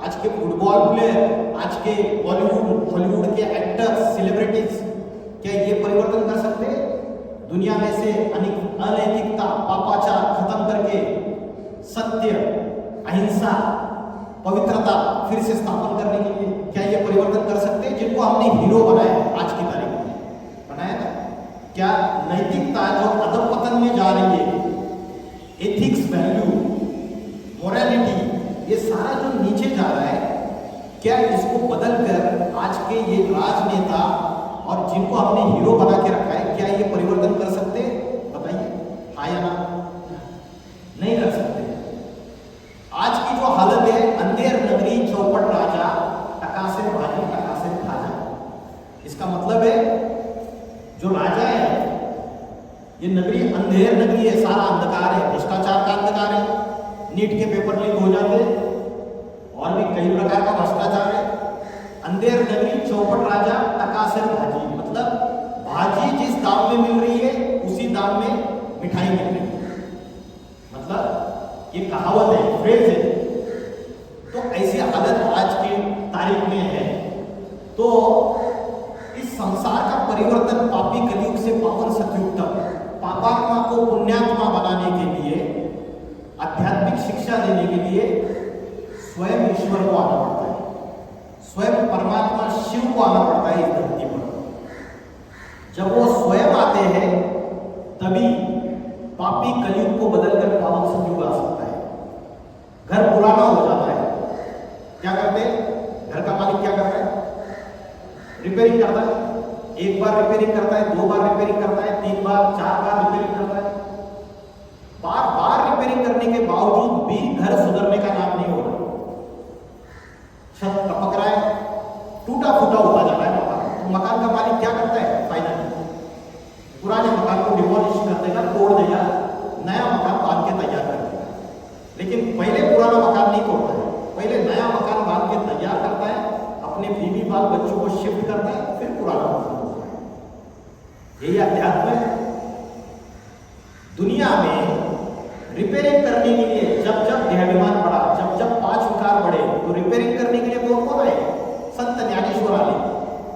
आज के फुटबॉल प्लेयर, आज के बॉलीवुड हॉलीवुड के एक्टर्स, सेलिब्रिटीज, क्या ये परिवर्तन कर सकते? दुनिया में से अनैतिकता, पापाचार खत्म करके सत्य, अहिंसा, पवित्रता फिर से स्थापन करने के लिए क्या ये परिवर्तन कर सकते हैं? जिनको हमने हीरो बनाया आज की तारीख में, बनाया ना? क्या नैतिकता जो अधपतन में जा रही है, एथिक्स, वैल्यू, मोरालिटी, ये सारा जो नीचे जा रहा है, क्या इसको बदलकर आज के ये राजनेता और जिनको हमने हीरो बना के रखा है, क्या ये परिवर्तन कर सकते? बताइए, हाँ या ना? नहीं कर सकते। आज की जो हालत है, अंधेर नगरी चौपट राजा, टकासे भाजी टकासे खाजा। इसका मतलब है जो राजा है, ये नगरी अंधेर नगरी है, सारा अंधकार है, भ्रष्टाचार का अंधकार है, नीट के पेपर लीक हो जाते, और भी कई प्रकार का भ्रष्टाचार है। अंधेर नगरी चौपट राजा टकासेर भाजी, मतलब भाजी जिस दाम में मिल रही है उसी दाम में मिठाई मिल रही है। मतलब ये कहावत है, फ्रेज है। तो ऐसी हालत आज की तारीख में है। तो इस संसार का परिवर्तन पापी कलयुग से पावन सतयुग तक पापात्मा को पुण्यात्मा बनाने के लिए, आध्यात्मिक शिक्षा देने के लिए स्वयं ईश्वर को आना पड़ता है, स्वयं परमात्मा शिव को आना पड़ता है इस धरती पर। जब वो स्वयं आते हैं तभी पापी कलयुग को बदलकर पावन सतयुग आ सकता है। घर पुराना हो जाता है, क्या करते हैं? घर का मालिक क्या करता है? रिपेयरिंग करता है। एक बार रिपेयरिंग करता है, 2 बार रिपेयरिंग करता है, 3 बार, 4 बार रिपेयरिंग करता है। बार बार रिपेयरिंग करने के बावजूद भी घर सुधरने का नाम नहीं हो रहा। छत टपक रहा है, टूटा फूटा होता जा रहा है मकान। तो मकान का मालिक क्या करता है? फाइनली पुराने मकान को डिमोलिश कर देगा, तोड़ देगा, नया मकान बांध के तैयार कर देगा। लेकिन पहले पुराना मकान नहीं तोड़ता है, पहले नया मकान बांध के तैयार करता है, अपने बीवी बाल बच्चों को शिफ्ट करता है, फिर पुराना मकान तोड़ता है। यही अध्यात्म है। दुनिया में रिपेयरिंग करने के लिए जब जब देहाभिमान बढ़ा, जब जब 5 विकार बढ़े, तो रिपेयरिंग करने के लिए कौन कौन आए? संत ज्ञानेश्वर आए,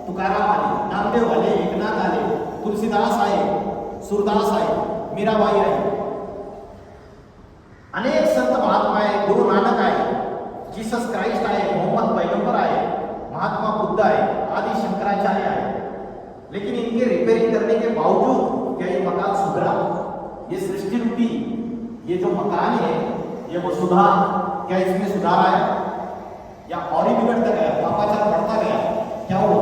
तुकाराम आए, नामदेव आए, एकनाथ आए, तुलसीदास आए, सूरदास आए, मीराबाई आए, अनेक संत महात्मा आए, गुरु नानक आए, जीसस क्राइस्ट आए, मोहम्मद पैगंबर आए, महात्मा बुद्ध आए, आदि शंकराचार्य आए। लेकिन इनके रिपेयरिंग करने के बावजूद क्या ये मकान सुधरा? ये सृष्टि रूपी ये जो मकान है, ये वसुधा, क्या इसमें सुधार आया या और ही बिगड़ता गया? पापाचार बढ़ता गया? क्या हुआ?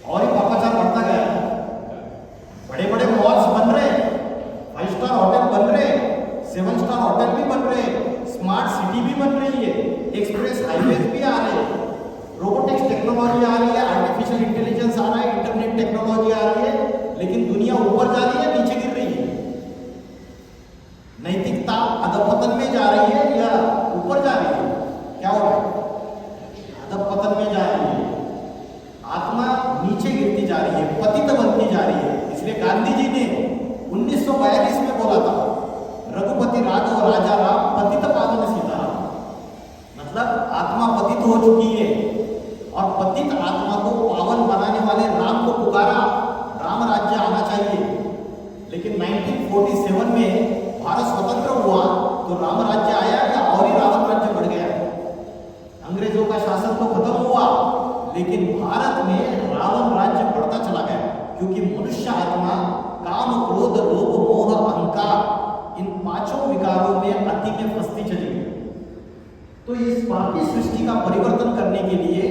और ही पापाचार बढ़ता गया। बड़े बड़े मॉल्स बन रहे, 5 स्टार होटल बन रहे, 7 स्टार होटल भी बन रहे, स्मार्ट सिटी भी बन रही है, एक्सप्रेस हाईवेज भी आ रहे, रोबोटिक्स टेक्नोलॉजी आ रही है, आर्टिफिशियल इंटेलिजेंस आ रहा है, इंटरनेट टेक्नोलॉजी आ रही है। लेकिन दुनिया ऊपर जा रही है, नीचे गिर रही है। नैतिकता अधपतन में जा रही है या ऊपर जा रही है? क्या हो रहा है? अधपतन में जा रही है। आत्मा नीचे गिरती जा रही है, पतित बनती जा रही है। इसलिए गांधी जी ने 1942 में बोला था, रघुपति राघव राजा राम पतित पावन सीताराम। मतलब आत्मा पतित हो चुकी है, पतित आत्मा को पावन बनाने वाले राम को पुकारा, राम राज्य आना चाहिए। लेकिन 1947 में भारत स्वतंत्र हुआ तो राम राज्य आया या और ही रावण राज्य बढ़ गया? अंग्रेजों का शासन तो खत्म हुआ, लेकिन भारत में रावण राज्य बढ़ता चला गया, क्योंकि मनुष्य आत्मा काम, क्रोध, लोभ, मोह, अहंकार, इन पांचों विकारों में अति में फंसती चली गई। तो इस बाकी सृष्टि का परिवर्तन करने के लिए